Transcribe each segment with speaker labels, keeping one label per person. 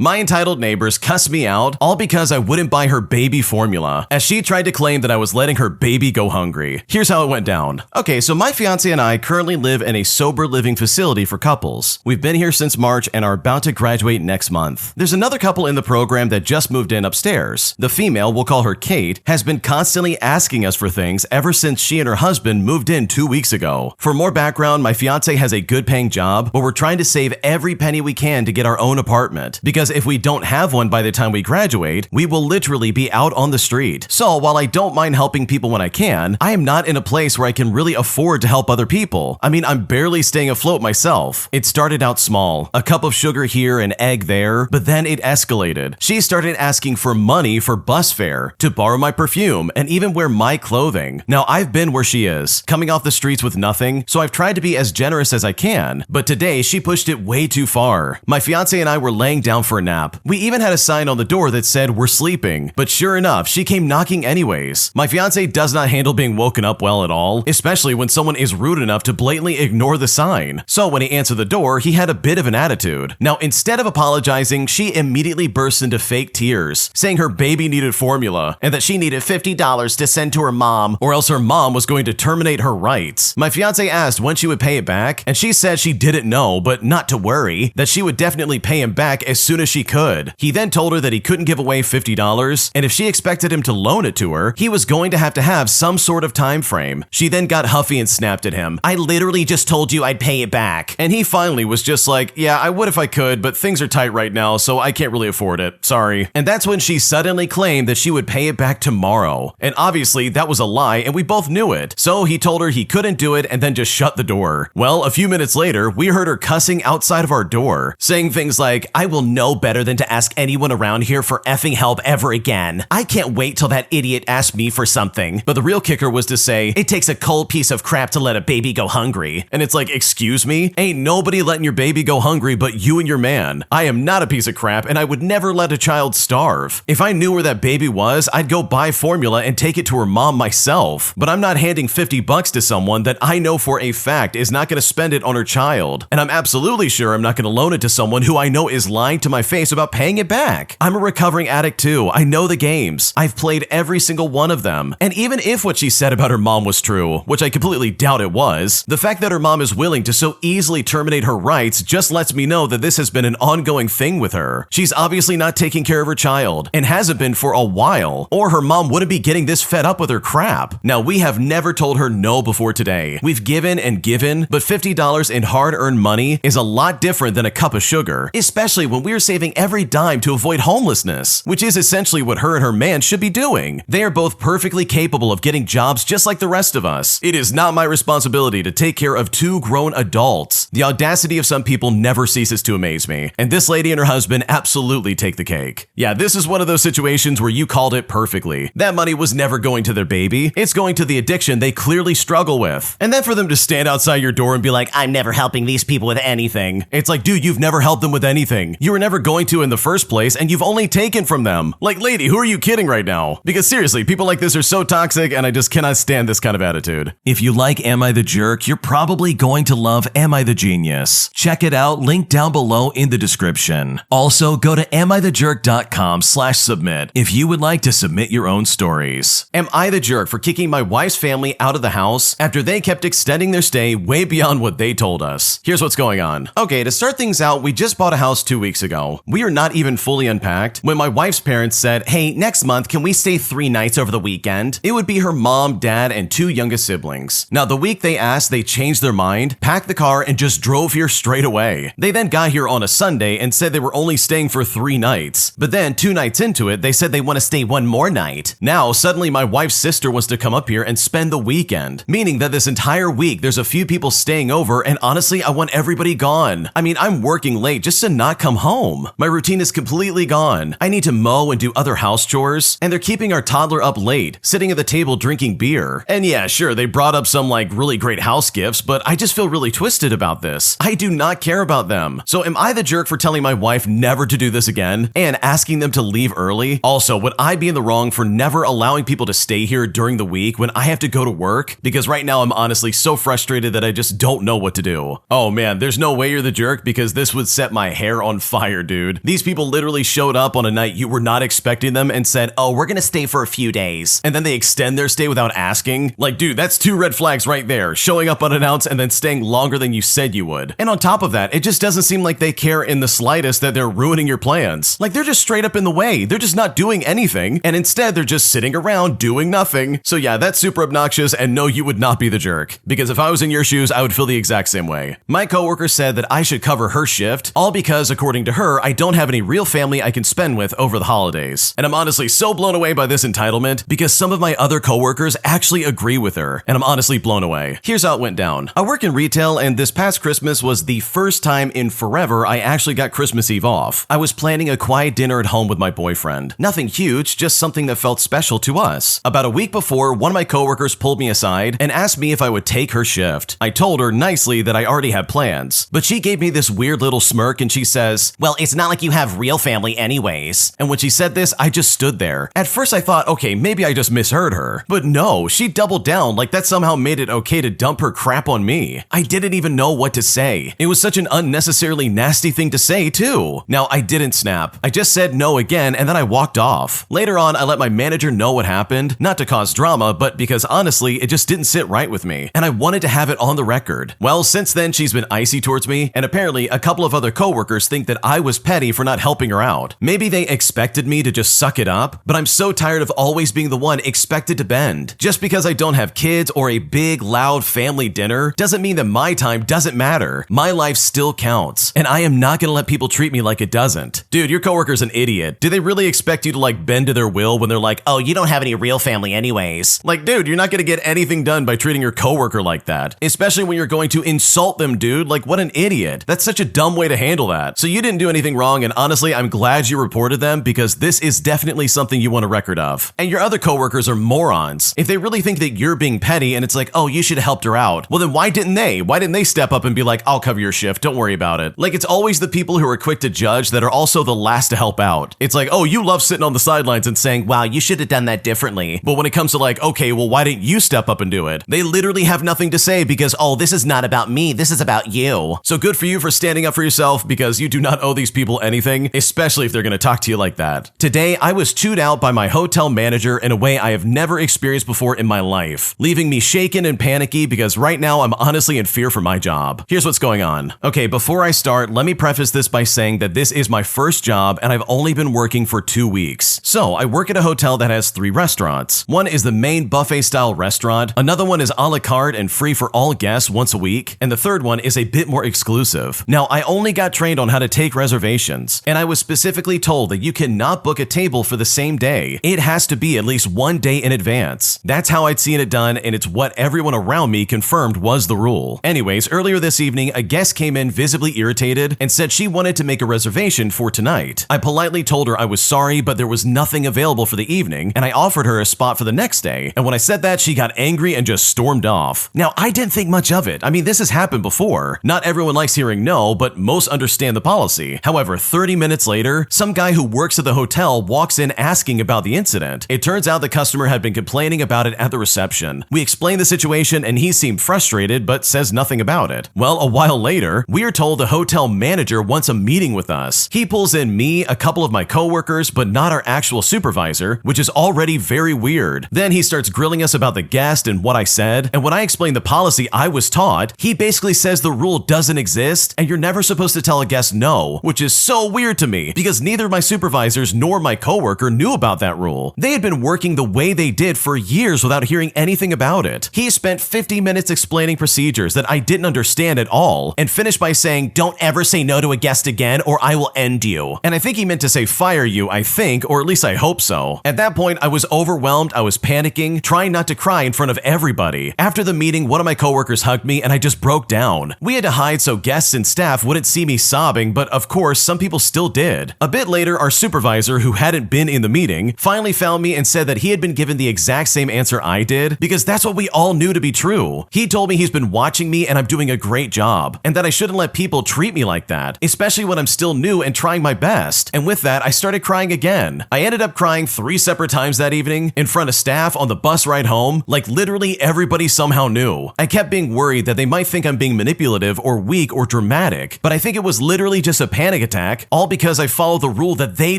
Speaker 1: My entitled neighbors cussed me out, all because I wouldn't buy her baby formula, as she tried to claim that I was letting her baby go hungry. Here's how it went down. Okay, so my fiance and I currently live in a sober living facility for couples. We've been here since March and are about to graduate next month. There's another couple in the program that just moved in upstairs. The female, we'll call her Kate, has been constantly asking us for things ever since she and her husband moved in 2 weeks ago. For more background, my fiance has a good paying job, but we're trying to save every penny we can to get our own apartment, because if we don't have one by the time we graduate, we will literally be out on the street. So while I don't mind helping people when I can, I am not in a place where I can really afford to help other people. I mean, I'm barely staying afloat myself. It started out small, a cup of sugar here, an egg there, but then it escalated. She started asking for money for bus fare, to borrow my perfume, and even wear my clothing. Now, I've been where she is, coming off the streets with nothing, so I've tried to be as generous as I can, but today she pushed it way too far. My fiance and I were laying down for a nap. We even had a sign on the door that said we're sleeping, but sure enough, she came knocking anyways. My fiance does not handle being woken up well at all, especially when someone is rude enough to blatantly ignore the sign. So when he answered the door, he had a bit of an attitude. Now, instead of apologizing, she immediately burst into fake tears, saying her baby needed formula and that she needed $50 to send to her mom, or else her mom was going to terminate her rights. My fiance asked when she would pay it back, and she said she didn't know, but not to worry, that she would definitely pay him back as soon as she could. He then told her that he couldn't give away $50, and if she expected him to loan it to her, he was going to have some sort of time frame. She then got huffy and snapped at him. "I literally just told you I'd pay it back." And he finally was just like, "Yeah, I would if I could, but things are tight right now, so I can't really afford it. Sorry." And that's when she suddenly claimed that she would pay it back tomorrow. And obviously that was a lie, and we both knew it. So he told her he couldn't do it and then just shut the door. Well, a few minutes later, we heard her cussing outside of our door, saying things like, "I will know better than to ask anyone around here for effing help ever again. I can't wait till that idiot asks me for something." But the real kicker was to say, "It takes a cold piece of crap to let a baby go hungry." And it's like, excuse me? Ain't nobody letting your baby go hungry but you and your man. I am not a piece of crap, and I would never let a child starve. If I knew where that baby was, I'd go buy formula and take it to her mom myself. But I'm not handing $50 to someone that I know for a fact is not going to spend it on her child. And I'm absolutely sure I'm not going to loan it to someone who I know is lying to my face about paying it back. I'm a recovering addict too. I know the games. I've played every single one of them. And even if what she said about her mom was true, which I completely doubt it was, the fact that her mom is willing to so easily terminate her rights just lets me know that this has been an ongoing thing with her. She's obviously not taking care of her child, and hasn't been for a while, or her mom wouldn't be getting this fed up with her crap. Now, we have never told her no before today. We've given and given, but $50 in hard-earned money is a lot different than a cup of sugar, especially when we're saving every dime to avoid homelessness, which is essentially what her and her man should be doing. They are both perfectly capable of getting jobs just like the rest of us. It is not my responsibility to take care of two grown adults. The audacity of some people never ceases to amaze me, and this lady and her husband absolutely take the cake. Yeah, this is one of those situations where you called it perfectly. That money was never going to their baby. It's going to the addiction they clearly struggle with. And then for them to stand outside your door and be like, "I'm never helping these people with anything." It's like, dude, you've never helped them with anything. You were never going to in the first place, and you've only taken from them. Like, lady, who are you kidding right now? Because seriously, people like this are so toxic, and I just cannot stand this kind of attitude. If you like Am I the Jerk, you're probably going to love Am I the Genius. Check it out, link down below in the description. Also, go to amithejerk.com/submit if you would like to submit your own stories. Am I the jerk for kicking my wife's family out of the house after they kept extending their stay way beyond what they told us? Here's what's going on. Okay, to start things out, we just bought a house 2 weeks ago. We are not even fully unpacked when my wife's parents said, "Hey, next month, can we stay 3 nights over the weekend?" It would be her mom, dad, and 2 youngest siblings. Now, the week they asked, they changed their mind, packed the car, and just drove here straight away. They then got here on a Sunday and said they were only staying for 3 nights. But then 2 nights into it, they said they want to stay 1 more night. Now, suddenly my wife's sister wants to come up here and spend the weekend, meaning that this entire week there's a few people staying over, and honestly, I want everybody gone. I mean, I'm working late just to not come home. My routine is completely gone. I need to mow and do other house chores, and they're keeping our toddler up late, sitting at the table drinking beer. And yeah, sure, they brought up some really great house gifts, but I just feel really twisted about this. I do not care about them. So am I the jerk for telling my wife never to do this again and asking them to leave early? Also, would I be in the wrong for never allowing people to stay here during the week when I have to go to work? Because right now I'm honestly so frustrated that I just don't know what to do. Oh man, there's no way you're the jerk, because this would set my hair on fire dude. These people literally showed up on a night you were not expecting them and said, oh, we're gonna stay for a few days. And then they extend their stay without asking. Like, dude, that's 2 red flags right there. Showing up unannounced and then staying longer than you said you would. And on top of that, it just doesn't seem like they care in the slightest that they're ruining your plans. Like, they're just straight up in the way. They're just not doing anything. And instead, they're just sitting around doing nothing. So yeah, that's super obnoxious, and no, you would not be the jerk. Because if I was in your shoes, I would feel the exact same way. My coworker said that I should cover her shift, all because, according to her, I don't have any real family I can spend with over the holidays. And I'm honestly so blown away by this entitlement because some of my other coworkers actually agree with her, and I'm honestly blown away. Here's how it went down. I work in retail, and this past Christmas was the first time in forever I actually got Christmas Eve off. I was planning a quiet dinner at home with my boyfriend. Nothing huge, just something that felt special to us. About a week before, one of my coworkers pulled me aside and asked me if I would take her shift. I told her nicely that I already had plans, but she gave me this weird little smirk and she says, well, it's not like you have real family anyways. And when she said this, I just stood there. At first I thought, okay, maybe I just misheard her. But no, she doubled down like that somehow made it okay to dump her crap on me. I didn't even know what to say. It was such an unnecessarily nasty thing to say too. Now, I didn't snap. I just said no again and then I walked off. Later on, I let my manager know what happened, not to cause drama, but because honestly, it just didn't sit right with me, and I wanted to have it on the record. Well, since then, she's been icy towards me, and apparently a couple of other coworkers think that I was petty for not helping her out. Maybe they expected me to just suck it up, but I'm so tired of always being the one expected to bend. Just because I don't have kids or a big, loud family dinner doesn't mean that my time doesn't matter. My life still counts, and I am not gonna let people treat me like it doesn't. Dude, your coworker's an idiot. Do they really expect you to like bend to their will when they're like, oh, you don't have any real family anyways? Like, dude, you're not gonna get anything done by treating your coworker like that. Especially when you're going to insult them, dude. Like, what an idiot. That's such a dumb way to handle that. So you didn't do anything wrong, and honestly, I'm glad you reported them because this is definitely something you want a record of. And your other coworkers are morons. If they really think that you're being petty and it's like, oh, you should have helped her out, well then why didn't they? Why didn't they step up and be like, I'll cover your shift, don't worry about it? Like, it's always the people who are quick to judge that are also the last to help out. It's like, oh, you love sitting on the sidelines and saying, wow, you should have done that differently. But when it comes to like, okay, well, why didn't you step up and do it? They literally have nothing to say because, oh, this is not about me, this is about you. So good for you for standing up for yourself because you do not owe these people anything, especially if they're gonna talk to you like that. Today, I was chewed out by my hotel manager in a way I have never experienced before in my life, leaving me shaken and panicky because right now I'm honestly in fear for my job. Here's what's going on. Okay, before I start, let me preface this by saying that this is my first job and I've only been working for 2 weeks. So I work at a hotel that has 3 restaurants. One is the main buffet style restaurant, another one is a la carte and free for all guests once a week, and the third one is a bit more exclusive. Now, I only got trained on how to take reservations, and I was specifically told that you cannot book a table for the same day. It has to be at least 1 day in advance. That's how I'd seen it done, and it's what everyone around me confirmed was the rule. Anyways, earlier this evening, a guest came in visibly irritated and said she wanted to make a reservation for tonight. I politely told her I was sorry, but there was nothing available for the evening, and I offered her a spot for the next day, and when I said that, she got angry and just stormed off. Now, I didn't think much of it. I mean, this has happened before. Not everyone likes hearing no, but most understand the policy. However, 30 minutes later, some guy who works at the hotel walks in asking about the incident. It turns out the customer had been complaining about it at the reception. We explained the situation and he seemed frustrated but says nothing about it. Well, a while later, we are told the hotel manager wants a meeting with us. He pulls in me, a couple of my coworkers, but not our actual supervisor, which is already very weird. Then he starts grilling us about the guest and what I said, and when I explained the policy I was taught, he basically says the rule doesn't exist and you're never supposed to tell a guest no, which is so weird to me because neither my supervisors nor my coworker knew about that rule. They had been working the way they did for years without hearing anything about it. He spent 50 minutes explaining procedures that I didn't understand at all and finished by saying, don't ever say no to a guest again or I will end you. And I think he meant to say fire you, I think, or at least I hope so. At that point, I was overwhelmed, I was panicking, trying not to cry in front of everybody. After the meeting, one of my coworkers hugged me and I just broke down. We had to hide so guests and staff wouldn't see me sobbing, but of course, some people still did. A bit later, our supervisor, who hadn't been in the meeting, finally found me and said that he had been given the exact same answer I did because that's what we all knew to be true. He told me he's been watching me and I'm doing a great job and that I shouldn't let people treat me like that, especially when I'm still new and trying my best. And with that, I started crying again. I ended up crying 3 separate times that evening in front of staff on the bus ride home, like literally everybody somehow knew. I kept being worried that they might think I'm being manipulative or weak or dramatic, but I think it was literally just a panic panic attack, all because I follow the rule that they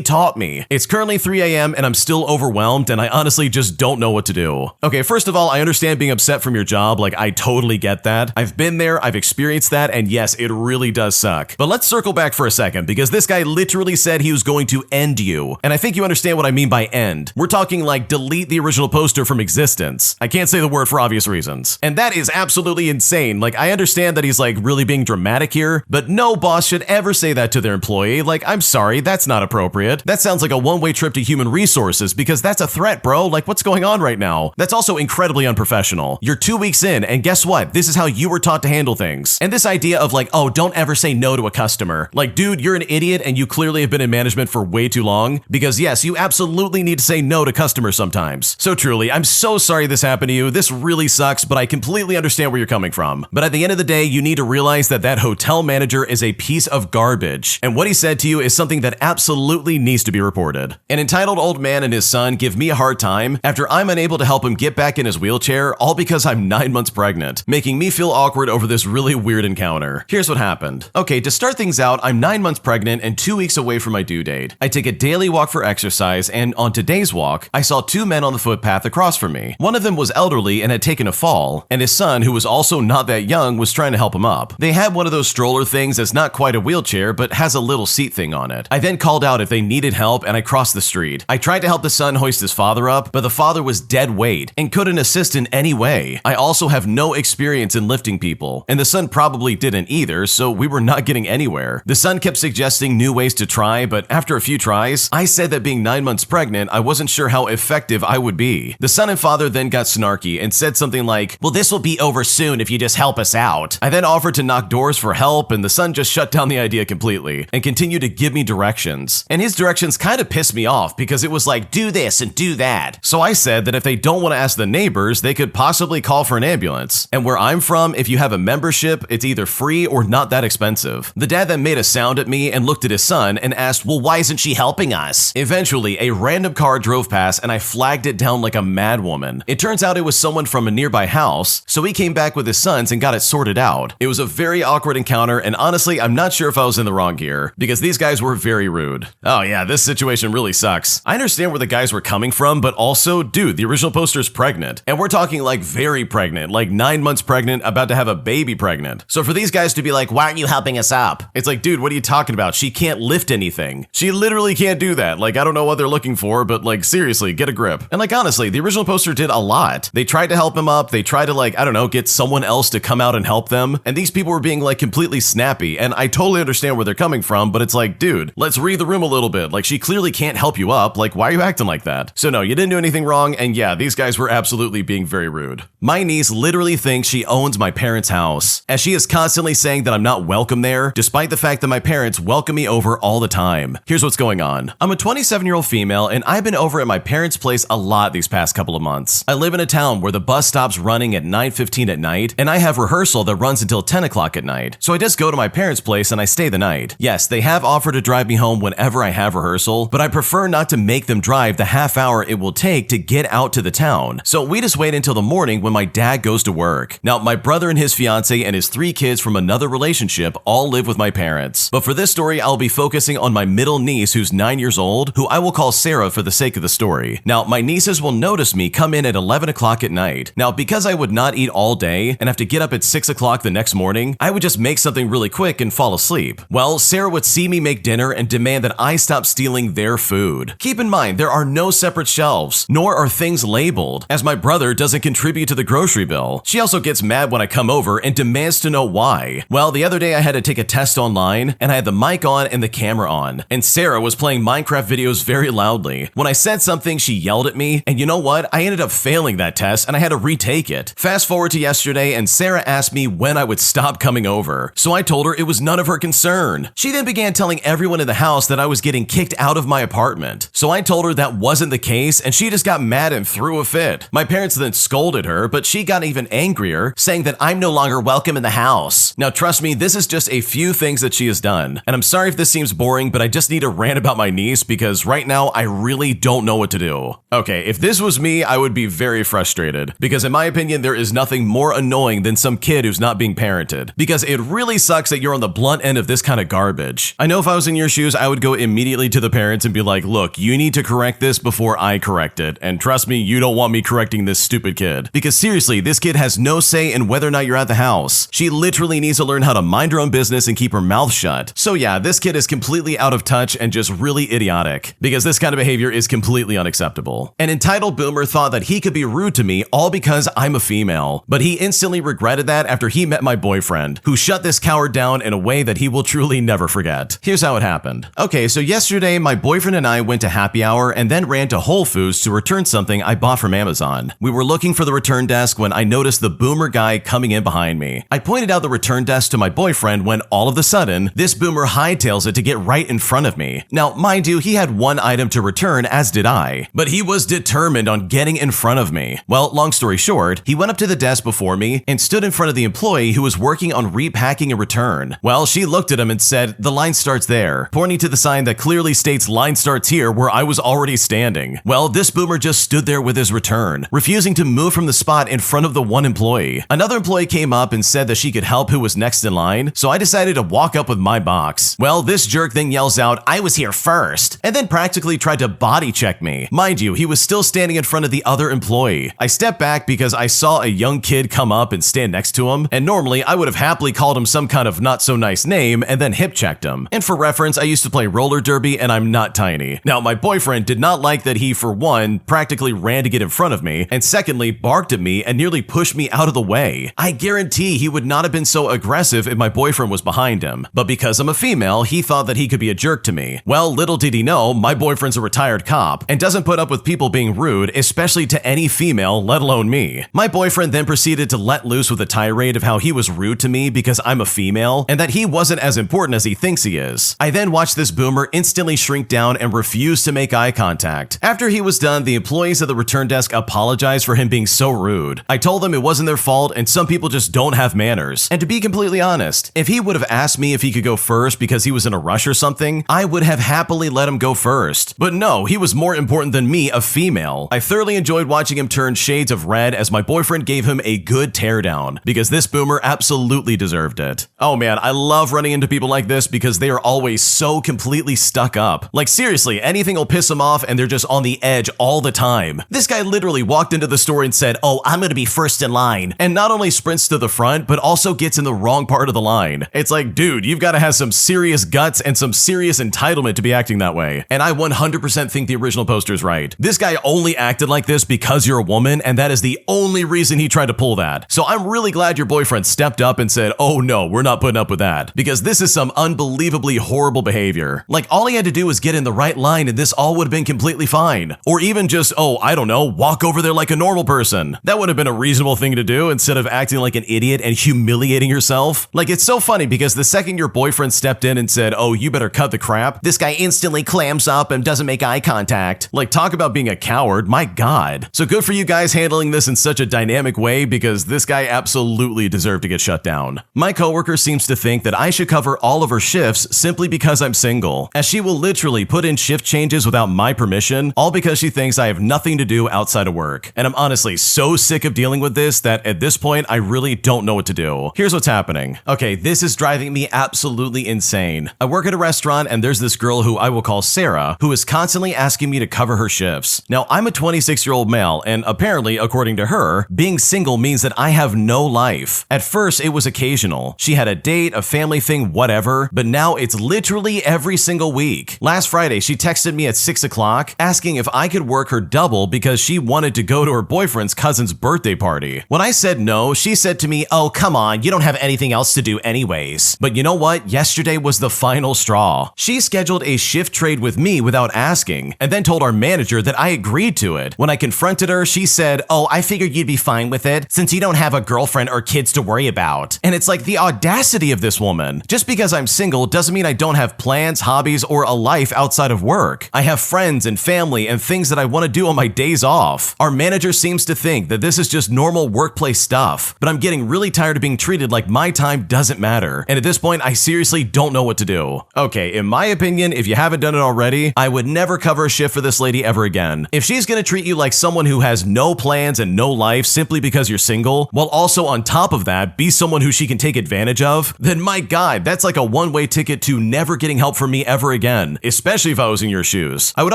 Speaker 1: taught me. It's currently 3 a.m. and I'm still overwhelmed and I honestly just don't know what to do. Okay, first of all, I understand being upset from your job, like I totally get that. I've been there, I've experienced that, and yes, it really does suck. But let's circle back for a second, because this guy literally said he was going to end you. And I think you understand what I mean by end. We're talking like delete the original poster from existence. I can't say the word for obvious reasons. And that is absolutely insane. Like, I understand that he's like really being dramatic here, but no boss should ever say that to their employee. Like, I'm sorry, that's not appropriate. That sounds like a one-way trip to human resources, because that's a threat, bro. Like, what's going on right now? That's also incredibly unprofessional. You're 2 weeks in, and guess what? This is how you were taught to handle things. And this idea of like, oh, don't ever say no to a customer. Like, dude, you're an idiot and you clearly have been in management for way too long, because yes, you absolutely need to say no to customers sometimes. So truly, I'm so sorry this happened to you. This really sucks, but I completely understand where you're coming from. But at the end of the day, you need to realize that that hotel manager is a piece of garbage. And what he said to you is something that absolutely needs to be reported. An entitled old man and his son give me a hard time after I'm unable to help him get back in his wheelchair, all because I'm 9 months pregnant, making me feel awkward over this really weird encounter. Here's what happened. Okay, to start things out, I'm 9 months pregnant and 2 weeks away from my due date. I take a daily walk for exercise, and on today's walk, I saw 2 men on the footpath across from me. One of them was elderly and had taken a fall, and his son, who was also not that young, was trying to help him up. They had one of those stroller things that's not quite a wheelchair, but has a little seat thing on it. I then called out if they needed help, and I crossed the street. I tried to help the son hoist his father up, but the father was dead weight and couldn't assist in any way. I also have no experience in lifting people, and the son probably didn't either, so we were not getting anywhere. The son kept suggesting new ways to try, but after a few tries, I said that being 9 months pregnant, I wasn't sure how effective I would be. The son and father then got snarky and said something like, well, this will be over soon if you just help us out. I then offered to knock doors for help, and the son just shut down the idea completely and continued to give me directions. And his directions kind of pissed me off because it was like, do this and do that. So I said that if they don't want to ask the neighbors, they could possibly call for an ambulance. And where I'm from, if you have a membership, it's either free or not that expensive. The dad then made a sound at me and looked at his son and asked, well, why isn't she helping us? Eventually, a random car drove past and I flagged it down like a mad woman. It turns out it was someone from a nearby house, so he came back with his sons and got it sorted out. It was a very awkward encounter, and honestly, I'm not sure if I was in the wrong here, because these guys were very rude. Oh yeah, this situation really sucks. I understand where the guys were coming from, but also, dude, the original poster's pregnant. And we're talking like very pregnant, like 9 months pregnant, about to have a baby pregnant. So for these guys to be like, why aren't you helping us up? It's like, dude, what are you talking about? She can't lift anything. She literally can't do that. Like, I don't know what they're looking for, but like, seriously, get a grip. And like, honestly, the original poster did a lot. They tried to help him up. They tried to like, I don't know, get someone else to come out and help them. And these people were being like completely snappy. And I totally understand where they're coming from, but it's like, dude, let's read the room a little bit. Like, she clearly can't help you up. Like, why are you acting like that? So no, you didn't do anything wrong. And yeah, these guys were absolutely being very rude. My niece literally thinks she owns my parents' house, as she is constantly saying that I'm not welcome there, despite the fact that my parents welcome me over all the time. Here's what's going on. I'm a 27-year-old female, and I've been over at my parents' place a lot these past couple of months. I live in a town where the bus stops running at 9:15 at night, and I have rehearsal that runs until 10 o'clock at night. So I just go to my parents' place and I stay the night. Yes, they have offered to drive me home whenever I have rehearsal, but I prefer not to make them drive the half hour it will take to get out to the town. So we just wait until the morning when my dad goes to work. Now, my brother and his fiance and his 3 kids from another relationship all live with my parents. But for this story, I'll be focusing on my middle niece, who's 9 years old, who I will call Sarah for the sake of the story. Now, my nieces will notice me come in at 11 o'clock at night. Now, because I would not eat all day and have to get up at 6 o'clock the next morning, I would just make something really quick and fall asleep. Well, Sarah would see me make dinner and demand that I stop stealing their food. Keep in mind, there are no separate shelves, nor are things labeled, as my brother doesn't contribute to the grocery bill. She also gets mad when I come over and demands to know why. Well, the other day I had to take a test online, and I had the mic on and the camera on, and Sarah was playing Minecraft videos very loudly. When I said something, she yelled at me, and you know what? I ended up failing that test, and I had to retake it. Fast forward to yesterday, and Sarah asked me when I would stop coming over, so I told her it was none of her concern. She then began telling everyone in the house that I was getting kicked out of my apartment, so I told her that wasn't the case, and she just got mad and threw a fit. My parents then scolded her, but she got even angrier, saying that I'm no longer welcome in the house. Now trust me, this is just a few things that she has done, and I'm sorry if this seems boring, but I just need to rant about my niece because right now I really don't know what to do. Okay, if this was me, I would be very frustrated, because in my opinion, there is nothing more annoying than some kid who's not being parented, because it really sucks that you're on the blunt end of this kind of garbage garbage. I know if I was in your shoes, I would go immediately to the parents and be like, look, you need to correct this before I correct it. And trust me, you don't want me correcting this stupid kid. Because seriously, this kid has no say in whether or not you're at the house. She literally needs to learn how to mind her own business and keep her mouth shut. So yeah, this kid is completely out of touch and just really idiotic. Because this kind of behavior is completely unacceptable. An entitled boomer thought that he could be rude to me all because I'm a female. But he instantly regretted that after he met my boyfriend, who shut this coward down in a way that he will truly never forget. Here's how it happened. Okay, so yesterday, my boyfriend and I went to happy hour and then ran to Whole Foods to return something I bought from Amazon. We were looking for the return desk when I noticed the boomer guy coming in behind me. I pointed out the return desk to my boyfriend when all of a sudden, this boomer hightails it to get right in front of me. Now, mind you, he had one item to return, as did I, but he was determined on getting in front of me. Well, long story short, he went up to the desk before me and stood in front of the employee who was working on repacking a return. Well, she looked at him and said, "The line starts there," pointing to the sign that clearly states line starts here where I was already standing. Well, this boomer just stood there with his return, refusing to move from the spot in front of the one employee. Another employee came up and said that she could help who was next in line, so I decided to walk up with my box. Well, this jerk then yells out, "I was here first," and then practically tried to body check me. Mind you, he was still standing in front of the other employee. I stepped back because I saw a young kid come up and stand next to him, and normally I would have happily called him some kind of not so nice name and then hip checked him. And for reference, I used to play roller derby and I'm not tiny. Now, my boyfriend did not like that he, for one, practically ran to get in front of me, and secondly, barked at me and nearly pushed me out of the way. I guarantee he would not have been so aggressive if my boyfriend was behind him, but because I'm a female, he thought that he could be a jerk to me. Well, little did he know, my boyfriend's a retired cop and doesn't put up with people being rude, especially to any female, let alone me. My boyfriend then proceeded to let loose with a tirade of how he was rude to me because I'm a female and that he wasn't as important as he thinks he is. I then watched this boomer instantly shrink down and refuse to make eye contact. After he was done, the employees at the return desk apologized for him being so rude. I told them it wasn't their fault and some people just don't have manners. And to be completely honest, if he would have asked me if he could go first because he was in a rush or something, I would have happily let him go first. But no, he was more important than me, a female. I thoroughly enjoyed watching him turn shades of red as my boyfriend gave him a good teardown, because this boomer absolutely deserved it. Oh man, I love running into people like this because they are always so completely stuck up. Like seriously, anything will piss them off and they're just on the edge all the time. This guy literally walked into the store and said, "Oh, I'm gonna be first in line," and not only sprints to the front, but also gets in the wrong part of the line. It's like, dude, you've got to have some serious guts and some serious entitlement to be acting that way. And I 100% think the original poster is right. This guy only acted like this because you're a woman, and that is the only reason he tried to pull that. So I'm really glad your boyfriend stepped up and said, "Oh no, we're not putting up with that," because this is some unbelievably horrible behavior. Like, all he had to do was get in the right line and this all would have been completely fine. Or even just, oh, I don't know, walk over there like a normal person. That would have been a reasonable thing to do instead of acting like an idiot and humiliating yourself. Like, it's so funny because the second your boyfriend stepped in and said, "Oh, you better cut the crap," this guy instantly clams up and doesn't make eye contact. Like, talk about being a coward, my god. So good for you guys handling this in such a dynamic way, because this guy absolutely deserved to get shut down. My coworker seems to think that I should cover all of her shifts simply because I'm single, as she will literally put in shift changes without my permission, all because she thinks I have nothing to do outside of work. And I'm honestly so sick of dealing with this that at this point, I really don't know what to do. Here's what's happening. Okay, this is driving me absolutely insane. I work at a restaurant and there's this girl who I will call Sarah, who is constantly asking me to cover her shifts. Now, I'm a 26-year-old male, and apparently, according to her, being single means that I have no life. At first, it was occasional. She had a date, a family thing, whatever, but now it's literally every single week. Last Friday, she texted me at 6 o'clock asking if I could work her double because she wanted to go to her boyfriend's cousin's birthday party. When I said no, she said to me, "Oh, come on, you don't have anything else to do anyways." But you know what? Yesterday was the final straw. She scheduled a shift trade with me without asking, and then told our manager that I agreed to it. When I confronted her, she said, "Oh, I figured you'd be fine with it since you don't have a girlfriend or kids to worry about." And it's like, the audacity of this woman. Just because I'm single doesn't mean I don't have plans, hobbies, or a life outside of work. I have friends and family and things that I want to do on my days off. Our manager seems to think that this is just normal workplace stuff, but I'm getting really tired of being treated like my time doesn't matter. And at this point, I seriously don't know what to do. Okay, in my opinion, if you haven't done it already, I would never cover a shift for this lady ever again. If she's gonna treat you like someone who has no plans and no life simply because you're single, while also on top of that, be someone who she can take advantage of, then my god, that's like a one-way ticket to never getting help from me ever again, especially if I was in your shoes. I would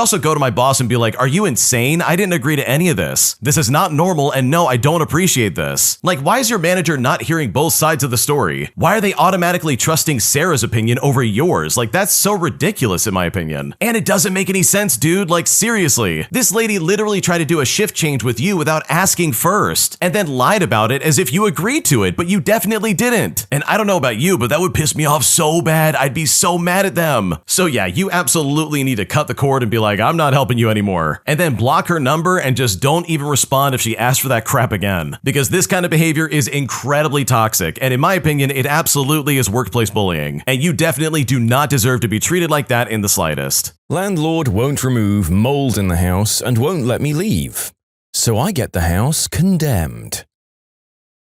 Speaker 1: also go to my boss and be like, are you insane? I didn't agree to any of this. This is not normal, and no, I don't appreciate this. Like, why is your manager not hearing both sides of the story? Why are they automatically trusting Sarah's opinion over yours? Like, that's so ridiculous in my opinion. And it doesn't make any sense, dude. Like, seriously. This lady literally tried to do a shift change with you without asking first, and then lied about it as if you agreed to it, but you definitely didn't. And I don't know about you, but that would piss me off so bad. I'd be so mad at them. So yeah, you absolutely need to cut the cord and be like, I'm not helping you anymore. And then block her number and just don't even respond if she asks for that crap again. Because this kind of behavior is incredibly toxic, and in my opinion, it absolutely is workplace bullying. And you definitely do not deserve to be treated like that in the slightest.
Speaker 2: Landlord won't remove mold in the house and won't let me leave. So I get the house condemned.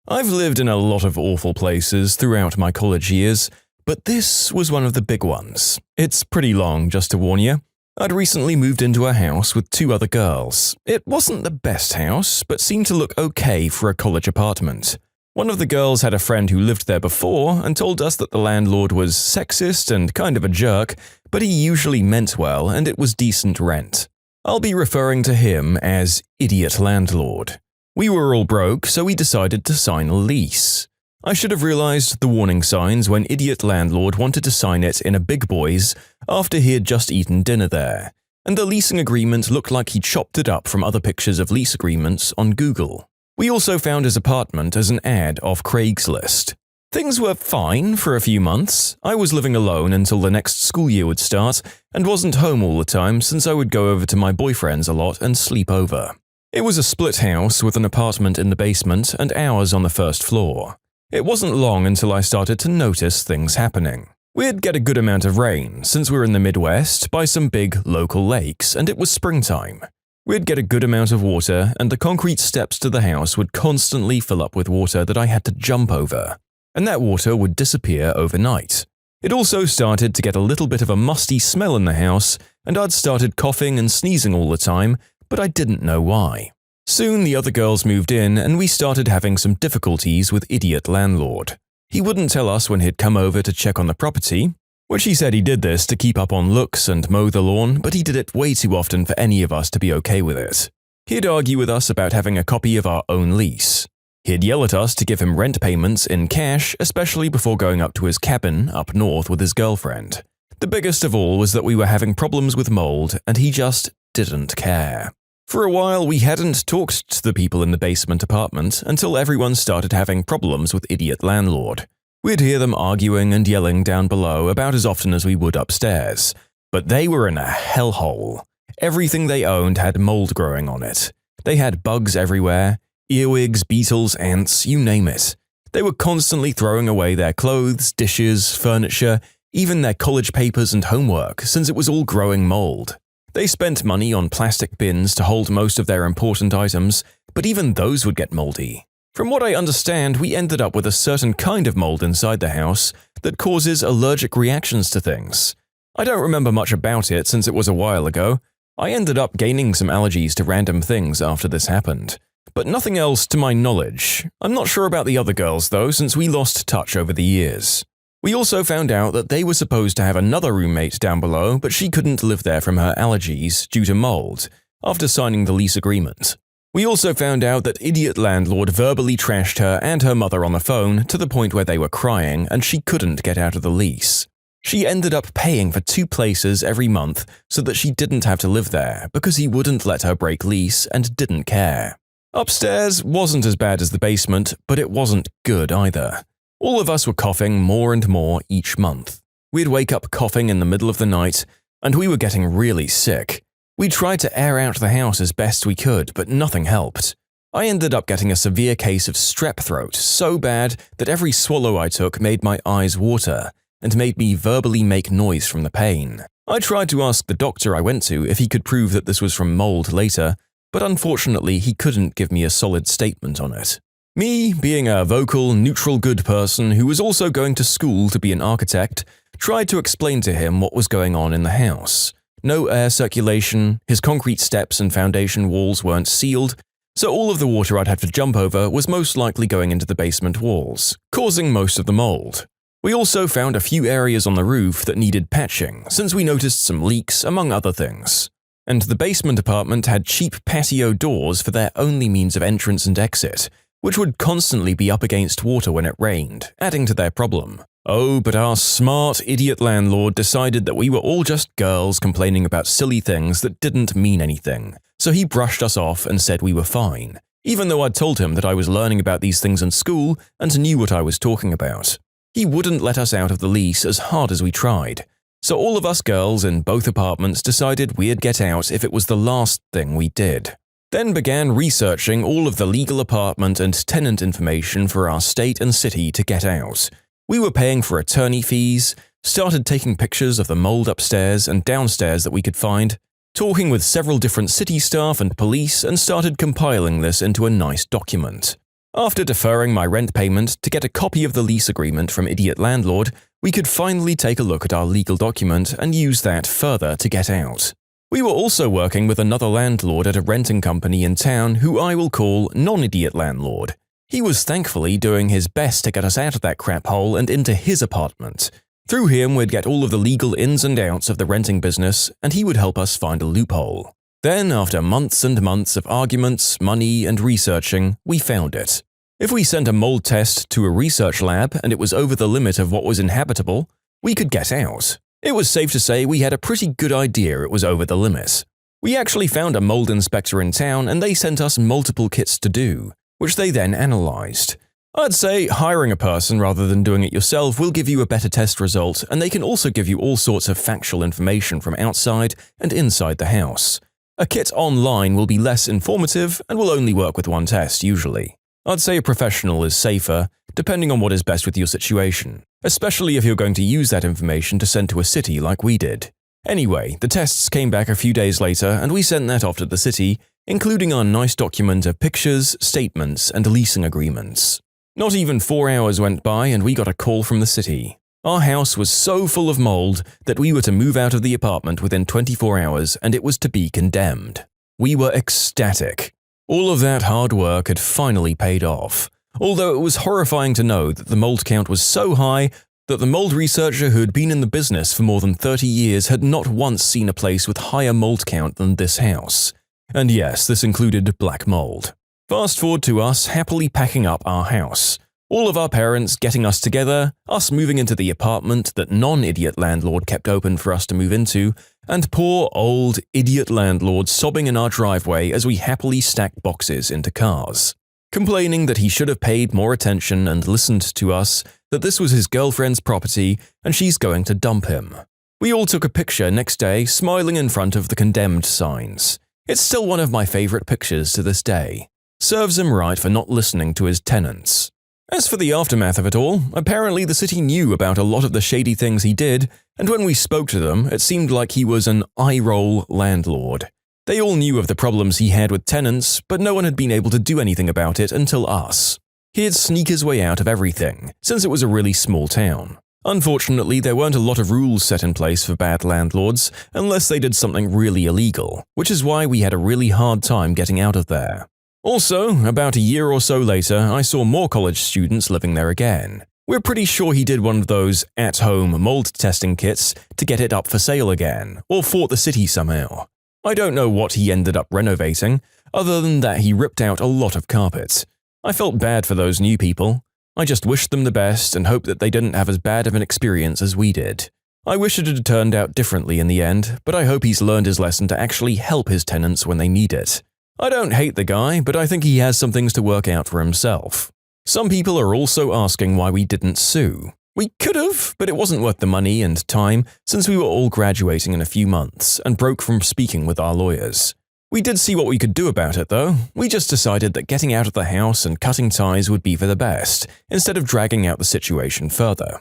Speaker 2: I've lived in a lot of awful places throughout my college years, but this was one of the big ones. It's pretty long, just to warn you. I'd recently moved into a house with 2 other girls. It wasn't the best house, but seemed to look okay for a college apartment. One of the girls had a friend who lived there before and told us that the landlord was sexist and kind of a jerk, but he usually meant well and it was decent rent. I'll be referring to him as Idiot Landlord. We were all broke, so we decided to sign a lease. I should have realized the warning signs when Idiot Landlord wanted to sign it in a Big Boys after he had just eaten dinner there, and the leasing agreement looked like he chopped it up from other pictures of lease agreements on Google. We also found his apartment as an ad off Craigslist. Things were fine for a few months. I was living alone until the next school year would start and wasn't home all the time since I would go over to my boyfriend's a lot and sleep over. It was a split house with an apartment in the basement and ours on the first floor. It wasn't long until I started to notice things happening. We'd get a good amount of rain since we were in the Midwest by some big local lakes and it was springtime. We'd get a good amount of water and the concrete steps to the house would constantly fill up with water that I had to jump over. And that water would disappear overnight. It also started to get a little bit of a musty smell in the house, and I'd started coughing and sneezing all the time, but I didn't know why. Soon the other girls moved in and we started having some difficulties with Idiot Landlord. He wouldn't tell us when he'd come over to check on the property, which he said he did this to keep up on looks and mow the lawn, but he did it way too often for any of us to be okay with it. He'd argue with us about having a copy of our own lease. He'd yell at us to give him rent payments in cash, especially before going up to his cabin up north with his girlfriend. The biggest of all was that we were having problems with mold, and he just didn't care. For a while, we hadn't talked to the people in the basement apartment until everyone started having problems with Idiot Landlord. We'd hear them arguing and yelling down below about as often as we would upstairs. But they were in a hellhole. Everything they owned had mold growing on it. They had bugs everywhere. Earwigs, beetles, ants, you name it. They were constantly throwing away their clothes, dishes, furniture, even their college papers and homework, since it was all growing mold. They spent money on plastic bins to hold most of their important items, but even those would get moldy. From what I understand, we ended up with a certain kind of mold inside the house that causes allergic reactions to things. I don't remember much about it since it was a while ago. I ended up gaining some allergies to random things after this happened. But nothing else to my knowledge. I'm not sure about the other girls though, since we lost touch over the years. We also found out that they were supposed to have another roommate down below, but she couldn't live there from her allergies due to mold, after signing the lease agreement. We also found out that Idiot Landlord verbally trashed her and her mother on the phone to the point where they were crying and she couldn't get out of the lease. She ended up paying for 2 places every month so that she didn't have to live there because he wouldn't let her break lease and didn't care. Upstairs wasn't as bad as the basement, but it wasn't good either. All of us were coughing more and more each month. We'd wake up coughing in the middle of the night, and we were getting really sick. We tried to air out the house as best we could, but nothing helped. I ended up getting a severe case of strep throat, so bad that every swallow I took made my eyes water and made me verbally make noise from the pain. I tried to ask the doctor I went to if he could prove that this was from mold later, but unfortunately he couldn't give me a solid statement on it. Me, being a vocal, neutral good person who was also going to school to be an architect, tried to explain to him what was going on in the house. No air circulation, his concrete steps and foundation walls weren't sealed, so all of the water I'd have to jump over was most likely going into the basement walls, causing most of the mold. We also found a few areas on the roof that needed patching, since we noticed some leaks, among other things. And the basement apartment had cheap patio doors for their only means of entrance and exit, which would constantly be up against water when it rained, adding to their problem. Oh, but our smart idiot landlord decided that we were all just girls complaining about silly things that didn't mean anything, so he brushed us off and said we were fine, even though I'd told him that I was learning about these things in school and knew what I was talking about. He wouldn't let us out of the lease as hard as we tried, so all of us girls in both apartments decided we'd get out if it was the last thing we did. Then began researching all of the legal apartment and tenant information for our state and city to get out. We were paying for attorney fees, started taking pictures of the mold upstairs and downstairs that we could find, talking with several different city staff and police, and started compiling this into a nice document. After deferring my rent payment to get a copy of the lease agreement from idiot landlord, we could finally take a look at our legal document and use that further to get out. We were also working with another landlord at a renting company in town who I will call non-idiot landlord. He was thankfully doing his best to get us out of that crap hole and into his apartment. Through him, we'd get all of the legal ins and outs of the renting business, and he would help us find a loophole. Then, after months and months of arguments, money, and researching, we found it. If we sent a mold test to a research lab and it was over the limit of what was inhabitable, we could get out. It was safe to say we had a pretty good idea it was over the limit. We actually found a mold inspector in town and they sent us multiple kits to do, which they then analyzed. I'd say hiring a person rather than doing it yourself will give you a better test result, and they can also give you all sorts of factual information from outside and inside the house. A kit online will be less informative and will only work with one test usually. I'd say a professional is safer, depending on what is best with your situation, especially if you're going to use that information to send to a city like we did. Anyway, the tests came back a few days later and we sent that off to the city, including our nice document of pictures, statements, and leasing agreements. Not even 4 hours went by and we got a call from the city. Our house was so full of mold that we were to move out of the apartment within 24 hours and it was to be condemned. We were ecstatic. All of that hard work had finally paid off, although it was horrifying to know that the mold count was so high that the mold researcher who had been in the business for more than 30 years had not once seen a place with higher mold count than this house. And yes, this included black mold. Fast forward to us happily packing up our house. All of our parents getting us together, us moving into the apartment that non-idiot landlord kept open for us to move into, and poor old idiot landlord sobbing in our driveway as we happily stacked boxes into cars. Complaining that he should have paid more attention and listened to us, that this was his girlfriend's property and she's going to dump him. We all took a picture next day smiling in front of the condemned signs. It's still one of my favorite pictures to this day. Serves him right for not listening to his tenants. As for the aftermath of it all, apparently the city knew about a lot of the shady things he did, and when we spoke to them, it seemed like he was an eye-roll landlord. They all knew of the problems he had with tenants, but no one had been able to do anything about it until us. He'd sneak his way out of everything, since it was a really small town. Unfortunately, there weren't a lot of rules set in place for bad landlords, unless they did something really illegal, which is why we had a really hard time getting out of there. Also, about a year or so later, I saw more college students living there again. We're pretty sure he did one of those at-home mold testing kits to get it up for sale again, or fought the city somehow. I don't know what he ended up renovating, other than that he ripped out a lot of carpet. I felt bad for those new people. I just wished them the best and hoped that they didn't have as bad of an experience as we did. I wish it had turned out differently in the end, but I hope he's learned his lesson to actually help his tenants when they need it. I don't hate the guy, but I think he has some things to work out for himself. Some people are also asking why we didn't sue. We could have, but it wasn't worth the money and time since we were all graduating in a few months and broke from speaking with our lawyers. We did see what we could do about it though. We just decided that getting out of the house and cutting ties would be for the best, instead of dragging out the situation further.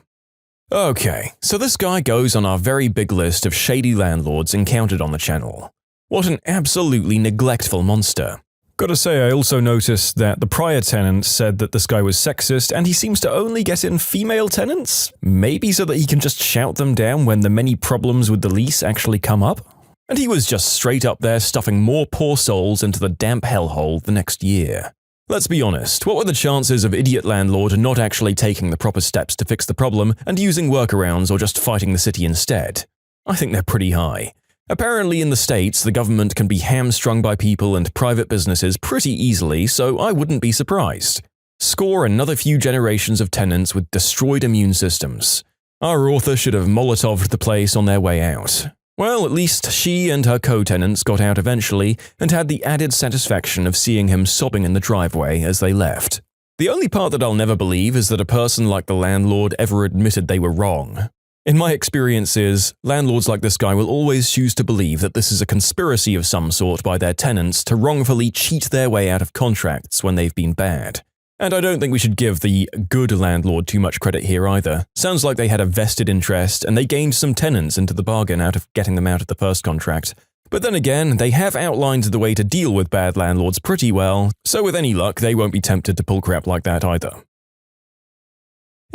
Speaker 2: Okay, so this guy goes on our very big list of shady landlords encountered on the channel. What an absolutely neglectful monster. Gotta say, I also noticed that the prior tenant said that this guy was sexist and he seems to only get in female tenants? Maybe so that he can just shout them down when the many problems with the lease actually come up? And he was just straight up there stuffing more poor souls into the damp hellhole the next year. Let's be honest, what were the chances of idiot landlord not actually taking the proper steps to fix the problem and using workarounds or just fighting the city instead? I think they're pretty high. Apparently in the States, the government can be hamstrung by people and private businesses pretty easily, so I wouldn't be surprised. Score another few generations of tenants with destroyed immune systems. Our author should have Molotoved the place on their way out. Well, at least she and her co-tenants got out eventually and had the added satisfaction of seeing him sobbing in the driveway as they left. The only part that I'll never believe is that a person like the landlord ever admitted they were wrong. In my experiences, landlords like this guy will always choose to believe that this is a conspiracy of some sort by their tenants to wrongfully cheat their way out of contracts when they've been bad. And I don't think we should give the good landlord too much credit here either. Sounds like they had a vested interest and they gained some tenants into the bargain out of getting them out of the first contract. But then again, they have outlined the way to deal with bad landlords pretty well, so with any luck, they won't be tempted to pull crap like that either.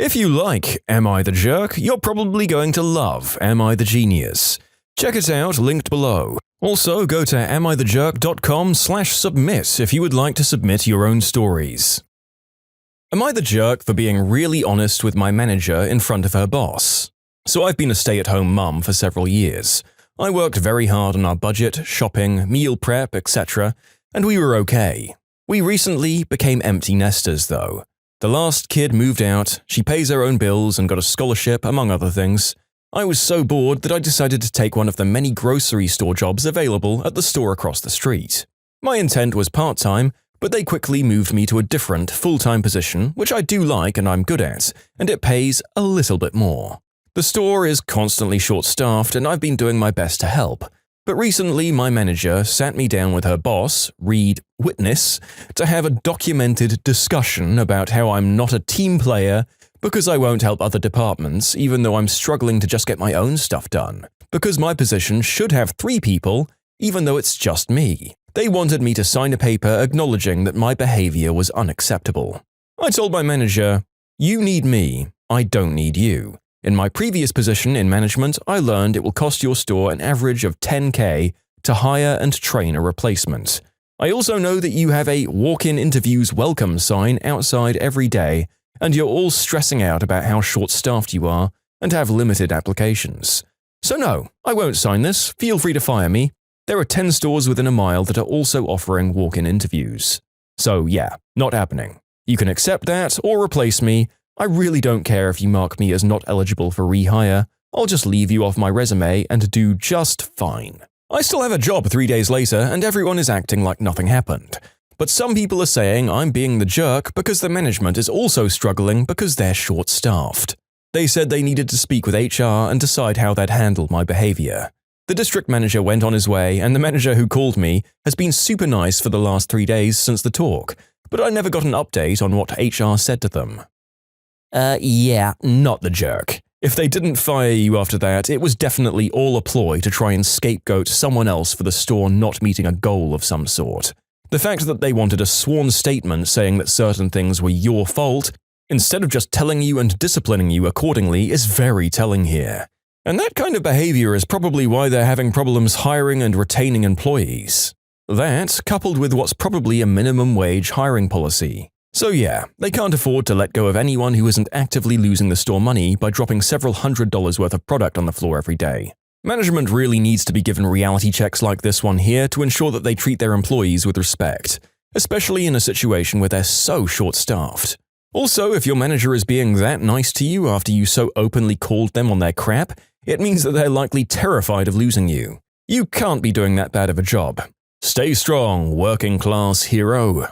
Speaker 2: If you like Am I the Jerk, you're probably going to love Am I the Genius. Check it out, linked below. Also, go to amithejerk.com/submit if you would like to submit your own stories. Am I the jerk for being really honest with my manager in front of her boss? So I've been a stay-at-home mum for several years. I worked very hard on our budget, shopping, meal prep, etc., and we were okay. We recently became empty nesters though. The last kid moved out, she pays her own bills and got a scholarship, among other things. I was so bored that I decided to take one of the many grocery store jobs available at the store across the street. My intent was part-time, but they quickly moved me to a different, full-time position, which I do like and I'm good at, and it pays a little bit more. The store is constantly short-staffed and I've been doing my best to help. But recently my manager sat me down with her boss, read witness, to have a documented discussion about how I'm not a team player because I won't help other departments even though I'm struggling to just get my own stuff done. Because my position should have 3 people, even though it's just me. They wanted me to sign a paper acknowledging that my behavior was unacceptable. I told my manager, "You need me, I don't need you. In my previous position in management, I learned it will cost your store an average of $10,000 to hire and train a replacement. I also know that you have a walk-in interviews welcome sign outside every day, and you're all stressing out about how short-staffed you are and have limited applications. So no, I won't sign this, feel free to fire me. There are 10 stores within a mile that are also offering walk-in interviews. So yeah, not happening. You can accept that or replace me. I really don't care if you mark me as not eligible for rehire. I'll just leave you off my resume and do just fine." I still have a job 3 days later and everyone is acting like nothing happened. But some people are saying I'm being the jerk because the management is also struggling because they're short-staffed. They said they needed to speak with HR and decide how they'd handle my behavior. The district manager went on his way, and the manager who called me has been super nice for the last 3 days since the talk, but I never got an update on what HR said to them. Yeah, not the jerk. If they didn't fire you after that, it was definitely all a ploy to try and scapegoat someone else for the store not meeting a goal of some sort. The fact that they wanted a sworn statement saying that certain things were your fault, instead of just telling you and disciplining you accordingly, is very telling here. And that kind of behavior is probably why they're having problems hiring and retaining employees. That, coupled with what's probably a minimum wage hiring policy. So yeah, they can't afford to let go of anyone who isn't actively losing the store money by dropping several $100s worth of product on the floor every day. Management really needs to be given reality checks like this one here to ensure that they treat their employees with respect, especially in a situation where they're so short-staffed. Also, if your manager is being that nice to you after you so openly called them on their crap, it means that they're likely terrified of losing you. You can't be doing that bad of a job. Stay strong, working class hero.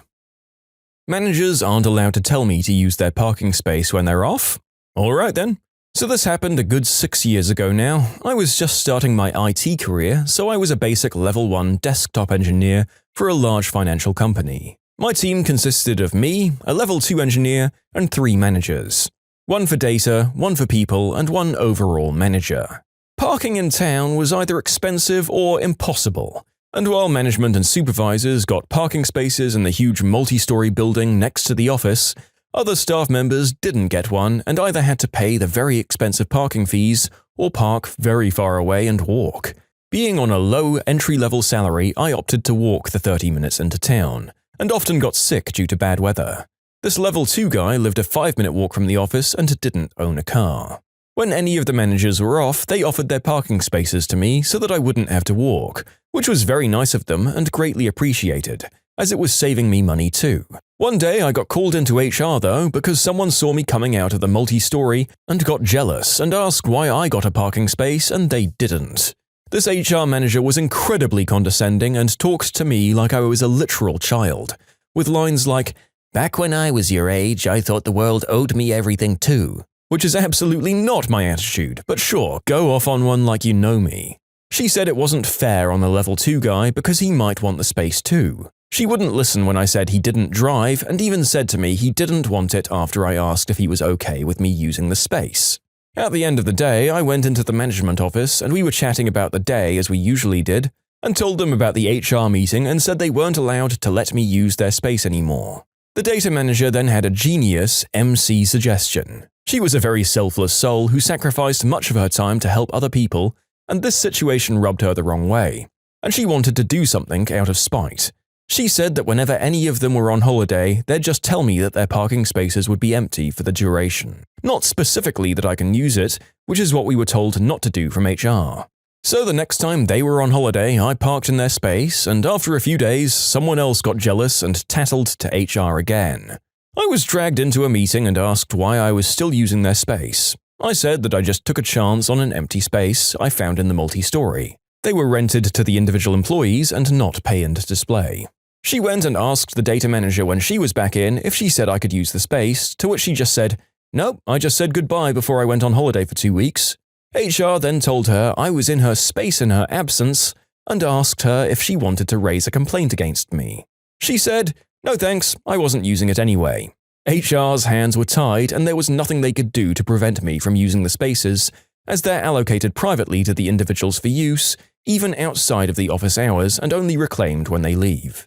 Speaker 2: Managers aren't allowed to tell me to use their parking space when they're off? Alright then. So this happened a good 6 years ago now. I was just starting my IT career, so I was a basic level 1 desktop engineer for a large financial company. My team consisted of me, a level 2 engineer, and 3 managers. 1 for data, 1 for people, and 1 overall manager. Parking in town was either expensive or impossible, and while management and supervisors got parking spaces in the huge multi-story building next to the office, other staff members didn't get one and either had to pay the very expensive parking fees or park very far away and walk. Being on a low entry-level salary, I opted to walk the 30 minutes into town, and often got sick due to bad weather. This level 2 guy lived a 5-minute walk from the office and didn't own a car. When any of the managers were off, they offered their parking spaces to me so that I wouldn't have to walk, which was very nice of them and greatly appreciated, as it was saving me money too. One day I got called into HR though because someone saw me coming out of the multi-story and got jealous and asked why I got a parking space and they didn't. This HR manager was incredibly condescending and talked to me like I was a literal child, with lines like, "Back when I was your age, I thought the world owed me everything too," which is absolutely not my attitude, but sure, go off on one like you know me. She said it wasn't fair on the level 2 guy because he might want the space too. She wouldn't listen when I said he didn't drive and even said to me he didn't want it after I asked if he was okay with me using the space. At the end of the day, I went into the management office and we were chatting about the day as we usually did, and told them about the HR meeting and said they weren't allowed to let me use their space anymore. The data manager then had a genius MC suggestion. She was a very selfless soul who sacrificed much of her time to help other people, and this situation rubbed her the wrong way, and she wanted to do something out of spite. She said that whenever any of them were on holiday, they'd just tell me that their parking spaces would be empty for the duration. Not specifically that I can use it, which is what we were told not to do from HR. So the next time they were on holiday, I parked in their space, and after a few days, someone else got jealous and tattled to HR again. I was dragged into a meeting and asked why I was still using their space. I said that I just took a chance on an empty space I found in the multi-story. They were rented to the individual employees and not pay and display. She went and asked the data manager when she was back in if she said I could use the space, to which she just said, "Nope, I just said goodbye before I went on holiday for 2 weeks. HR then told her I was in her space in her absence and asked her if she wanted to raise a complaint against me. She said, "No thanks, I wasn't using it anyway." HR's hands were tied and there was nothing they could do to prevent me from using the spaces, as they're allocated privately to the individuals for use, even outside of the office hours and only reclaimed when they leave.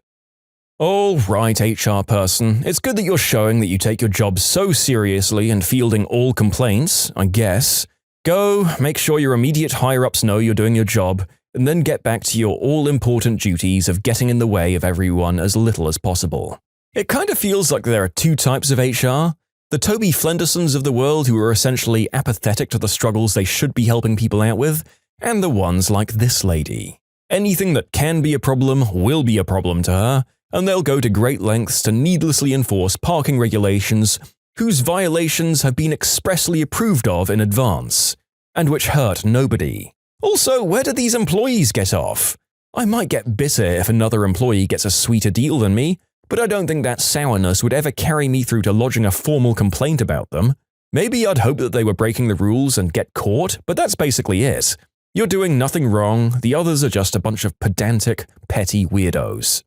Speaker 2: All right, HR person, it's good that you're showing that you take your job so seriously and fielding all complaints, I guess. Go, make sure your immediate higher-ups know you're doing your job, and then get back to your all-important duties of getting in the way of everyone as little as possible. It kind of feels like there are 2 types of HR. The Toby Flendersons of the world who are essentially apathetic to the struggles they should be helping people out with, and the ones like this lady. Anything that can be a problem will be a problem to her, and they'll go to great lengths to needlessly enforce parking regulations whose violations have been expressly approved of in advance, and which hurt nobody. Also, where do these employees get off? I might get bitter if another employee gets a sweeter deal than me, but I don't think that sourness would ever carry me through to lodging a formal complaint about them. Maybe I'd hope that they were breaking the rules and get caught, but that's basically it. You're doing nothing wrong, the others are just a bunch of pedantic, petty weirdos.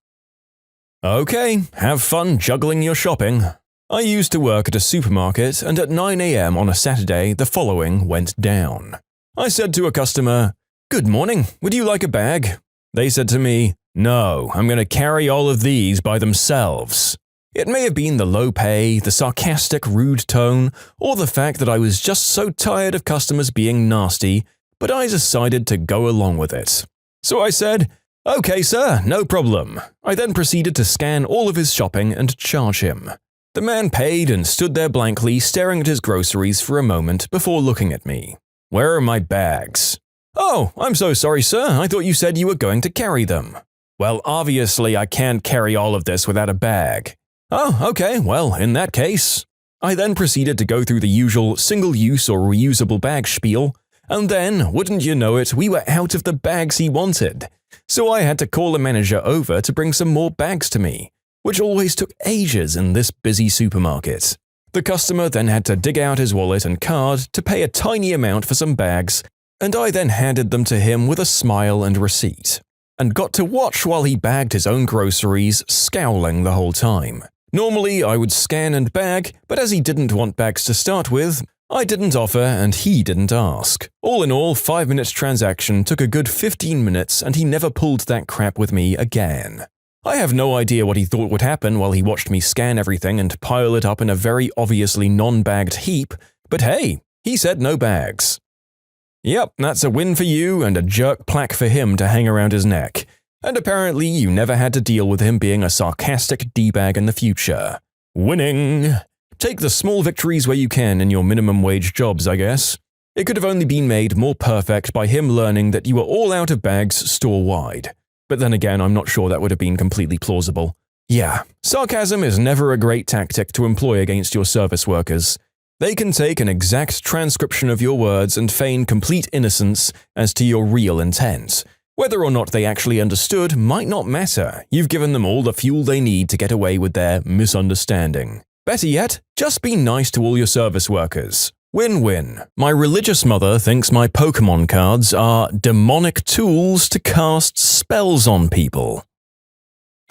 Speaker 2: Okay, have fun juggling your shopping. I used to work at a supermarket, and at 9 a.m. on a Saturday, the following went down. I said to a customer, "Good morning, would you like a bag?" They said to me, "No, I'm going to carry all of these by themselves." It may have been the low pay, the sarcastic, rude tone, or the fact that I was just so tired of customers being nasty, but I decided to go along with it. So I said, "Okay, sir, no problem." I then proceeded to scan all of his shopping and charge him. The man paid and stood there blankly staring at his groceries for a moment before looking at me. "Where are my bags?" "Oh, I'm so sorry, sir. I thought you said you were going to carry them." "Well, obviously I can't carry all of this without a bag." "Oh, okay, well, in that case." I then proceeded to go through the usual single-use or reusable bag spiel, and then, wouldn't you know it, we were out of the bags he wanted. So I had to call the manager over to bring some more bags to me, which always took ages in this busy supermarket. The customer then had to dig out his wallet and card to pay a tiny amount for some bags, and I then handed them to him with a smile and receipt, and got to watch while he bagged his own groceries, scowling the whole time. Normally, I would scan and bag, but as he didn't want bags to start with, I didn't offer and he didn't ask. All in all, 5-minute transaction took a good 15 minutes and he never pulled that crap with me again. I have no idea what he thought would happen while he watched me scan everything and pile it up in a very obviously non-bagged heap, but hey, he said no bags. Yep, that's a win for you and a jerk plaque for him to hang around his neck. And apparently you never had to deal with him being a sarcastic D-bag in the future. Winning! Take the small victories where you can in your minimum wage jobs, I guess. It could have only been made more perfect by him learning that you were all out of bags store-wide. But then again, I'm not sure that would have been completely plausible. Yeah, sarcasm is never a great tactic to employ against your service workers. They can take an exact transcription of your words and feign complete innocence as to your real intent. Whether or not they actually understood might not matter. You've given them all the fuel they need to get away with their misunderstanding. Better yet, just be nice to all your service workers. Win-win. My religious mother thinks my Pokemon cards are demonic tools to cast spells on people.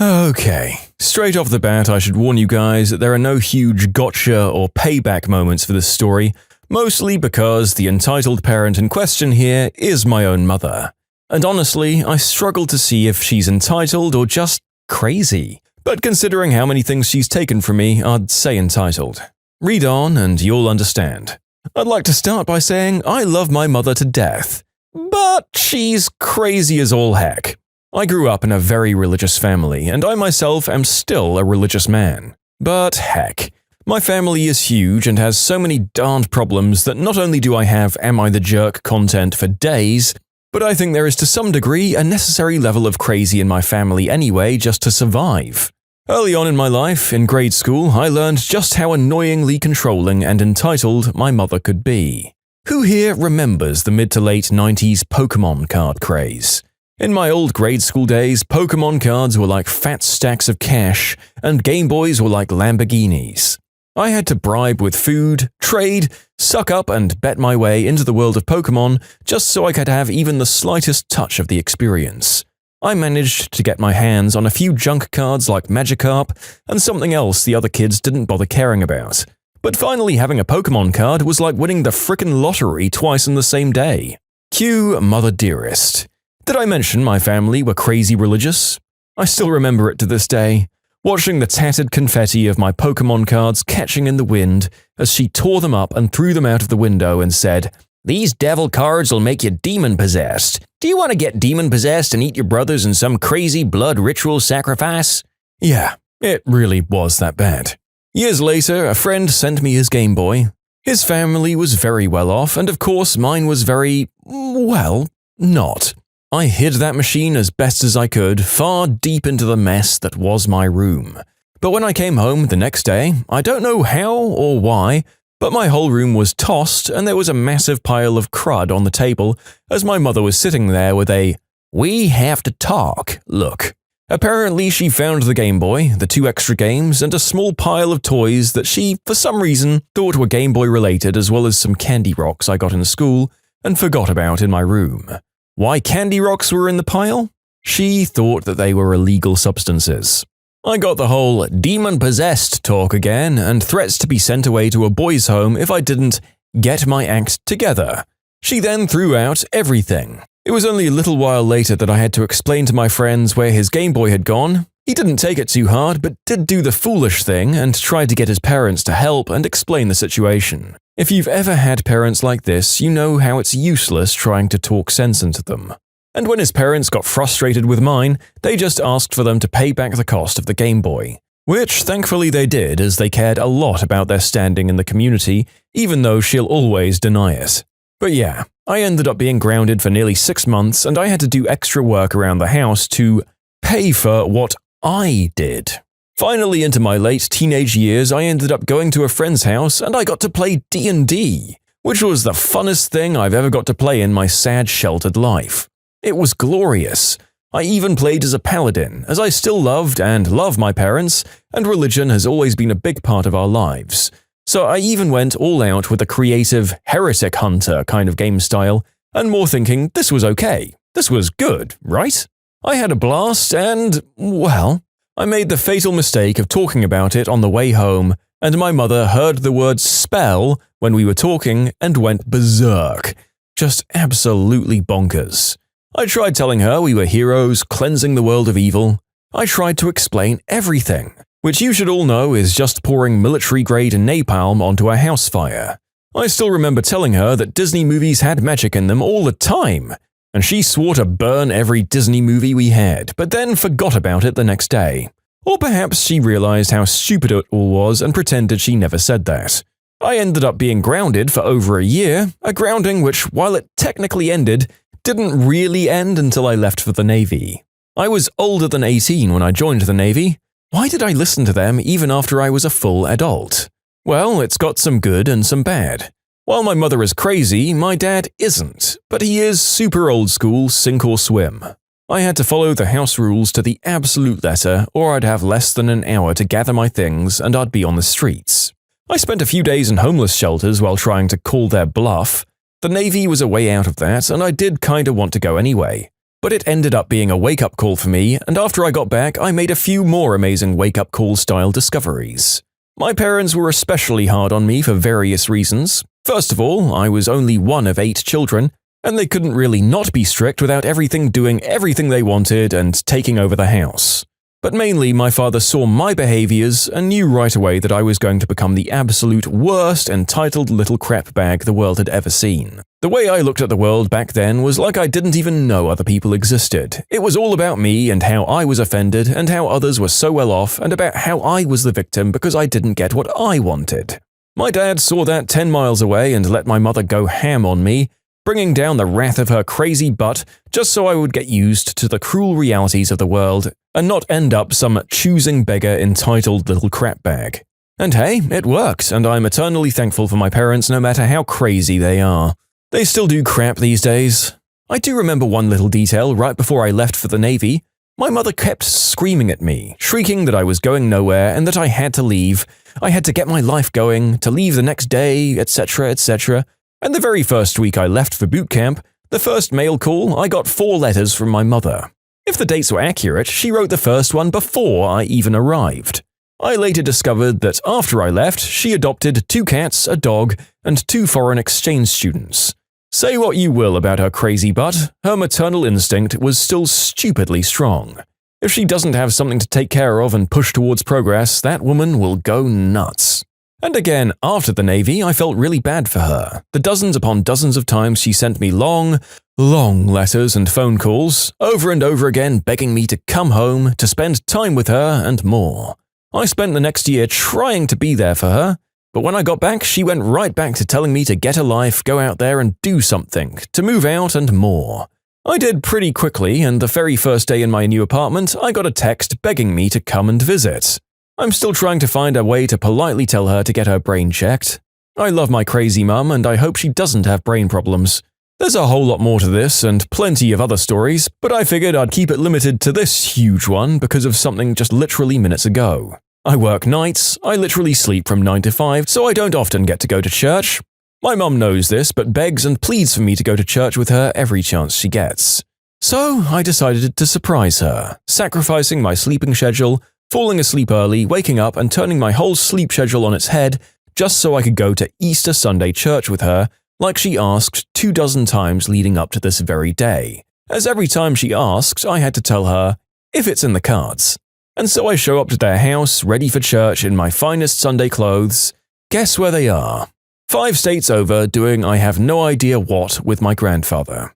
Speaker 2: Okay, straight off the bat I should warn you guys that there are no huge gotcha or payback moments for this story, mostly because the entitled parent in question here is my own mother. And honestly, I struggle to see if she's entitled or just crazy. But considering how many things she's taken from me, I'd say entitled. Read on and you'll understand. I'd like to start by saying I love my mother to death, but she's crazy as all heck. I grew up in a very religious family, and I myself am still a religious man. But heck, my family is huge and has so many darned problems that not only do I have Am I the Jerk content for days, but I think there is to some degree a necessary level of crazy in my family anyway just to survive. Early on in my life, in grade school, I learned just how annoyingly controlling and entitled my mother could be. Who here remembers the mid to late 90s Pokemon card craze? In my old grade school days, Pokemon cards were like fat stacks of cash, and Game Boys were like Lamborghinis. I had to bribe with food, trade, suck up and bet my way into the world of Pokemon just so I could have even the slightest touch of the experience. I managed to get my hands on a few junk cards like Magikarp and something else the other kids didn't bother caring about. But finally having a Pokemon card was like winning the frickin' lottery twice in the same day. Cue Mother Dearest. Did I mention my family were crazy religious? I still remember it to this day, watching the tattered confetti of my Pokemon cards catching in the wind as she tore them up and threw them out of the window and said, "These devil cards will make you demon-possessed. Do you want to get demon-possessed and eat your brothers in some crazy blood ritual sacrifice?" Yeah, it really was that bad. Years later, a friend sent me his Game Boy. His family was very well off, and of course mine was very, well, not. I hid that machine as best as I could, far deep into the mess that was my room. But when I came home the next day, I don't know how or why, but my whole room was tossed and there was a massive pile of crud on the table as my mother was sitting there with a "we have to talk" look. Apparently she found the Game Boy, the 2 extra games, and a small pile of toys that she, for some reason, thought were Game Boy related as well as some candy rocks I got in school and forgot about in my room. Why candy rocks were in the pile? She thought that they were illegal substances. I got the whole demon-possessed talk again and threats to be sent away to a boys' home if I didn't get my act together. She then threw out everything. It was only a little while later that I had to explain to my friends where his Game Boy had gone. He didn't take it too hard, but did do the foolish thing and tried to get his parents to help and explain the situation. If you've ever had parents like this, you know how it's useless trying to talk sense into them. And when his parents got frustrated with mine, they just asked for them to pay back the cost of the Game Boy. Which thankfully they did, as they cared a lot about their standing in the community, even though she'll always deny it. But yeah, I ended up being grounded for nearly 6 months and I had to do extra work around the house to pay for what I did. Finally, into my late teenage years, I ended up going to a friend's house and I got to play D&D, which was the funnest thing I've ever got to play in my sad, sheltered life. It was glorious. I even played as a paladin, as I still loved and love my parents, and religion has always been a big part of our lives. So I even went all out with a creative heretic hunter kind of game style, and more thinking this was okay, this was good, right? I had a blast and, well, I made the fatal mistake of talking about it on the way home, and my mother heard the word spell when we were talking and went berserk. Just absolutely bonkers. I tried telling her we were heroes cleansing the world of evil. I tried to explain everything, which you should all know is just pouring military-grade napalm onto a house fire. I still remember telling her that Disney movies had magic in them all the time, and she swore to burn every Disney movie we had, but then forgot about it the next day. Or perhaps she realized how stupid it all was and pretended she never said that. I ended up being grounded for over a year, a grounding which, while it technically ended, didn't really end until I left for the Navy. I was older than 18 when I joined the Navy. Why did I listen to them even after I was a full adult? Well, it's got some good and some bad. While my mother is crazy, my dad isn't, but he is super old school, sink or swim. I had to follow the house rules to the absolute letter, or I'd have less than an hour to gather my things and I'd be on the streets. I spent a few days in homeless shelters while trying to call their bluff. The Navy was a way out of that, and I did kinda want to go anyway. But it ended up being a wake-up call for me, and after I got back, I made a few more amazing wake-up call-style discoveries. My parents were especially hard on me for various reasons. First of all, I was only one of 8 children, and they couldn't really not be strict without everything doing everything they wanted and taking over the house. But mainly, my father saw my behaviors and knew right away that I was going to become the absolute worst entitled little crap bag the world had ever seen. The way I looked at the world back then was like I didn't even know other people existed. It was all about me and how I was offended and how others were so well off and about how I was the victim because I didn't get what I wanted. My dad saw that 10 miles away and let my mother go ham on me, bringing down the wrath of her crazy butt just so I would get used to the cruel realities of the world and not end up some choosing beggar entitled little crap bag. And hey, it worked, and I'm eternally thankful for my parents no matter how crazy they are. They still do crap these days. I do remember one little detail right before I left for the Navy. My mother kept screaming at me, shrieking that I was going nowhere and that I had to leave. I had to get my life going, to leave the next day, etc., etc. And the very first week I left for boot camp, the first mail call, I got 4 letters from my mother. If the dates were accurate, she wrote the first one before I even arrived. I later discovered that after I left, she adopted 2 cats, a dog, and 2 foreign exchange students. Say what you will about her crazy butt, her maternal instinct was still stupidly strong. If she doesn't have something to take care of and push towards progress, that woman will go nuts. And again, after the Navy, I felt really bad for her. The dozens upon dozens of times she sent me long letters and phone calls, over and over again begging me to come home, to spend time with her, and more. I spent the next year trying to be there for her, but when I got back, she went right back to telling me to get a life, go out there and do something, to move out and more. I did pretty quickly, and the very first day in my new apartment, I got a text begging me to come and visit. I'm still trying to find a way to politely tell her to get her brain checked. I love my crazy mum and I hope she doesn't have brain problems. There's a whole lot more to this and plenty of other stories, but I figured I'd keep it limited to this huge one because of something just literally minutes ago. I work nights, I literally sleep from 9 to 5, so I don't often get to go to church. My mum knows this but begs and pleads for me to go to church with her every chance she gets. So I decided to surprise her, sacrificing my sleeping schedule, falling asleep early, waking up and turning my whole sleep schedule on its head just so I could go to Easter Sunday church with her, like she asked 24 times leading up to this very day. As every time she asked, I had to tell her, if it's in the cards. And so I show up to their house, ready for church in my finest Sunday clothes. Guess where they are? 5 states over, doing I have no idea what with my grandfather.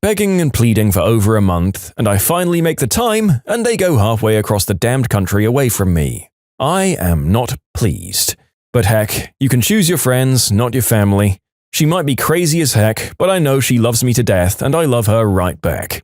Speaker 2: Begging and pleading for over a month, and I finally make the time, and they go halfway across the damned country away from me. I am not pleased. But heck, you can choose your friends, not your family. She might be crazy as heck, but I know she loves me to death, and I love her right back.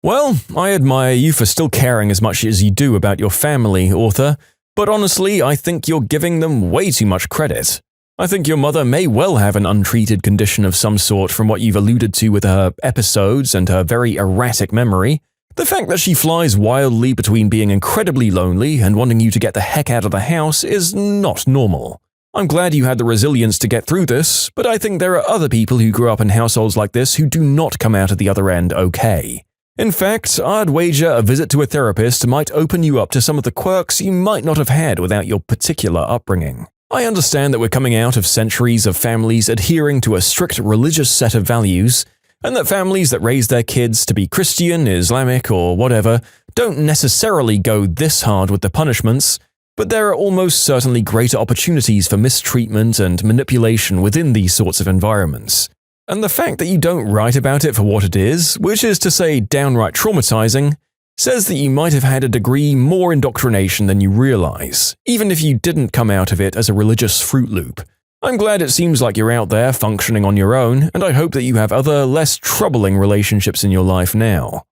Speaker 2: Well, I admire you for still caring as much as you do about your family, author, but honestly, I think you're giving them way too much credit. I think your mother may well have an untreated condition of some sort from what you've alluded to with her episodes and her very erratic memory. The fact that she flies wildly between being incredibly lonely and wanting you to get the heck out of the house is not normal. I'm glad you had the resilience to get through this, but I think there are other people who grew up in households like this who do not come out at the other end okay. In fact, I'd wager a visit to a therapist might open you up to some of the quirks you might not have had without your particular upbringing. I understand that we're coming out of centuries of families adhering to a strict religious set of values, and that families that raise their kids to be Christian, Islamic, or whatever don't necessarily go this hard with the punishments, but there are almost certainly greater opportunities for mistreatment and manipulation within these sorts of environments. And the fact that you don't write about it for what it is, which is to say downright traumatizing, says that you might have had a degree more indoctrination than you realize, even if you didn't come out of it as a religious Fruit Loop. I'm glad it seems like you're out there functioning on your own, and I hope that you have other, less troubling relationships in your life now.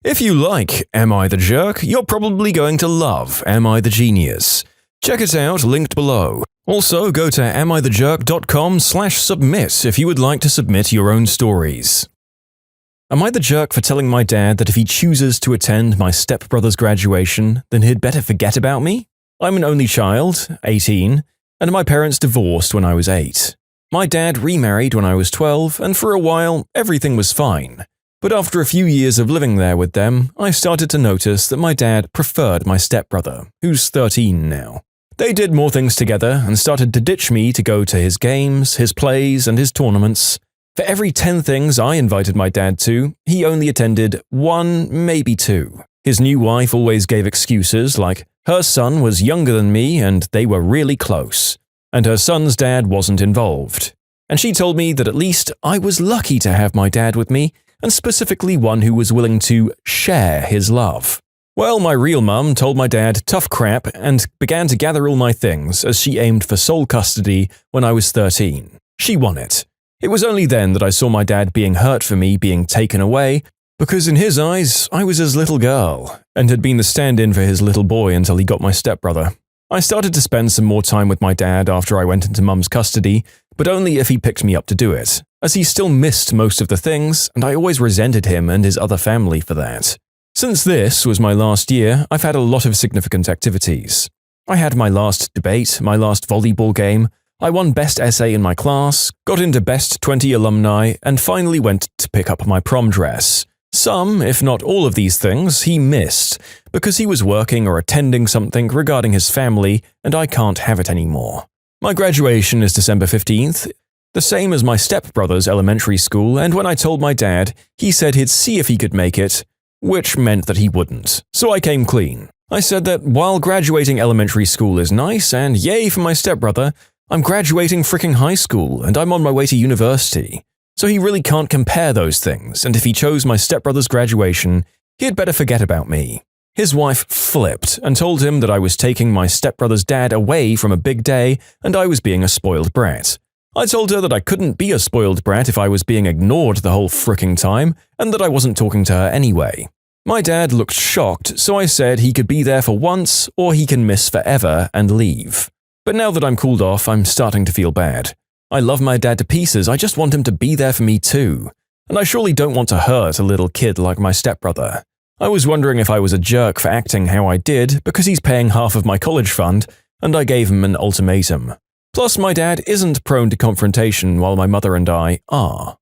Speaker 2: If you like Am I the Jerk, you're probably going to love Am I the Genius. Check it out, linked below. Also, go to amithejerk.com/submit if you would like to submit your own stories. Am I the jerk for telling my dad that if he chooses to attend my stepbrother's graduation, then he'd better forget about me? I'm an only child, 18, and my parents divorced when I was 8. My dad remarried when I was 12, and for a while, everything was fine. But after a few years of living there with them, I started to notice that my dad preferred my stepbrother, who's 13 now. They did more things together and started to ditch me to go to his games, his plays, and his tournaments. For every 10 things I invited my dad to, he only attended 1, maybe 2. His new wife always gave excuses like her son was younger than me and they were really close, and her son's dad wasn't involved. And she told me that at least I was lucky to have my dad with me, and specifically one who was willing to share his love. Well, my real mum told my dad tough crap and began to gather all my things as she aimed for sole custody when I was 13. She won it. It was only then that I saw my dad being hurt for me being taken away, because in his eyes, I was his little girl, and had been the stand-in for his little boy until he got my stepbrother. I started to spend some more time with my dad after I went into mum's custody, but only if he picked me up to do it, as he still missed most of the things, and I always resented him and his other family for that. Since this was my last year, I've had a lot of significant activities. I had my last debate, my last volleyball game, I won best essay in my class, got into best 20 alumni, and finally went to pick up my prom dress. Some, if not all of these things, he missed, because he was working or attending something regarding his family, and I can't have it anymore. My graduation is December 15th, the same as my stepbrother's elementary school, and when I told my dad, he said he'd see if he could make it, which meant that he wouldn't. So I came clean. I said that while graduating elementary school is nice, and yay for my stepbrother, I'm graduating fricking high school, and I'm on my way to university. So he really can't compare those things, and if he chose my stepbrother's graduation, he'd better forget about me. His wife flipped and told him that I was taking my stepbrother's dad away from a big day, and I was being a spoiled brat. I told her that I couldn't be a spoiled brat if I was being ignored the whole fricking time, and that I wasn't talking to her anyway. My dad looked shocked, so I said he could be there for once, or he can miss forever and leave. But now that I'm cooled off, I'm starting to feel bad. I love my dad to pieces, I just want him to be there for me too. And I surely don't want to hurt a little kid like my stepbrother. I was wondering if I was a jerk for acting how I did, because he's paying half of my college fund, and I gave him an ultimatum. Plus, my dad isn't prone to confrontation while my mother and I are.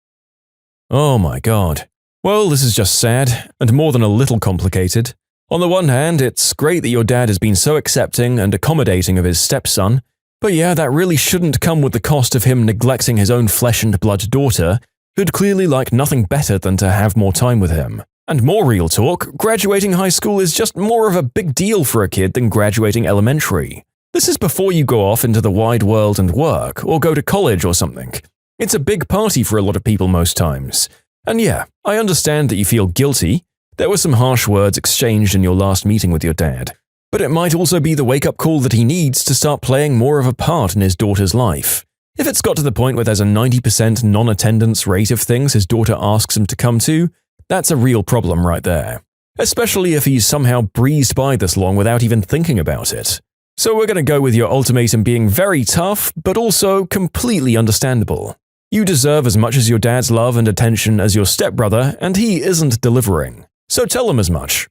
Speaker 2: Oh my god. Well, this is just sad, and more than a little complicated. On the one hand, it's great that your dad has been so accepting and accommodating of his stepson, but yeah, that really shouldn't come with the cost of him neglecting his own flesh and blood daughter, who'd clearly like nothing better than to have more time with him. And more real talk, graduating high school is just more of a big deal for a kid than graduating elementary. This is before you go off into the wide world and work, or go to college or something. It's a big party for a lot of people most times. And yeah, I understand that you feel guilty. There were some harsh words exchanged in your last meeting with your dad. But it might also be the wake-up call that he needs to start playing more of a part in his daughter's life. If it's got to the point where there's a 90% non-attendance rate of things his daughter asks him to come to, that's a real problem right there. Especially if he's somehow breezed by this long without even thinking about it. So we're going to go with your ultimatum being very tough, but also completely understandable. You deserve as much as your dad's love and attention as your stepbrother, and he isn't delivering. So tell him as much.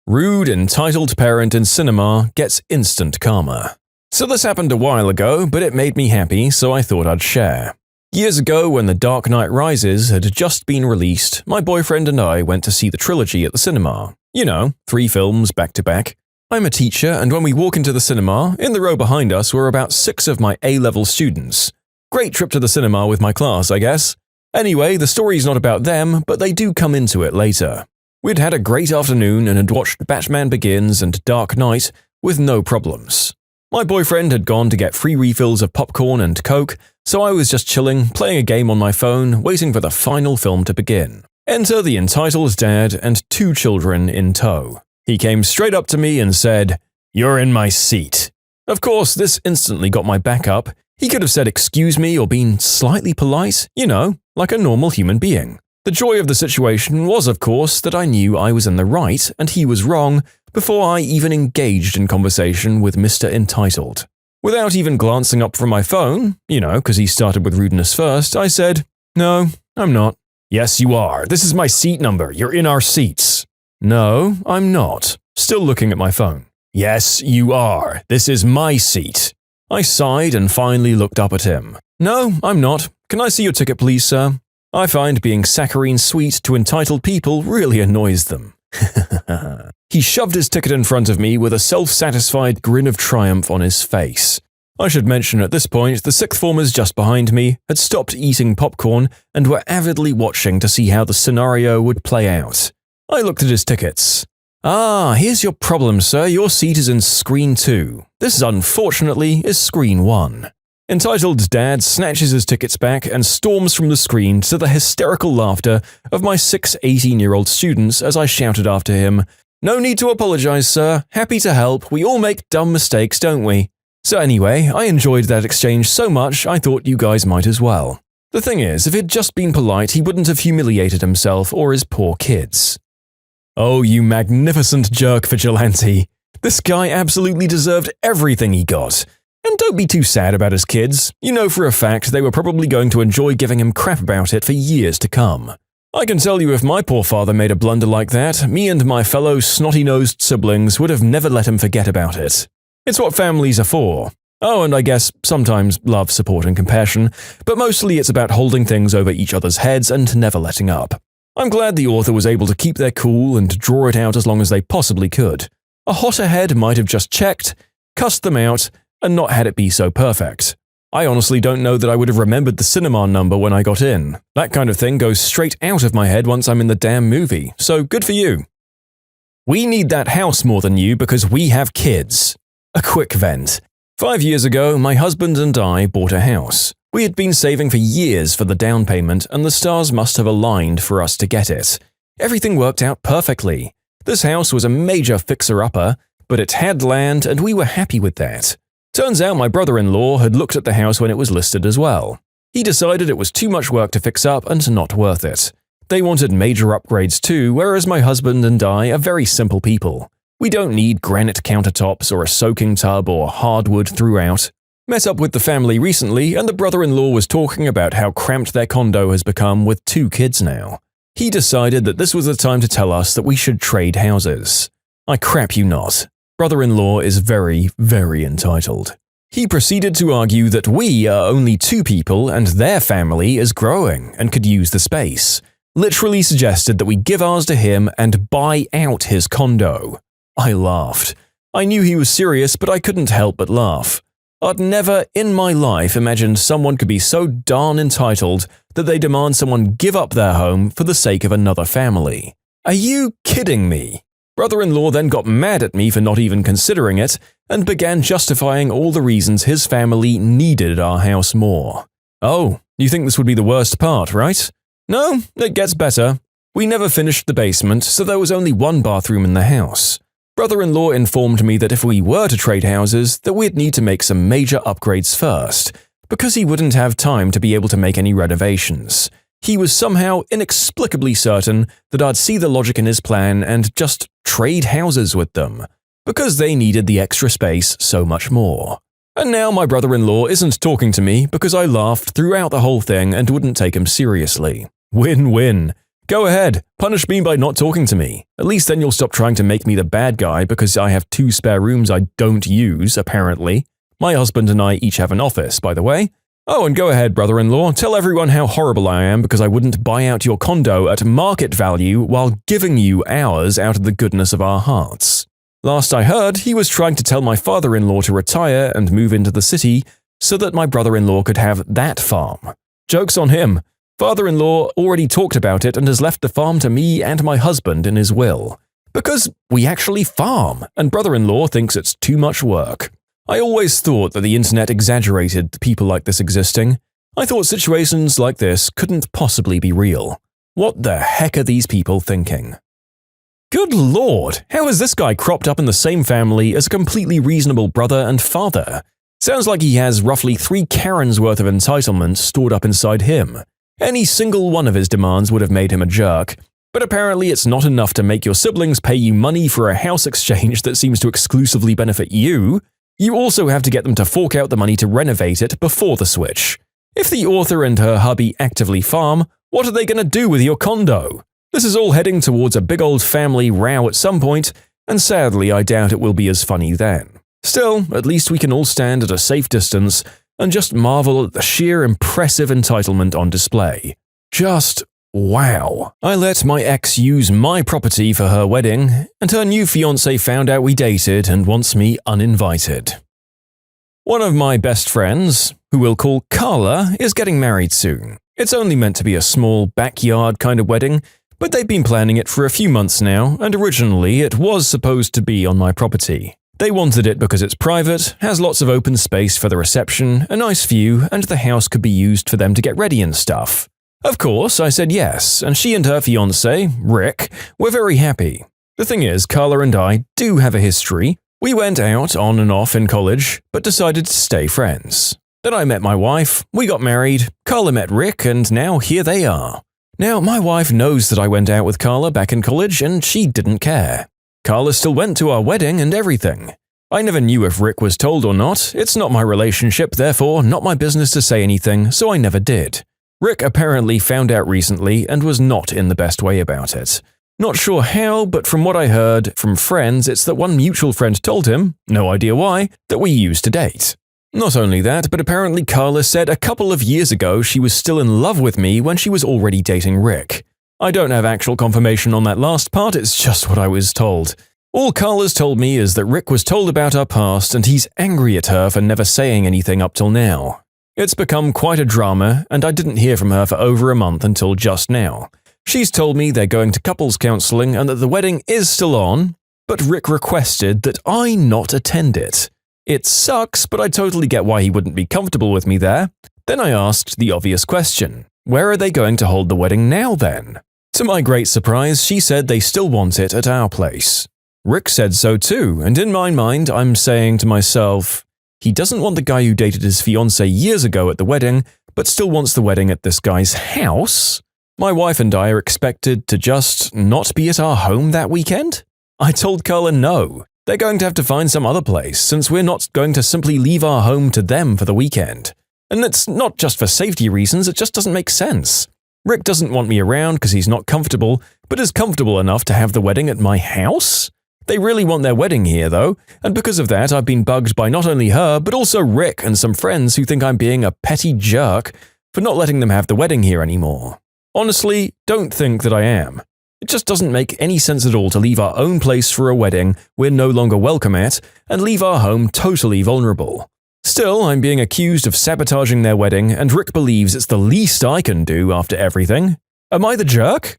Speaker 2: Rude, entitled parent in cinema gets instant karma. So this happened a while ago, but it made me happy, so I thought I'd share. Years ago, when The Dark Knight Rises had just been released, my boyfriend and I went to see the trilogy at the cinema. You know, 3 films back to back. I'm a teacher, and when we walk into the cinema, in the row behind us were about 6 of my A-level students. Great trip to the cinema with my class, I guess. Anyway, the story's not about them, but they do come into it later. We'd had a great afternoon and had watched Batman Begins and Dark Knight with no problems. My boyfriend had gone to get free refills of popcorn and Coke, so I was just chilling, playing a game on my phone, waiting for the final film to begin. Enter the entitled dad and 2 children in tow. He came straight up to me and said, "You're in my seat." Of course, this instantly got my back up. He could have said excuse me or been slightly polite, like a normal human being. The joy of the situation was, of course, that I knew I was in the right and he was wrong before I even engaged in conversation with Mr. Entitled. Without even glancing up from my phone, because he started with rudeness first, I said, "No, I'm not." "Yes, you are. This is my seat number. You're in our seats." "No, I'm not." Still looking at my phone. "Yes, you are. This is my seat." I sighed and finally looked up at him. "No, I'm not. Can I see your ticket, please, sir?" I find being saccharine sweet to entitled people really annoys them. He shoved his ticket in front of me with a self-satisfied grin of triumph on his face. I should mention at this point the sixth formers just behind me had stopped eating popcorn and were avidly watching to see how the scenario would play out. I looked at his tickets. "Ah, here's your problem, sir. Your seat is in screen 2. This, unfortunately, is screen 1. Entitled dad snatches his tickets back and storms from the screen to the hysterical laughter of my 6 18-year-old students as I shouted after him, "No need to apologize, sir. Happy to help. We all make dumb mistakes, don't we?" So anyway, I enjoyed that exchange so much I thought you guys might as well. The thing is, if he'd just been polite, he wouldn't have humiliated himself or his poor kids. Oh, you magnificent jerk vigilante. This guy absolutely deserved everything he got. And don't be too sad about his kids. You know for a fact they were probably going to enjoy giving him crap about it for years to come. I can tell you if my poor father made a blunder like that, me and my fellow snotty-nosed siblings would have never let him forget about it. It's what families are for. Oh, and I guess sometimes love, support, and compassion, but mostly it's about holding things over each other's heads and never letting up. I'm glad the author was able to keep their cool and draw it out as long as they possibly could. A hotter head might have just checked, cussed them out, and not had it be so perfect. I honestly don't know that I would have remembered the cinema number when I got in. That kind of thing goes straight out of my head once I'm in the damn movie, so good for you. We need that house more than you because we have kids. A quick vent. 5 years ago, my husband and I bought a house. We had been saving for years for the down payment, and the stars must have aligned for us to get it. Everything worked out perfectly. This house was a major fixer-upper, but it had land and we were happy with that. Turns out my brother-in-law had looked at the house when it was listed as well. He decided it was too much work to fix up and not worth it. They wanted major upgrades too, whereas my husband and I are very simple people. We don't need granite countertops or a soaking tub or hardwood throughout. Met up with the family recently and the brother-in-law was talking about how cramped their condo has become with 2 kids now. He decided that this was the time to tell us that we should trade houses. I crap you not. Brother-in-law is very, very entitled. He proceeded to argue that we are only 2 people and their family is growing and could use the space. Literally suggested that we give ours to him and buy out his condo. I laughed. I knew he was serious, but I couldn't help but laugh. I'd never in my life imagined someone could be so darn entitled that they demand someone give up their home for the sake of another family. Are you kidding me? Brother-in-law then got mad at me for not even considering it and began justifying all the reasons his family needed our house more. Oh, you think this would be the worst part, right? No, it gets better. We never finished the basement, so there was only 1 bathroom in the house. Brother-in-law informed me that if we were to trade houses, that we'd need to make some major upgrades first, because he wouldn't have time to be able to make any renovations. He was somehow inexplicably certain that I'd see the logic in his plan and just trade houses with them, because they needed the extra space so much more. And now my brother-in-law isn't talking to me because I laughed throughout the whole thing and wouldn't take him seriously. Win-win. Go ahead, punish me by not talking to me. At least then you'll stop trying to make me the bad guy because I have 2 spare rooms I don't use, apparently. My husband and I each have an office, by the way. Oh, and go ahead, brother-in-law, tell everyone how horrible I am because I wouldn't buy out your condo at market value while giving you ours out of the goodness of our hearts. Last I heard, he was trying to tell my father-in-law to retire and move into the city so that my brother-in-law could have that farm. Joke's on him. Father-in-law already talked about it and has left the farm to me and my husband in his will. Because we actually farm, and brother-in-law thinks it's too much work. I always thought that the internet exaggerated people like this existing. I thought situations like this couldn't possibly be real. What the heck are these people thinking? Good lord, how has this guy cropped up in the same family as a completely reasonable brother and father? Sounds like he has roughly 3 Karens worth of entitlement stored up inside him. Any single one of his demands would have made him a jerk, but apparently it's not enough to make your siblings pay you money for a house exchange that seems to exclusively benefit you. You also have to get them to fork out the money to renovate it before the switch. If the author and her hubby actively farm, what are they going to do with your condo? This is all heading towards a big old family row at some point, and sadly I doubt it will be as funny then. Still, at least we can all stand at a safe distance and just marvel at the sheer impressive entitlement on display. Just wow. I let my ex use my property for her wedding, and her new fiancé found out we dated and wants me uninvited. One of my best friends, who we'll call Carla, is getting married soon. It's only meant to be a small backyard kind of wedding, but they've been planning it for a few months now, and originally it was supposed to be on my property. They wanted it because it's private, has lots of open space for the reception, a nice view, and the house could be used for them to get ready and stuff. Of course, I said yes, and she and her fiancé, Rick, were very happy. The thing is, Carla and I do have a history. We went out on and off in college, but decided to stay friends. Then I met my wife, we got married, Carla met Rick, and now here they are. Now, my wife knows that I went out with Carla back in college, and she didn't care. Carla still went to our wedding and everything. I never knew if Rick was told or not. It's not my relationship, therefore not my business to say anything, so I never did. Rick apparently found out recently and was not in the best way about it. Not sure how, but from what I heard from friends, it's that one mutual friend told him, no idea why, that we used to date. Not only that, but apparently Carla said a couple of years ago she was still in love with me when she was already dating Rick. I don't have actual confirmation on that last part, it's just what I was told. All Carla's told me is that Rick was told about our past and he's angry at her for never saying anything up till now. It's become quite a drama, and I didn't hear from her for over a month until just now. She's told me they're going to couples counseling and that the wedding is still on, but Rick requested that I not attend it. It sucks, but I totally get why he wouldn't be comfortable with me there. Then I asked the obvious question. Where are they going to hold the wedding now then? To my great surprise, she said they still want it at our place. Rick said so too, and in my mind I'm saying to myself, he doesn't want the guy who dated his fiancée years ago at the wedding, but still wants the wedding at this guy's house? My wife and I are expected to just not be at our home that weekend? I told Carla no. They're going to have to find some other place, since we're not going to simply leave our home to them for the weekend. And it's not just for safety reasons, it just doesn't make sense. Rick doesn't want me around because he's not comfortable, but is comfortable enough to have the wedding at my house? They really want their wedding here, though, and because of that I've been bugged by not only her, but also Rick and some friends who think I'm being a petty jerk for not letting them have the wedding here anymore. Honestly, don't think that I am. It just doesn't make any sense at all to leave our own place for a wedding we're no longer welcome at and leave our home totally vulnerable. Still, I'm being accused of sabotaging their wedding, and Rick believes it's the least I can do after everything. Am I the jerk?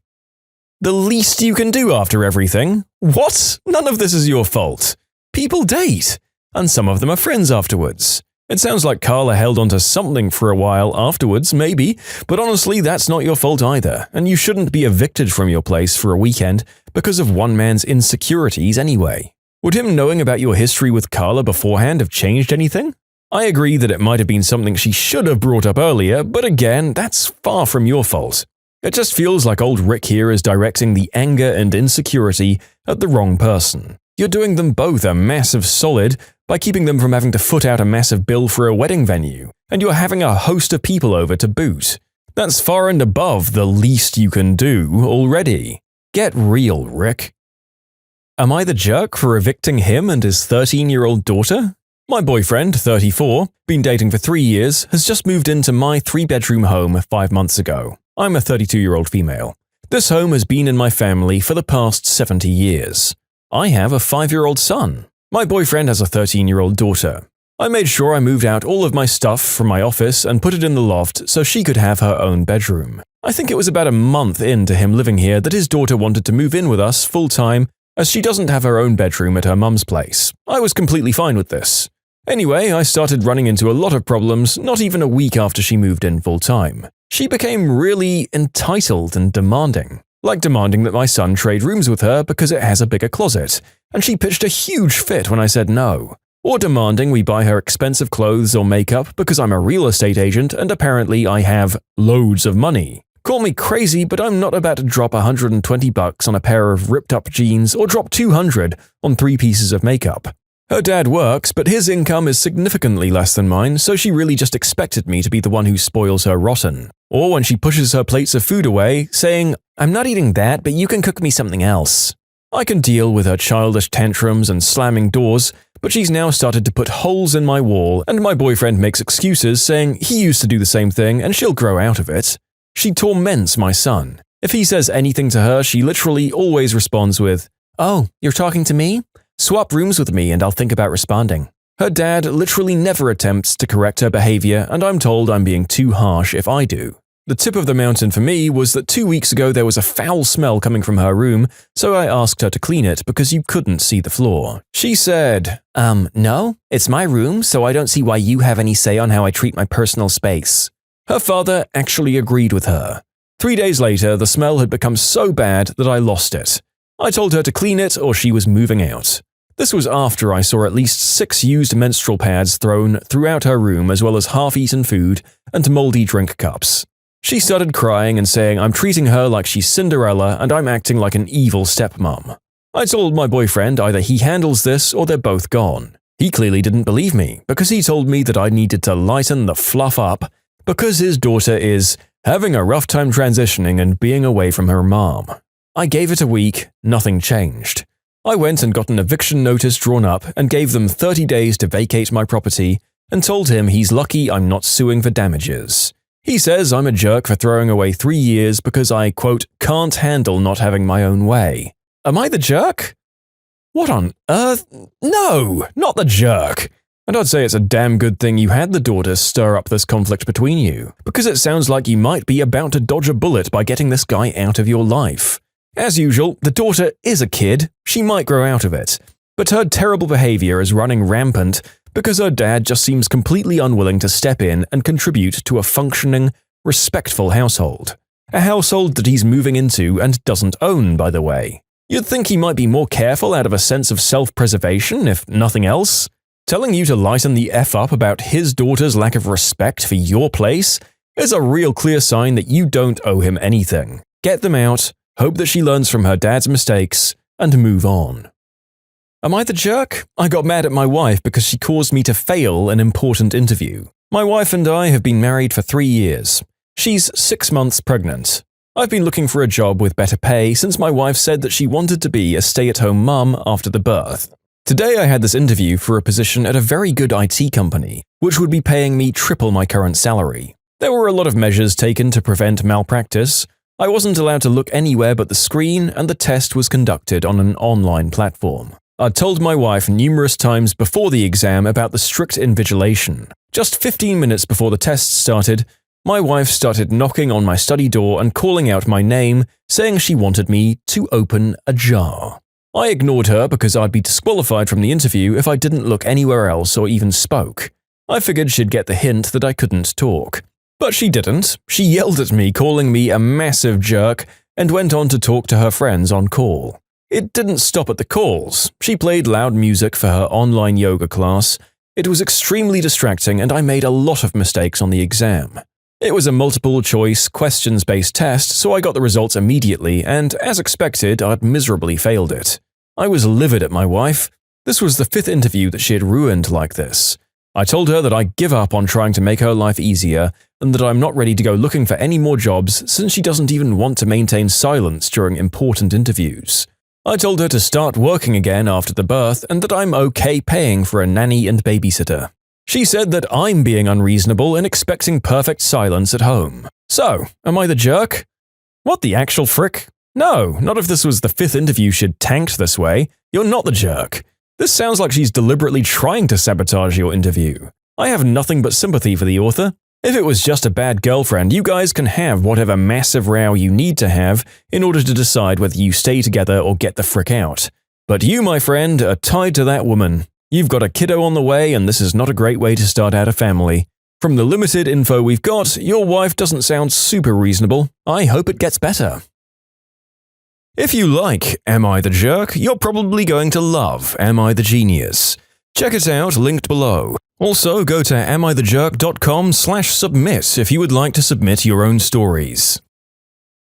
Speaker 2: The least you can do after everything? What? None of this is your fault. People date, and some of them are friends afterwards. It sounds like Carla held onto something for a while afterwards, maybe, but honestly that's not your fault either, and you shouldn't be evicted from your place for a weekend because of one man's insecurities anyway. Would him knowing about your history with Carla beforehand have changed anything? I agree that it might have been something she should have brought up earlier, but again, that's far from your fault. It just feels like old Rick here is directing the anger and insecurity at the wrong person. You're doing them both a massive solid by keeping them from having to foot out a massive bill for a wedding venue, and you're having a host of people over to boot. That's far and above the least you can do already. Get real, Rick. Am I the jerk for evicting him and his 13-year-old daughter? My boyfriend, 34, been dating for 3 years, has just moved into my 3-bedroom home 5 months ago. I'm a 32-year-old female. This home has been in my family for the past 70 years. I have a 5-year-old son. My boyfriend has a 13-year-old daughter. I made sure I moved out all of my stuff from my office and put it in the loft so she could have her own bedroom. I think it was about a month into him living here that his daughter wanted to move in with us full-time as she doesn't have her own bedroom at her mum's place. I was completely fine with this. Anyway, I started running into a lot of problems not even a week after she moved in full-time. She became really entitled and demanding, like demanding that my son trade rooms with her because it has a bigger closet, and she pitched a huge fit when I said no, or demanding we buy her expensive clothes or makeup because I'm a real estate agent and apparently I have loads of money. Call me crazy, but I'm not about to drop $120 on a pair of ripped-up jeans or drop $200 on 3 pieces of makeup. Her dad works, but his income is significantly less than mine, so she really just expected me to be the one who spoils her rotten. Or when she pushes her plates of food away, saying, "I'm not eating that, but you can cook me something else." I can deal with her childish tantrums and slamming doors, but she's now started to put holes in my wall, and my boyfriend makes excuses saying he used to do the same thing and she'll grow out of it. She torments my son. If he says anything to her, she literally always responds with, "Oh, you're talking to me? Swap rooms with me and I'll think about responding." Her dad literally never attempts to correct her behavior, and I'm told I'm being too harsh if I do. The tip of the mountain for me was that 2 weeks ago there was a foul smell coming from her room, so I asked her to clean it because you couldn't see the floor. She said, no, it's my room, so I don't see why you have any say on how I treat my personal space." Her father actually agreed with her. 3 days later, the smell had become so bad that I lost it. I told her to clean it or she was moving out. This was after I saw at least 6 used menstrual pads thrown throughout her room, as well as half-eaten food and moldy drink cups. She started crying and saying I'm treating her like she's Cinderella and I'm acting like an evil stepmom. I told my boyfriend either he handles this or they're both gone. He clearly didn't believe me because he told me that I needed to lighten the fluff up because his daughter is having a rough time transitioning and being away from her mom. I gave it a week, nothing changed. I went and got an eviction notice drawn up and gave them 30 days to vacate my property and told him he's lucky I'm not suing for damages. He says I'm a jerk for throwing away 3 years because I, quote, can't handle not having my own way. Am I the jerk? What on earth? No, not the jerk. And I'd say it's a damn good thing you had the daughter stir up this conflict between you, because it sounds like you might be about to dodge a bullet by getting this guy out of your life. As usual, the daughter is a kid, she might grow out of it, but her terrible behavior is running rampant because her dad just seems completely unwilling to step in and contribute to a functioning, respectful household. A household that he's moving into and doesn't own, by the way. You'd think he might be more careful out of a sense of self-preservation, if nothing else. Telling you to lighten the F up about his daughter's lack of respect for your place is a real clear sign that you don't owe him anything. Get them out, hope that she learns from her dad's mistakes, and move on. Am I the jerk? I got mad at my wife because she caused me to fail an important interview. My wife and I have been married for 3 years. She's 6 months pregnant. I've been looking for a job with better pay since my wife said that she wanted to be a stay-at-home mum after the birth. Today I had this interview for a position at a very good IT company, which would be paying me triple my current salary. There were a lot of measures taken to prevent malpractice. I wasn't allowed to look anywhere but the screen, and the test was conducted on an online platform. I'd told my wife numerous times before the exam about the strict invigilation. Just 15 minutes before the test started, my wife started knocking on my study door and calling out my name, saying she wanted me to open a jar. I ignored her because I'd be disqualified from the interview if I didn't look anywhere else or even spoke. I figured she'd get the hint that I couldn't talk. But she didn't. She yelled at me, calling me a massive jerk, and went on to talk to her friends on call. It didn't stop at the calls. She played loud music for her online yoga class. It was extremely distracting and I made a lot of mistakes on the exam. It was a multiple-choice, questions-based test, so I got the results immediately, and as expected, I'd miserably failed it. I was livid at my wife. This was the 5th interview that she had ruined like this. I told her that I give up on trying to make her life easier, and that I'm not ready to go looking for any more jobs since she doesn't even want to maintain silence during important interviews. I told her to start working again after the birth and that I'm okay paying for a nanny and babysitter. She said that I'm being unreasonable and expecting perfect silence at home. So, am I the jerk? What the actual frick? No, not if this was the 5th interview she'd tanked this way. You're not the jerk. This sounds like she's deliberately trying to sabotage your interview. I have nothing but sympathy for the author. If it was just a bad girlfriend, you guys can have whatever massive row you need to have in order to decide whether you stay together or get the frick out. But you, my friend, are tied to that woman. You've got a kiddo on the way, and this is not a great way to start out a family. From the limited info we've got, your wife doesn't sound super reasonable. I hope it gets better. If you like Am I the Jerk, you're probably going to love Am I the Genius. Check it out, linked below. Also, go to amithejerk.com/submit if you would like to submit your own stories.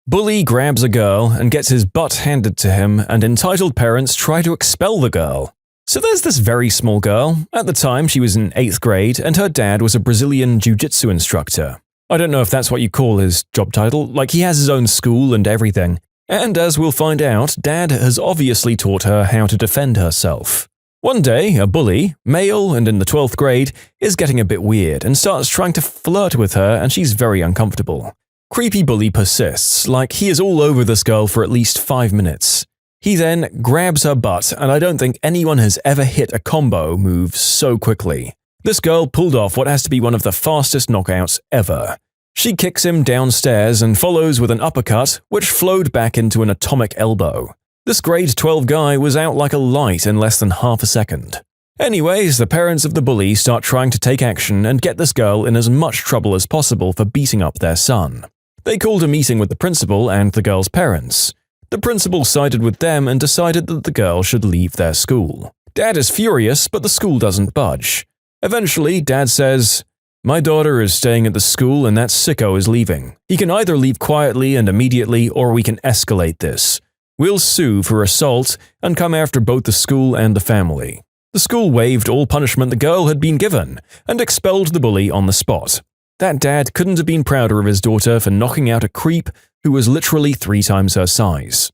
Speaker 2: Bully grabs a girl and gets his butt handed to him, and entitled parents try to expel the girl. So there's this very small girl. At the time, she was in 8th grade, and her dad was a Brazilian jiu-jitsu instructor. I don't know if that's what you call his job title, like he has his own school and everything. And as we'll find out, Dad has obviously taught her how to defend herself. One day, a bully, male and in the 12th grade, is getting a bit weird and starts trying to flirt with her, and she's very uncomfortable. Creepy bully persists, like he is all over this girl for at least 5 minutes. He then grabs her butt, and I don't think anyone has ever hit a combo move so quickly. This girl pulled off what has to be one of the fastest knockouts ever. She kicks him downstairs and follows with an uppercut, which flowed back into an atomic elbow. This grade 12 guy was out like a light in less than half a second. Anyways, the parents of the bully start trying to take action and get this girl in as much trouble as possible for beating up their son. They called a meeting with the principal and the girl's parents. The principal sided with them and decided that the girl should leave their school. Dad is furious, but the school doesn't budge. Eventually, Dad says, "My daughter is staying at the school and that sicko is leaving. He can either leave quietly and immediately, or we can escalate this. We'll sue for assault and come after both the school and the family." The school waived all punishment the girl had been given and expelled the bully on the spot. That dad couldn't have been prouder of his daughter for knocking out a creep who was literally 3 times her size.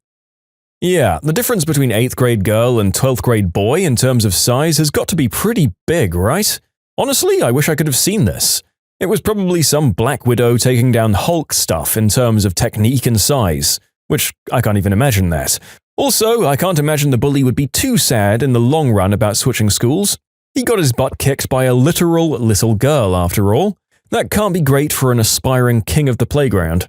Speaker 2: Yeah, the difference between 8th grade girl and 12th grade boy in terms of size has got to be pretty big, right? Honestly, I wish I could have seen this. It was probably some Black Widow taking down Hulk stuff in terms of technique and size, which I can't even imagine that. Also, I can't imagine the bully would be too sad in the long run about switching schools. He got his butt kicked by a literal little girl after all. That can't be great for an aspiring king of the playground.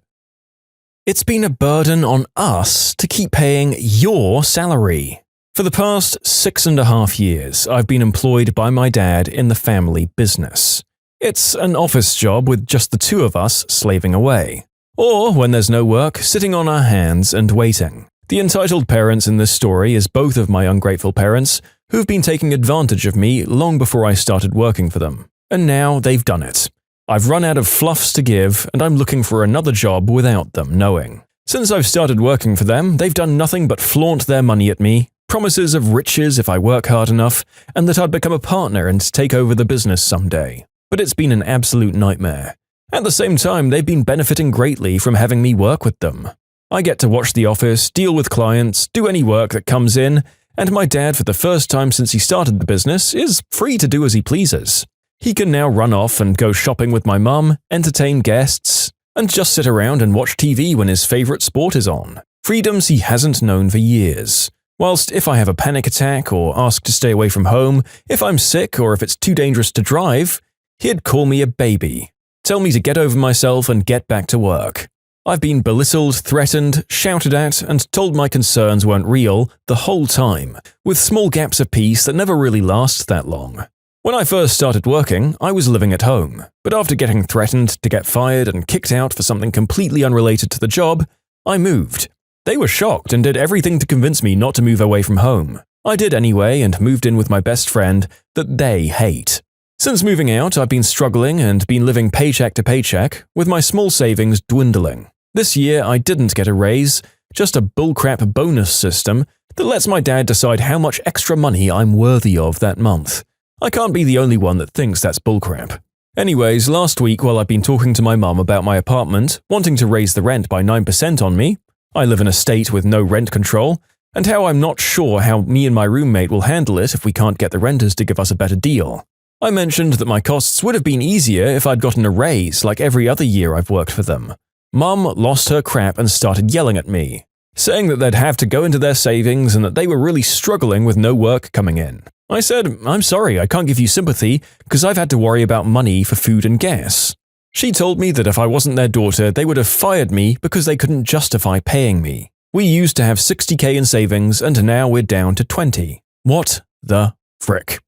Speaker 2: It's been a burden on us to keep paying your salary. For the past 6.5 years, I've been employed by my dad in the family business. It's an office job with just the 2 of us slaving away. Or, when there's no work, sitting on our hands and waiting. The entitled parents in this story is both of my ungrateful parents, who've been taking advantage of me long before I started working for them. And now they've done it. I've run out of fluffs to give, and I'm looking for another job without them knowing. Since I've started working for them, they've done nothing but flaunt their money at me, promises of riches if I work hard enough, and that I'd become a partner and take over the business someday. But it's been an absolute nightmare. At the same time, they've been benefiting greatly from having me work with them. I get to watch the office, deal with clients, do any work that comes in, and my dad, for the first time since he started the business, is free to do as he pleases. He can now run off and go shopping with my mum, entertain guests, and just sit around and watch TV when his favorite sport is on. Freedoms he hasn't known for years. Whilst if I have a panic attack or ask to stay away from home, if I'm sick or if it's too dangerous to drive, he'd call me a baby, tell me to get over myself and get back to work. I've been belittled, threatened, shouted at, and told my concerns weren't real the whole time, with small gaps of peace that never really last that long. When I first started working, I was living at home, but after getting threatened to get fired and kicked out for something completely unrelated to the job, I moved. They were shocked and did everything to convince me not to move away from home. I did anyway and moved in with my best friend that they hate. Since moving out, I've been struggling and been living paycheck to paycheck, with my small savings dwindling. This year, I didn't get a raise, just a bullcrap bonus system that lets my dad decide how much extra money I'm worthy of that month. I can't be the only one that thinks that's bullcrap. Anyways, last week while I've been talking to my mum about my apartment, wanting to raise the rent by 9% on me, I live in a state with no rent control, and how I'm not sure how me and my roommate will handle it if we can't get the renters to give us a better deal. I mentioned that my costs would have been easier if I'd gotten a raise like every other year I've worked for them. Mum lost her crap and started yelling at me, saying that they'd have to go into their savings and that they were really struggling with no work coming in. I said, "I'm sorry, I can't give you sympathy because I've had to worry about money for food and gas." She told me that if I wasn't their daughter, they would have fired me because they couldn't justify paying me. We used to have 60k in savings and now we're down to 20. What the frick?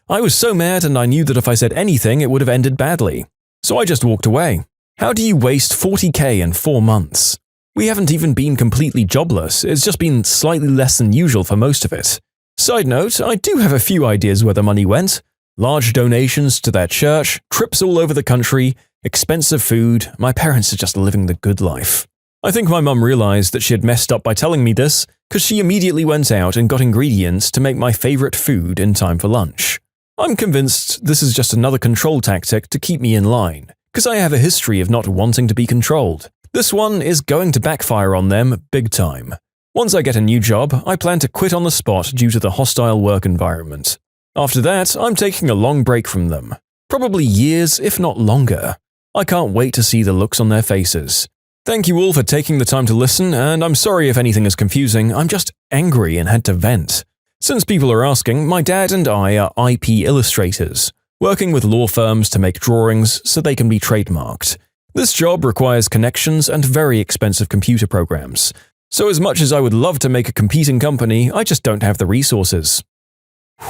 Speaker 2: I was so mad and I knew that if I said anything it would have ended badly. So I just walked away. How do you waste $40,000 in 4 months? We haven't even been completely jobless, it's just been slightly less than usual for most of it. Side note, I do have a few ideas where the money went. Large donations to their church, trips all over the country, expensive food, my parents are just living the good life. I think my mum realized that she had messed up by telling me this, because she immediately went out and got ingredients to make my favorite food in time for lunch. I'm convinced this is just another control tactic to keep me in line, because I have a history of not wanting to be controlled. This one is going to backfire on them big time. Once I get a new job, I plan to quit on the spot due to the hostile work environment. After that, I'm taking a long break from them. Probably years, if not longer. I can't wait to see the looks on their faces. Thank you all for taking the time to listen, and I'm sorry if anything is confusing, I'm just angry and had to vent. Since people are asking, my dad and I are IP illustrators, working with law firms to make drawings so they can be trademarked. This job requires connections and very expensive computer programs. So as much as I would love to make a competing company, I just don't have the resources.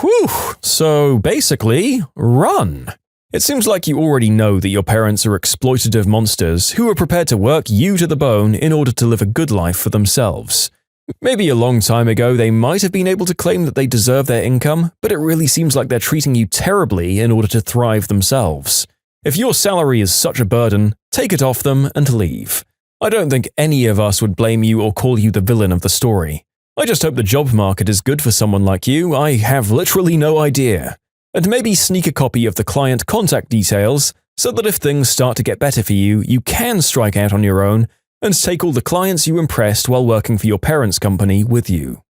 Speaker 2: Whew, so basically, run. It seems like you already know that your parents are exploitative monsters who are prepared to work you to the bone in order to live a good life for themselves. Maybe a long time ago they might have been able to claim that they deserve their income, but it really seems like they're treating you terribly in order to thrive themselves. If your salary is such a burden, take it off them and leave. I don't think any of us would blame you or call you the villain of the story. I just hope the job market is good for someone like you. I have literally no idea. And maybe sneak a copy of the client contact details so that if things start to get better for you, you can strike out on your own and take all the clients you impressed while working for your parents' company with you.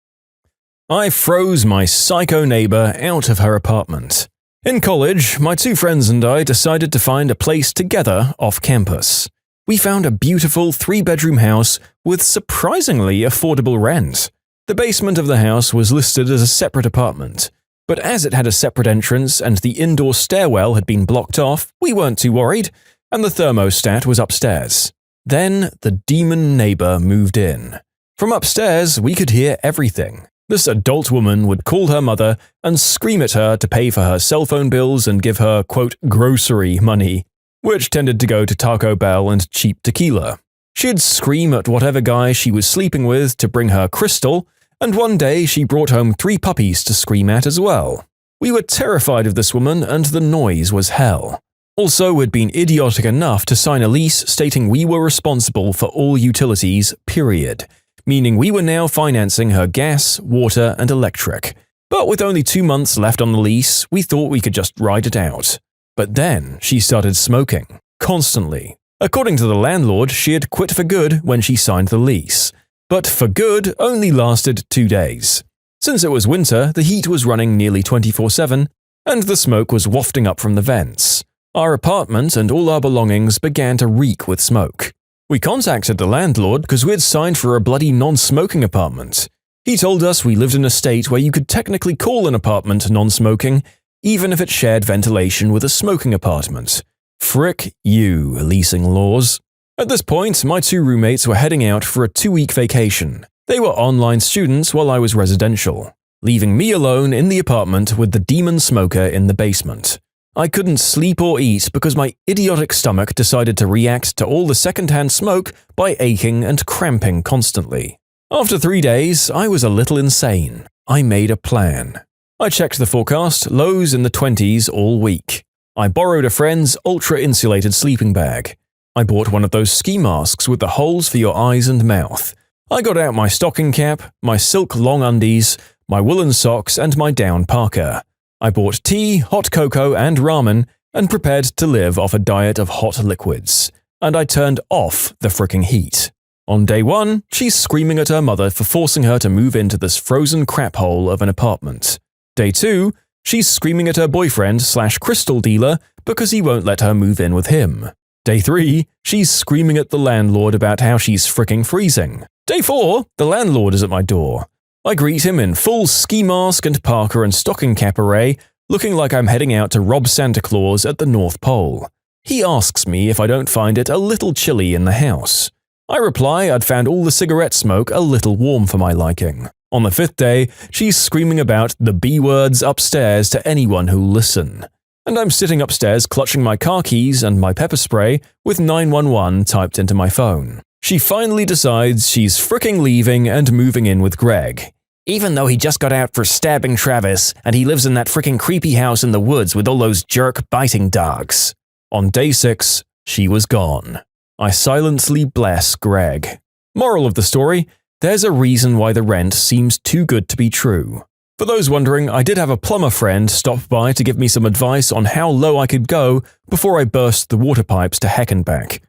Speaker 2: I froze my psycho neighbor out of her apartment. In college, my 2 friends and I decided to find a place together off campus. We found a beautiful 3-bedroom house with surprisingly affordable rent. The basement of the house was listed as a separate apartment, but as it had a separate entrance and the indoor stairwell had been blocked off, we weren't too worried, and the thermostat was upstairs. Then the demon neighbor moved in. From upstairs, we could hear everything. This adult woman would call her mother and scream at her to pay for her cell phone bills and give her, quote, grocery money, which tended to go to Taco Bell and cheap tequila. She'd scream at whatever guy she was sleeping with to bring her crystal, and one day she brought home 3 puppies to scream at as well. We were terrified of this woman, and the noise was hell. Also, we'd been idiotic enough to sign a lease stating we were responsible for all utilities, period, meaning we were now financing her gas, water, and electric. But with only 2 months left on the lease, we thought we could just ride it out. But then she started smoking, constantly. According to the landlord, she had quit for good when she signed the lease. But for good only lasted 2 days. Since it was winter, the heat was running nearly 24/7, and the smoke was wafting up from the vents. Our apartment and all our belongings began to reek with smoke. We contacted the landlord because we had signed for a bloody non-smoking apartment. He told us we lived in a state where you could technically call an apartment non-smoking, even if it shared ventilation with a smoking apartment. Frick you, leasing laws. At this point, my 2 roommates were heading out for a 2-week vacation. They were online students while I was residential, leaving me alone in the apartment with the demon smoker in the basement. I couldn't sleep or eat because my idiotic stomach decided to react to all the secondhand smoke by aching and cramping constantly. After 3 days, I was a little insane. I made a plan. I checked the forecast, lows in the 20s all week. I borrowed a friend's ultra-insulated sleeping bag. I bought one of those ski masks with the holes for your eyes and mouth. I got out my stocking cap, my silk long undies, my woolen socks, and my down parka. I bought tea, hot cocoa, and ramen, and prepared to live off a diet of hot liquids. And I turned off the fricking heat. On day 1, she's screaming at her mother for forcing her to move into this frozen crap hole of an apartment. Day 2, she's screaming at her boyfriend/crystal dealer because he won't let her move in with him. Day 3, she's screaming at the landlord about how she's fricking freezing. Day 4, the landlord is at my door. I greet him in full ski mask and parka and stocking cap array, looking like I'm heading out to rob Santa Claus at the North Pole. He asks me if I don't find it a little chilly in the house. I reply I'd found all the cigarette smoke a little warm for my liking. On the 5th day, she's screaming about the B words upstairs to anyone who'll listen. And I'm sitting upstairs clutching my car keys and my pepper spray with 911 typed into my phone. She finally decides she's fricking leaving and moving in with Greg. Even though he just got out for stabbing Travis and he lives in that fricking creepy house in the woods with all those jerk biting dogs. On day 6, she was gone. I silently bless Greg. Moral of the story, there's a reason why the rent seems too good to be true. For those wondering, I did have a plumber friend stop by to give me some advice on how low I could go before I burst the water pipes to heck and back.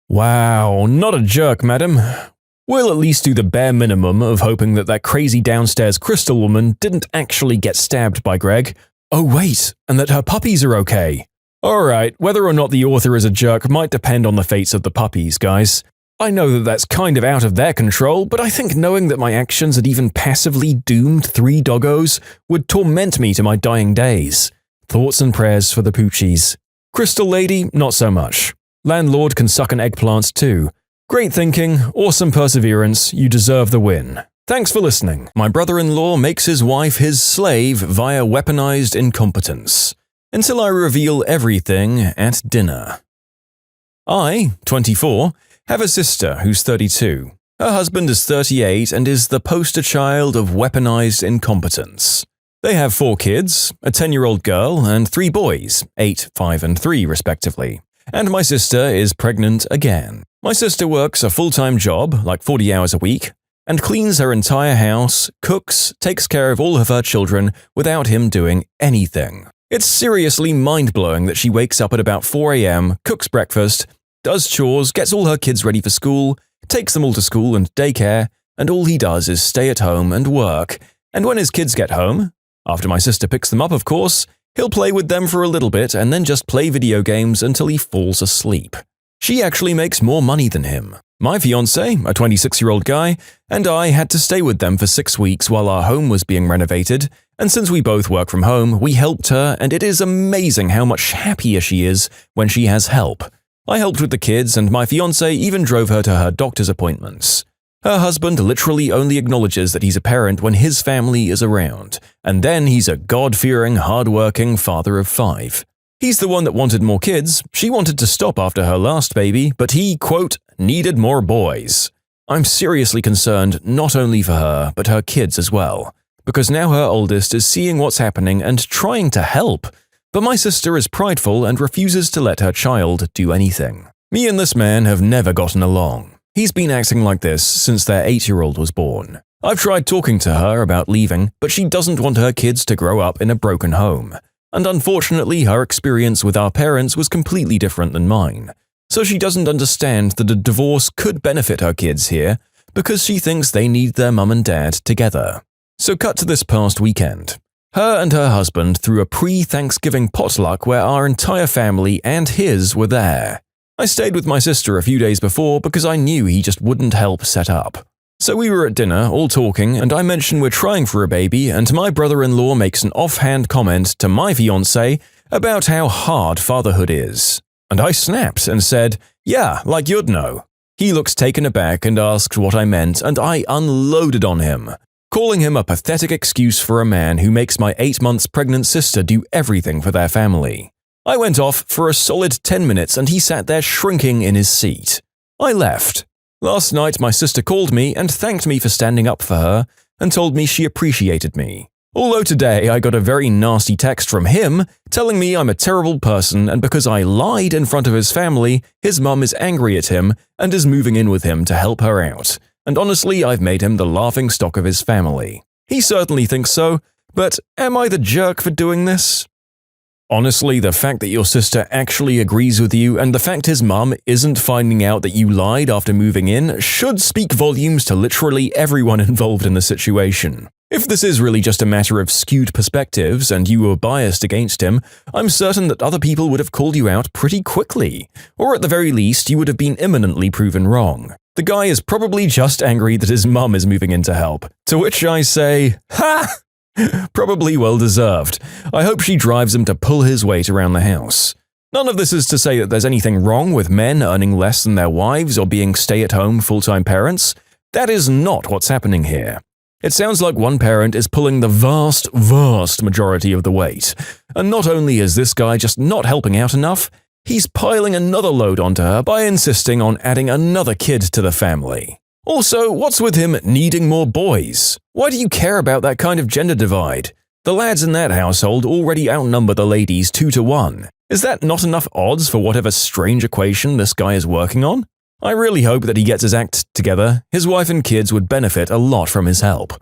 Speaker 2: Wow, not a jerk, madam. We'll at least do the bare minimum of hoping that crazy downstairs crystal woman didn't actually get stabbed by Greg. Oh wait, and that her puppies are okay. Alright, whether or not the author is a jerk might depend on the fates of the puppies, guys. I know that that's kind of out of their control, but I think knowing that my actions had even passively doomed 3 doggos would torment me to my dying days. Thoughts and prayers for the poochies. Crystal lady, not so much. Landlord can suck an eggplant too. Great thinking, awesome perseverance, you deserve the win. Thanks for listening. My brother-in-law makes his wife his slave via weaponized incompetence. Until I reveal everything at dinner. I, 24, have a sister who's 32. Her husband is 38 and is the poster child of weaponized incompetence. They have 4 kids, a 10-year-old girl and 3 boys, 8, 5 and 3 respectively. And my sister is pregnant again. My sister works a full-time job, like 40 hours a week, and cleans her entire house, cooks, takes care of all of her children without him doing anything. It's seriously mind-blowing that she wakes up at about 4 a.m., cooks breakfast, does chores, gets all her kids ready for school, takes them all to school and daycare, and all he does is stay at home and work. And when his kids get home, after my sister picks them up of course, he'll play with them for a little bit and then just play video games until he falls asleep. She actually makes more money than him. My fiancé, a 26-year-old guy, and I had to stay with them for 6 weeks while our home was being renovated, and since we both work from home, we helped her, and it is amazing how much happier she is when she has help. I helped with the kids, and my fiancé even drove her to her doctor's appointments. Her husband literally only acknowledges that he's a parent when his family is around, and then he's a God-fearing, hard-working father of 5. He's the one that wanted more kids. She wanted to stop after her last baby, but he, quote, needed more boys. I'm seriously concerned not only for her, but her kids as well, because now her oldest is seeing what's happening and trying to help. But my sister is prideful and refuses to let her child do anything. Me and this man have never gotten along. He's been acting like this since their 8-year-old was born. I've tried talking to her about leaving, but she doesn't want her kids to grow up in a broken home. And unfortunately, her experience with our parents was completely different than mine. So she doesn't understand that a divorce could benefit her kids here because she thinks they need their mum and dad together. So cut to this past weekend. Her and her husband threw a pre-Thanksgiving potluck where our entire family and his were there. I stayed with my sister a few days before because I knew he just wouldn't help set up. So we were at dinner, all talking, and I mentioned we're trying for a baby, and my brother-in-law makes an offhand comment to my fiancé about how hard fatherhood is. And I snapped and said, yeah, like you'd know. He looks taken aback and asked what I meant, and I unloaded on him, calling him a pathetic excuse for a man who makes my 8 months pregnant sister do everything for their family. I went off for a solid 10 minutes and he sat there shrinking in his seat. I left. Last night my sister called me and thanked me for standing up for her and told me she appreciated me. Although today I got a very nasty text from him telling me I'm a terrible person and because I lied in front of his family, his mum is angry at him and is moving in with him to help her out. And honestly, I've made him the laughingstock of his family. He certainly thinks so, but am I the jerk for doing this? Honestly, the fact that your sister actually agrees with you and the fact his mum isn't finding out that you lied after moving in should speak volumes to literally everyone involved in the situation. If this is really just a matter of skewed perspectives and you were biased against him, I'm certain that other people would have called you out pretty quickly, or at the very least you would have been imminently proven wrong. The guy is probably just angry that his mum is moving in to help, to which I say, ha! Probably well deserved. I hope she drives him to pull his weight around the house. None of this is to say that there's anything wrong with men earning less than their wives or being stay-at-home full-time parents. That is not what's happening here. It sounds like one parent is pulling the vast majority of the weight. And not only is this guy just not helping out enough, he's piling another load onto her by insisting on adding another kid to the family. Also, what's with him needing more boys? Why do you care about that kind of gender divide? The lads in that household already outnumber the ladies 2-1. Is that not enough odds for whatever strange equation this guy is working on? I really hope that he gets his act together. His wife and kids would benefit a lot from his help.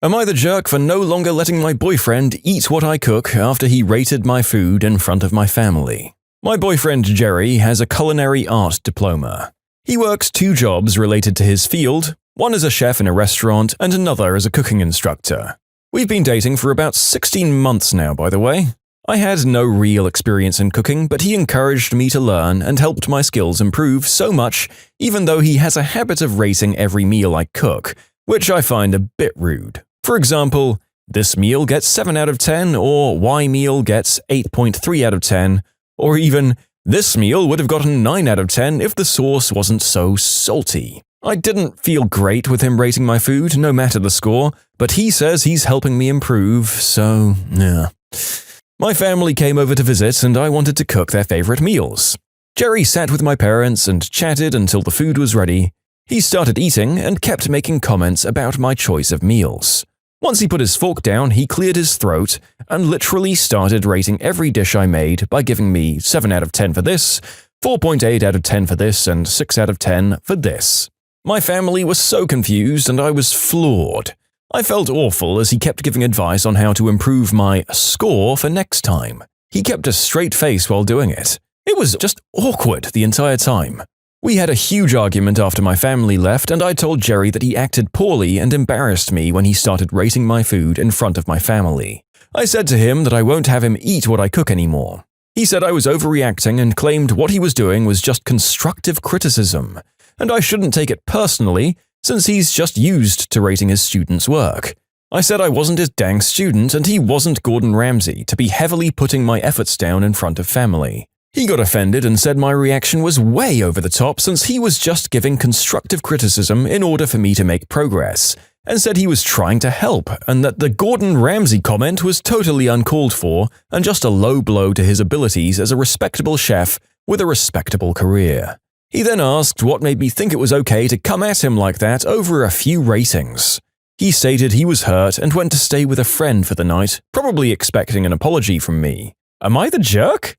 Speaker 2: Am I the jerk for no longer letting my boyfriend eat what I cook after he rated my food in front of my family? My boyfriend Jerry has a culinary art diploma. He works 2 jobs related to his field, one as a chef in a restaurant and another as a cooking instructor. We've been dating for about 16 months now, by the way. I had no real experience in cooking, but he encouraged me to learn and helped my skills improve so much, even though he has a habit of rating every meal I cook, which I find a bit rude. For example, this meal gets 7 out of 10, or Y meal gets 8.3 out of 10, or even, this meal would have gotten 9 out of 10 if the sauce wasn't so salty. I didn't feel great with him rating my food, no matter the score, but he says he's helping me improve, so yeah. My family came over to visit and I wanted to cook their favorite meals. Jerry sat with my parents and chatted until the food was ready. He started eating and kept making comments about my choice of meals. Once he put his fork down, he cleared his throat and literally started rating every dish I made by giving me 7 out of 10 for this, 4.8 out of 10 for this, and 6 out of 10 for this. My family was so confused and I was floored. I felt awful as he kept giving advice on how to improve my score for next time. He kept a straight face while doing it. It was just awkward the entire time. We had a huge argument after my family left and I told Jerry that he acted poorly and embarrassed me when he started rating my food in front of my family. I said to him that I won't have him eat what I cook anymore. He said I was overreacting and claimed what he was doing was just constructive criticism, and I shouldn't take it personally since he's just used to rating his students' work. I said I wasn't his dang student and he wasn't Gordon Ramsay to be heavily putting my efforts down in front of family. He got offended and said my reaction was way over the top since he was just giving constructive criticism in order for me to make progress, and said he was trying to help and that the Gordon Ramsay comment was totally uncalled for and just a low blow to his abilities as a respectable chef with a respectable career. He then asked what made me think it was okay to come at him like that over a few ratings. He stated he was hurt and went to stay with a friend for the night, probably expecting an apology from me. Am I the jerk?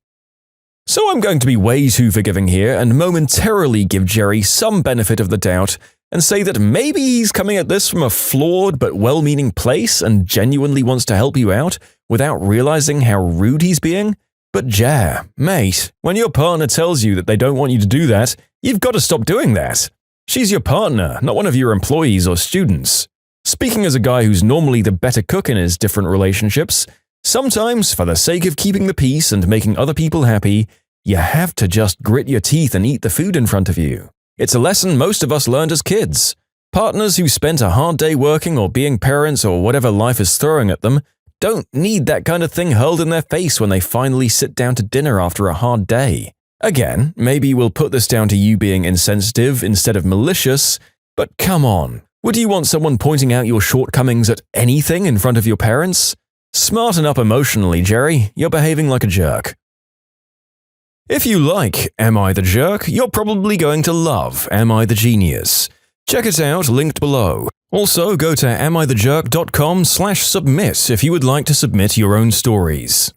Speaker 2: So I'm going to be way too forgiving here and momentarily give Jerry some benefit of the doubt and say that maybe he's coming at this from a flawed but well-meaning place and genuinely wants to help you out without realizing how rude he's being. But yeah, mate, when your partner tells you that they don't want you to do that, you've got to stop doing that. She's your partner, not one of your employees or students. Speaking as a guy who's normally the better cook in his different relationships, sometimes, for the sake of keeping the peace and making other people happy, you have to just grit your teeth and eat the food in front of you. It's a lesson most of us learned as kids. Partners who spent a hard day working or being parents or whatever life is throwing at them don't need that kind of thing hurled in their face when they finally sit down to dinner after a hard day. Again, maybe we'll put this down to you being insensitive instead of malicious, but come on. Would you want someone pointing out your shortcomings at anything in front of your parents? Smarten up emotionally, Jerry. You're behaving like a jerk. If you like Am I the Jerk, you're probably going to love Am I the Genius. Check it out, linked below. Also, go to amithejerk.com/submit if you would like to submit your own stories.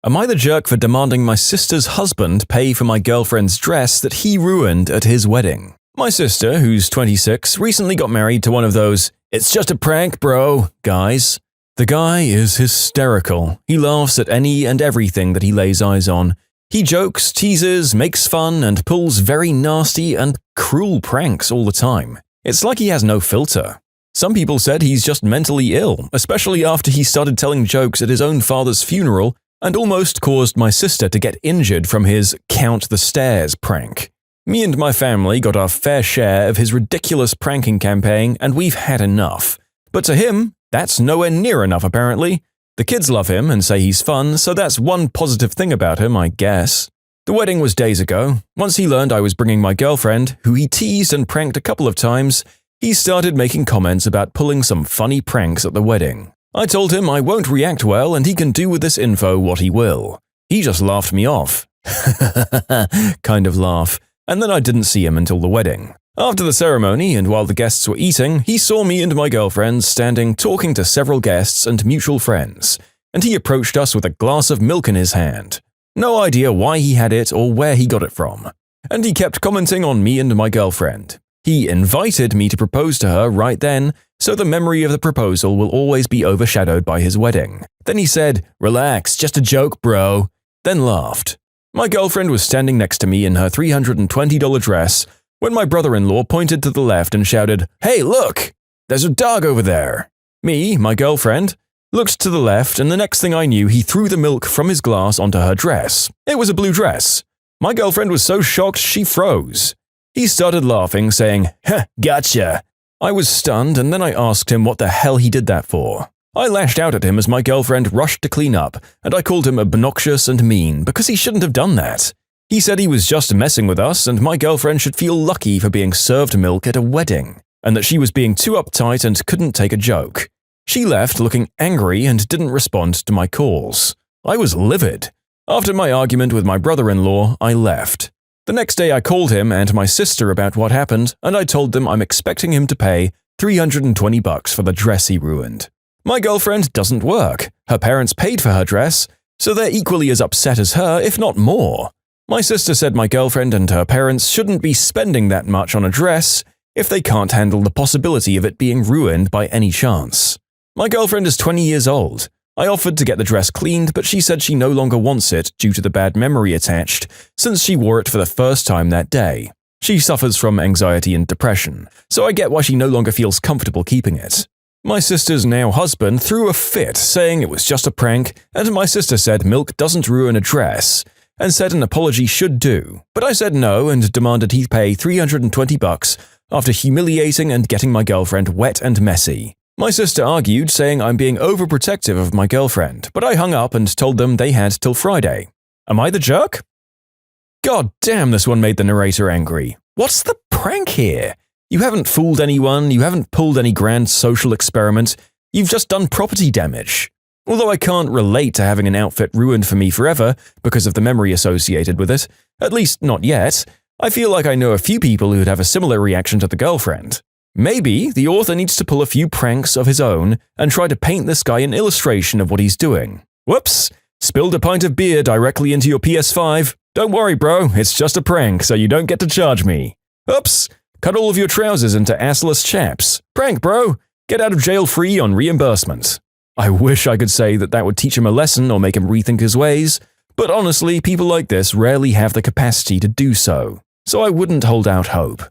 Speaker 2: Am I the jerk for demanding my sister's husband pay for my girlfriend's dress that he ruined at his wedding? My sister, who's 26, recently got married to one of those "it's just a prank, bro" guys. The guy is hysterical. He laughs at any and everything that he lays eyes on. He jokes, teases, makes fun, and pulls very nasty and cruel pranks all the time. It's like he has no filter. Some people said he's just mentally ill, especially after he started telling jokes at his own father's funeral and almost caused my sister to get injured from his count the stairs prank. Me and my family got our fair share of his ridiculous pranking campaign and we've had enough. But to him, that's nowhere near enough apparently. The kids love him and say he's fun, so that's one positive thing about him, I guess. The wedding was days ago. Once he learned I was bringing my girlfriend, who he teased and pranked a couple of times, He started making comments about pulling some funny pranks at the wedding. I told him I won't react well and he can do with this info what he will. He just laughed me off. Kind of laugh. And then I didn't see him until the wedding. After the ceremony and while the guests were eating, he saw me and my girlfriend standing talking to several guests and mutual friends, and he approached us with a glass of milk in his hand. No idea why he had it or where he got it from. And he kept commenting on me and my girlfriend. He invited me to propose to her right then, so the memory of the proposal will always be overshadowed by his wedding. Then he said, "Relax, just a joke, bro," then laughed. My girlfriend was standing next to me in her $320 dress when my brother-in-law pointed to the left and shouted, "Hey, look! There's a dog over there!" Me, my girlfriend, looked to the left, and the next thing I knew, he threw the milk from his glass onto her dress. It was a blue dress. My girlfriend was so shocked she froze. He started laughing, saying, "Heh, gotcha." I was stunned, and then I asked him what the hell he did that for. I lashed out at him as my girlfriend rushed to clean up, and I called him obnoxious and mean because he shouldn't have done that. He said he was just messing with us and my girlfriend should feel lucky for being served milk at a wedding, and that she was being too uptight and couldn't take a joke. She left looking angry and didn't respond to my calls. I was livid. After my argument with my brother-in-law, I left. The next day I called him and my sister about what happened, and I told them I'm expecting him to pay $320 for the dress he ruined. My girlfriend doesn't work. Her parents paid for her dress, so they're equally as upset as her, if not more. My sister said my girlfriend and her parents shouldn't be spending that much on a dress if they can't handle the possibility of it being ruined by any chance. My girlfriend is 20 years old. I offered to get the dress cleaned, but she said she no longer wants it due to the bad memory attached since she wore it for the first time that day. She suffers from anxiety and depression, so I get why she no longer feels comfortable keeping it. My sister's now husband threw a fit saying it was just a prank, and my sister said milk doesn't ruin a dress, and said an apology should do, but I said no and demanded he pay $320 after humiliating and getting my girlfriend wet and messy. My sister argued, saying I'm being overprotective of my girlfriend, but I hung up and told them they had till Friday. Am I the jerk? God damn, this one made the narrator angry. What's the prank here? You haven't fooled anyone, you haven't pulled any grand social experiment, you've just done property damage. Although I can't relate to having an outfit ruined for me forever because of the memory associated with it, at least not yet, I feel like I know a few people who'd have a similar reaction to the girlfriend. Maybe the author needs to pull a few pranks of his own and try to paint this guy an illustration of what he's doing. Whoops! Spilled a pint of beer directly into your PS5. Don't worry, bro, it's just a prank, so you don't get to charge me. Oops! Cut all of your trousers into assless chaps. Prank, bro! Get out of jail free on reimbursement. I wish I could say that would teach him a lesson or make him rethink his ways, but honestly, people like this rarely have the capacity to do so I wouldn't hold out hope.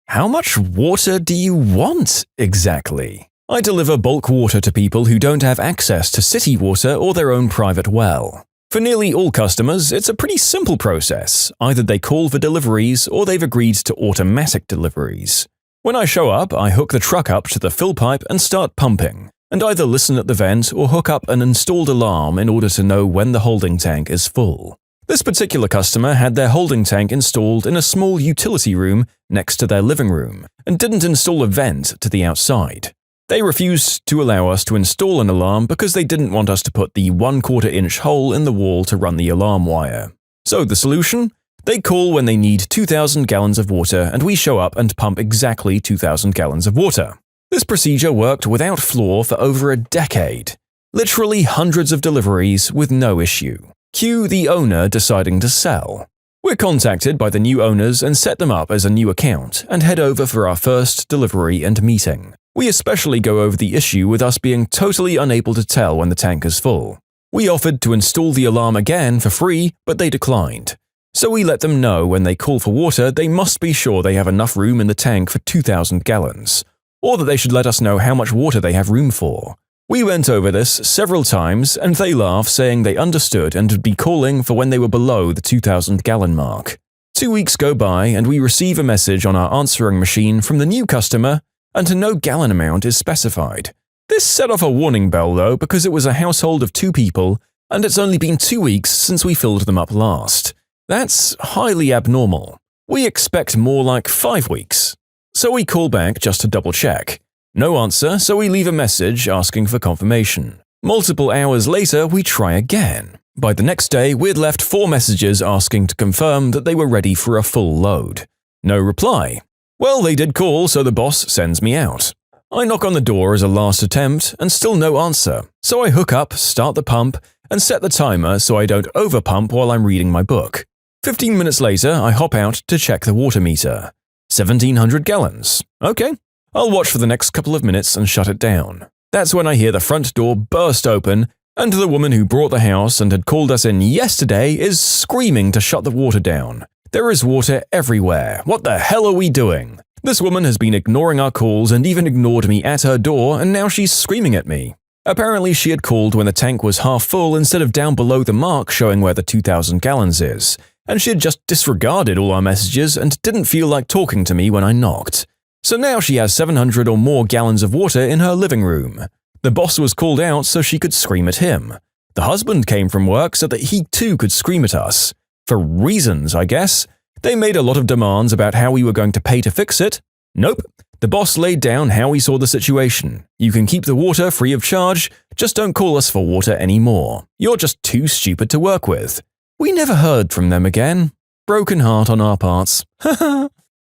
Speaker 2: How much water do you want, exactly? I deliver bulk water to people who don't have access to city water or their own private well. For nearly all customers, it's a pretty simple process. Either they call for deliveries or they've agreed to automatic deliveries. When I show up, I hook the truck up to the fill pipe and start pumping, and either listen at the vent or hook up an installed alarm in order to know when the holding tank is full. This particular customer had their holding tank installed in a small utility room next to their living room and didn't install a vent to the outside. They refused to allow us to install an alarm because they didn't want us to put the 1/4 inch hole in the wall to run the alarm wire. So the solution? They call when they need 2,000 gallons of water and we show up and pump exactly 2,000 gallons of water. This procedure worked without flaw for over a decade. Literally hundreds of deliveries with no issue. Cue the owner deciding to sell. We're contacted by the new owners and set them up as a new account and head over for our first delivery and meeting. We especially go over the issue with us being totally unable to tell when the tank is full. We offered to install the alarm again for free, but they declined. So we let them know when they call for water, they must be sure they have enough room in the tank for 2,000 gallons, or that they should let us know how much water they have room for. We went over this several times and they laughed, saying they understood and would be calling for when they were below the 2,000 gallon mark. 2 weeks go by and we receive a message on our answering machine from the new customer and no gallon amount is specified. This set off a warning bell though because it was a household of 2 people and it's only been 2 weeks since we filled them up last. That's highly abnormal. We expect more like 5 weeks. so we call back just to double check. No answer, so we leave a message asking for confirmation. Multiple hours later, we try again. By the next day, we'd left 4 messages asking to confirm that they were ready for a full load. No reply. Well, they did call, so the boss sends me out. I knock on the door as a last attempt, and still no answer, so I hook up, start the pump, and set the timer so I don't overpump while I'm reading my book. 15 minutes later, I hop out to check the water meter. 1,700 gallons. Okay. I'll watch for the next couple of minutes and shut it down. That's when I hear the front door burst open, and the woman who brought the house and had called us in yesterday is screaming to shut the water down. There is water everywhere. What the hell are we doing? This woman has been ignoring our calls and even ignored me at her door, and now she's screaming at me. Apparently, she had called when the tank was half full instead of down below the mark showing where the 2,000 gallons is, and she had just disregarded all our messages and didn't feel like talking to me when I knocked. So now she has 700 or more gallons of water in her living room. The boss was called out so she could scream at him. The husband came from work so that he too could scream at us. For reasons, I guess. They made a lot of demands about how we were going to pay to fix it. Nope. The boss laid down how he saw the situation. You can keep the water free of charge, just don't call us for water anymore. You're just too stupid to work with. We never heard from them again. Broken heart on our parts.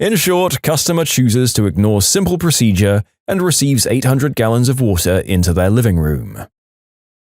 Speaker 2: In short, customer chooses to ignore simple procedure and receives 800 gallons of water into their living room.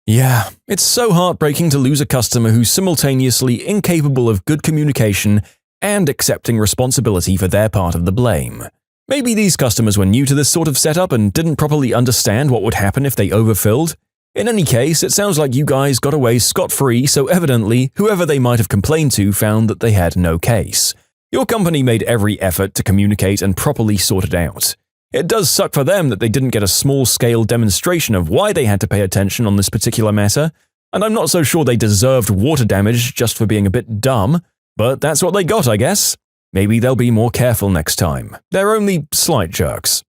Speaker 2: Yeah, it's so heartbreaking to lose a customer who's simultaneously incapable of good communication and accepting responsibility for their part of the blame. Maybe these customers were new to this sort of setup and didn't properly understand what would happen if they overfilled. In any case, it sounds like you guys got away scot-free, so evidently, whoever they might have complained to found that they had no case. Your company made every effort to communicate and properly sort it out. It does suck for them that they didn't get a small-scale demonstration of why they had to pay attention on this particular matter, and I'm not so sure they deserved water damage just for being a bit dumb, but that's what they got, I guess. Maybe they'll be more careful next time. They're only slight jerks.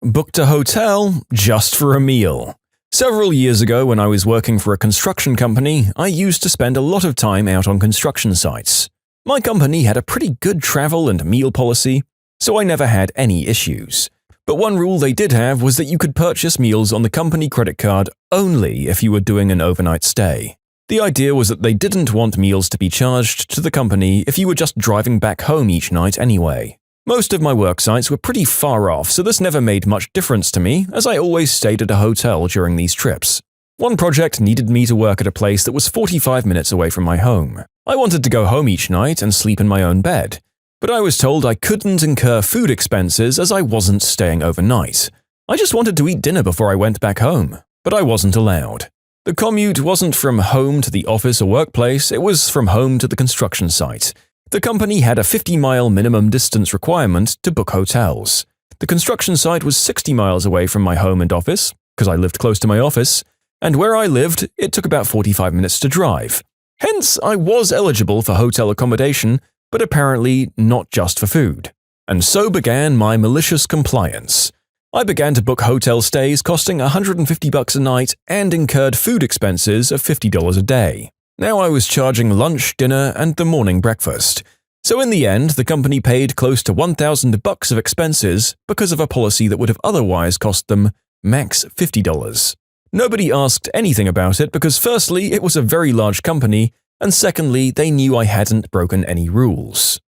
Speaker 2: Booked a hotel just for a meal. Several years ago, when I was working for a construction company, I used to spend a lot of time out on construction sites. My company had a pretty good travel and meal policy, so I never had any issues. But one rule they did have was that you could purchase meals on the company credit card only if you were doing an overnight stay. The idea was that they didn't want meals to be charged to the company if you were just driving back home each night anyway. Most of my work sites were pretty far off, so this never made much difference to me, as I always stayed at a hotel during these trips. One project needed me to work at a place that was 45 minutes away from my home. I wanted to go home each night and sleep in my own bed, but I was told I couldn't incur food expenses as I wasn't staying overnight. I just wanted to eat dinner before I went back home, but I wasn't allowed. The commute wasn't from home to the office or workplace, it was from home to the construction site. The company had a 50-mile minimum distance requirement to book hotels. The construction site was 60 miles away from my home and office, because I lived close to my office, and where I lived, it took about 45 minutes to drive. Hence, I was eligible for hotel accommodation, but apparently not just for food. And so began my malicious compliance. I began to book hotel stays costing $150 a night and incurred food expenses of $50 a day. Now I was charging lunch, dinner, and the morning breakfast. So in the end, the company paid close to $1,000 of expenses because of a policy that would have otherwise cost them max $50. Nobody asked anything about it because firstly, it was a very large company, and secondly, they knew I hadn't broken any rules.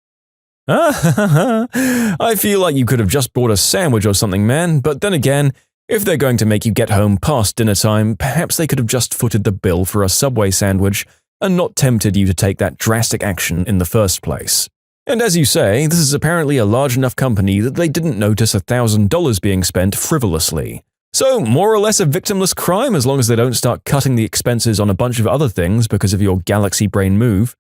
Speaker 2: I feel like you could have just bought a sandwich or something, man, but then again, if they're going to make you get home past dinner time, perhaps they could have just footed the bill for a Subway sandwich and not tempted you to take that drastic action in the first place. And as you say, this is apparently a large enough company that they didn't notice $1,000 being spent frivolously. So, more or less a victimless crime as long as they don't start cutting the expenses on a bunch of other things because of your galaxy brain move.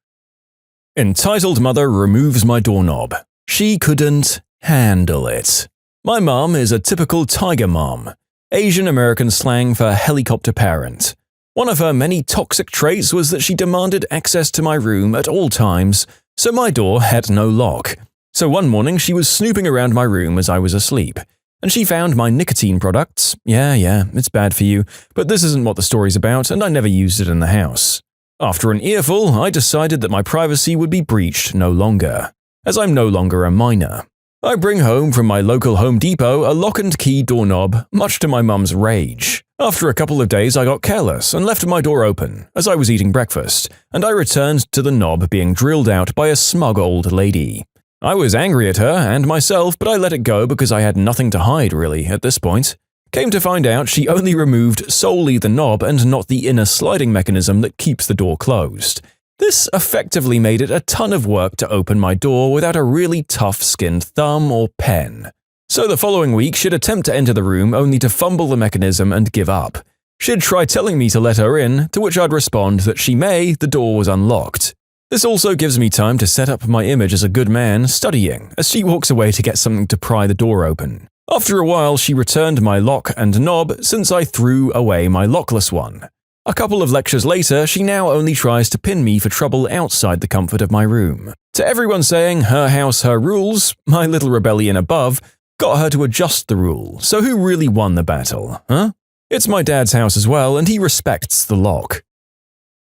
Speaker 2: Entitled mother removes my doorknob. She couldn't handle it. My mom is a typical tiger mom, Asian American slang for helicopter parent. One of her many toxic traits was that she demanded access to my room at all times, so my door had no lock. So one morning she was snooping around my room as I was asleep, and she found my nicotine products. Yeah, it's bad for you, but this isn't what the story's about, and I never used it in the house. After an earful, I decided that my privacy would be breached no longer, as I'm no longer a minor. I bring home from my local Home Depot a lock and key doorknob, much to my mum's rage. After a couple of days I got careless and left my door open as I was eating breakfast, and I returned to the knob being drilled out by a smug old lady. I was angry at her and myself, but I let it go because I had nothing to hide really at this point. Came to find out she only removed solely the knob and not the inner sliding mechanism that keeps the door closed. This effectively made it a ton of work to open my door without a really tough-skinned thumb or pen. So the following week, she'd attempt to enter the room only to fumble the mechanism and give up. She'd try telling me to let her in, to which I'd respond that she may, the door was unlocked. This also gives me time to set up my image as a good man, studying, as she walks away to get something to pry the door open. After a while, she returned my lock and knob since I threw away my lockless one. A couple of lectures later, she now only tries to pin me for trouble outside the comfort of my room. To everyone saying her house, her rules, my little rebellion above got her to adjust the rule, so who really won the battle, huh? It's my dad's house as well, and he respects the lock.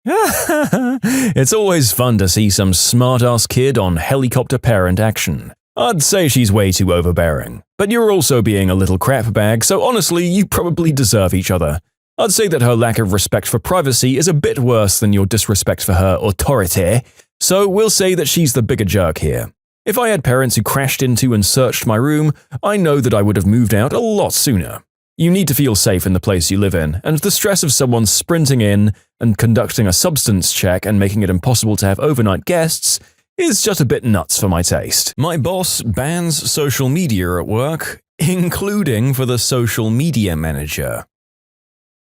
Speaker 2: It's always fun to see some smart-ass kid on helicopter parent action. I'd say she's way too overbearing, but you're also being a little crap bag, so honestly, you probably deserve each other. I'd say that her lack of respect for privacy is a bit worse than your disrespect for her authority, so we'll say that she's the bigger jerk here. If I had parents who crashed into and searched my room, I know that I would have moved out a lot sooner. You need to feel safe in the place you live in, and the stress of someone sprinting in and conducting a substance check and making it impossible to have overnight guests is just a bit nuts for my taste. My boss bans social media at work, including for the social media manager.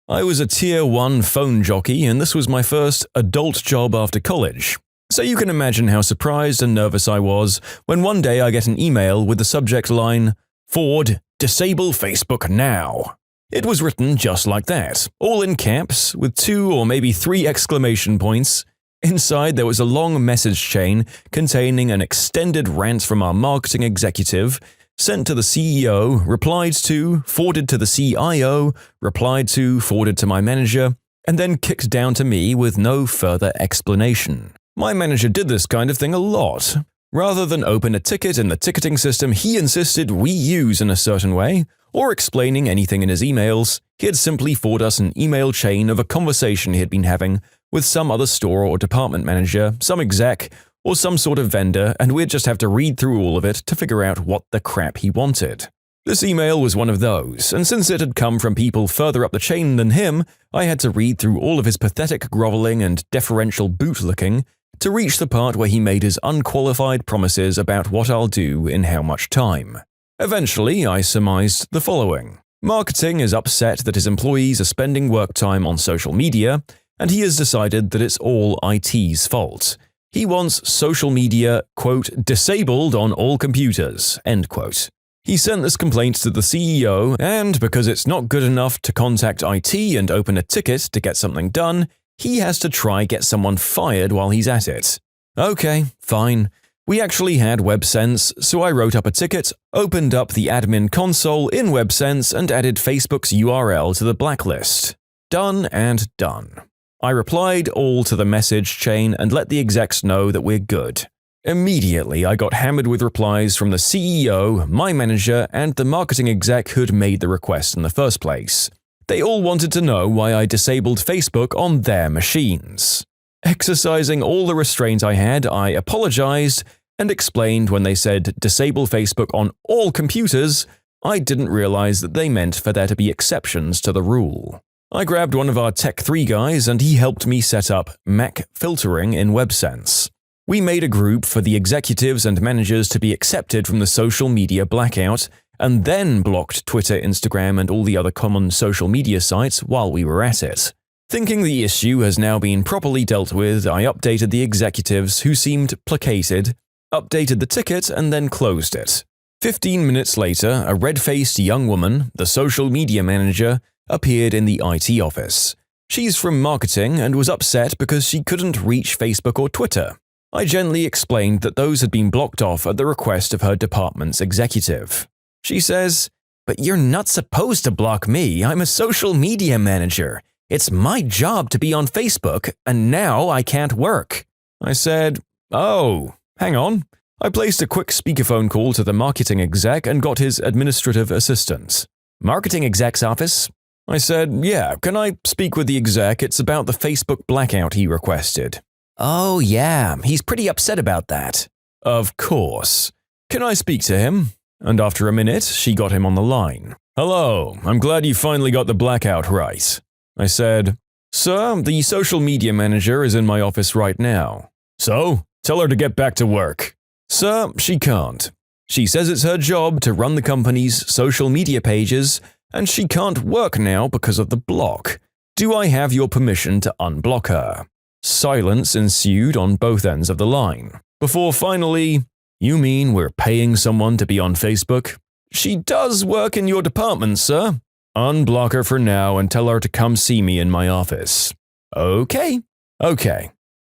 Speaker 2: I was a Tier 1 phone jockey, and this was my first adult job after college. So you can imagine how surprised and nervous I was when one day I get an email with the subject line, "Ford, disable Facebook now." It was written just like that, all in caps, with 2 or maybe 3 exclamation points. Inside there was a long message chain containing an extended rant from our marketing executive, sent to the CEO, replied to, forwarded to the CIO, replied to, forwarded to my manager, and then kicked down to me with no further explanation. My manager did this kind of thing a lot. Rather than open a ticket in the ticketing system he insisted we use in a certain way, or explaining anything in his emails, he'd simply forward us an email chain of a conversation he had been having with some other store or department manager, some exec, or some sort of vendor, and we'd just have to read through all of it to figure out what the crap he wanted. This email was one of those, and since it had come from people further up the chain than him, I had to read through all of his pathetic groveling and deferential bootlicking to reach the part where he made his unqualified promises about what I'll do in how much time. Eventually, I surmised the following. Marketing is upset that his employees are spending work time on social media, and he has decided that it's all IT's fault. He wants social media, quote, disabled on all computers, end quote. He sent this complaint to the CEO, and because it's not good enough to contact IT and open a ticket to get something done, he has to try get someone fired while he's at it. Okay, fine. We actually had WebSense, so I wrote up a ticket, opened up the admin console in WebSense, and added Facebook's URL to the blacklist. Done and done. I replied all to the message chain and let the execs know that we're good. Immediately, I got hammered with replies from the CEO, my manager, and the marketing exec who'd made the request in the first place. They all wanted to know why I disabled Facebook on their machines. Exercising all the restraint I had, I apologized and explained when they said disable Facebook on all computers, I didn't realize that they meant for there to be exceptions to the rule. I grabbed one of our Tech 3 guys and he helped me set up Mac filtering in WebSense. We made a group for the executives and managers to be accepted from the social media blackout, and then blocked Twitter, Instagram, and all the other common social media sites while we were at it. Thinking the issue has now been properly dealt with, I updated the executives who seemed placated, updated the ticket, and then closed it. 15 minutes later, a red-faced young woman, the social media manager, appeared in the IT office. She's from marketing and was upset because she couldn't reach Facebook or Twitter. I gently explained that those had been blocked off at the request of her department's executive. She says, "But you're not supposed to block me. I'm a social media manager. It's my job to be on Facebook, and now I can't work." I said, "Oh, hang on. I placed a quick speakerphone call to the marketing exec and got his administrative assistance. "Marketing exec's office?" I said, "Yeah, can I speak with the exec? It's about the Facebook blackout he requested." "Oh yeah, he's pretty upset about that." "Of course. Can I speak to him?" And after a minute, she got him on the line. "Hello, I'm glad you finally got the blackout right." I said, "Sir, the social media manager is in my office right now." "So? Tell her to get back to work." "Sir, she can't. She says it's her job to run the company's social media pages, and she can't work now because of the block. Do I have your permission to unblock her?" Silence ensued on both ends of the line, before finally, "You mean we're paying someone to be on Facebook?" "She does work in your department, sir." "Unblock her for now and tell her to come see me in my office." Okay.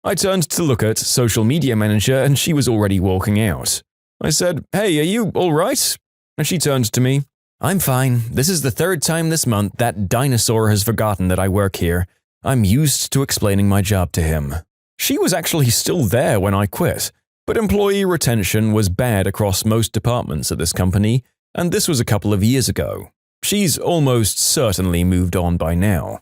Speaker 2: I turned to look at social media manager and she was already walking out. I said, "Hey, are you alright?" And she turned to me. "I'm fine. This is the third time this month that dinosaur has forgotten that I work here. I'm used to explaining my job to him." She was actually still there when I quit, but employee retention was bad across most departments at this company, and this was a couple of years ago. She's almost certainly moved on by now.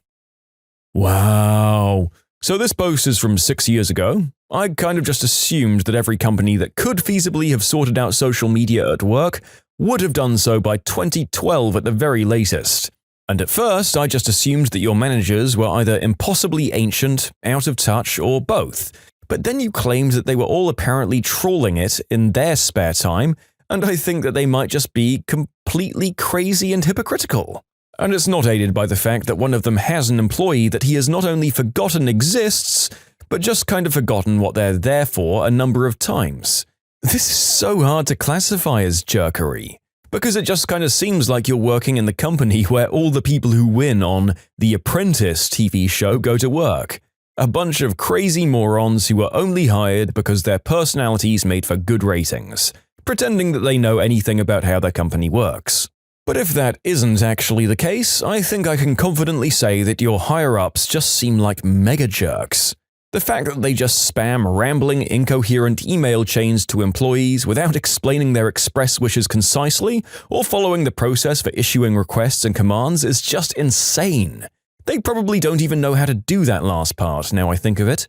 Speaker 2: Wow. So this post is from 6 years ago. I kind of just assumed that every company that could feasibly have sorted out social media at work would have done so by 2012 at the very latest. And at first, I just assumed that your managers were either impossibly ancient, out of touch, or both. But then you claimed that they were all apparently trawling it in their spare time, and I think that they might just be completely crazy and hypocritical. And it's not aided by the fact that one of them has an employee that he has not only forgotten exists, but just kind of forgotten what they're there for a number of times. This is so hard to classify as jerkery, because it just kind of seems like you're working in the company where all the people who win on The Apprentice TV show go to work. A bunch of crazy morons who are only hired because their personalities made for good ratings, pretending that they know anything about how their company works. But if that isn't actually the case, I think I can confidently say that your higher-ups just seem like mega jerks. The fact that they just spam rambling, incoherent email chains to employees without explaining their express wishes concisely or following the process for issuing requests and commands is just insane. They probably don't even know how to do that last part, now I think of it.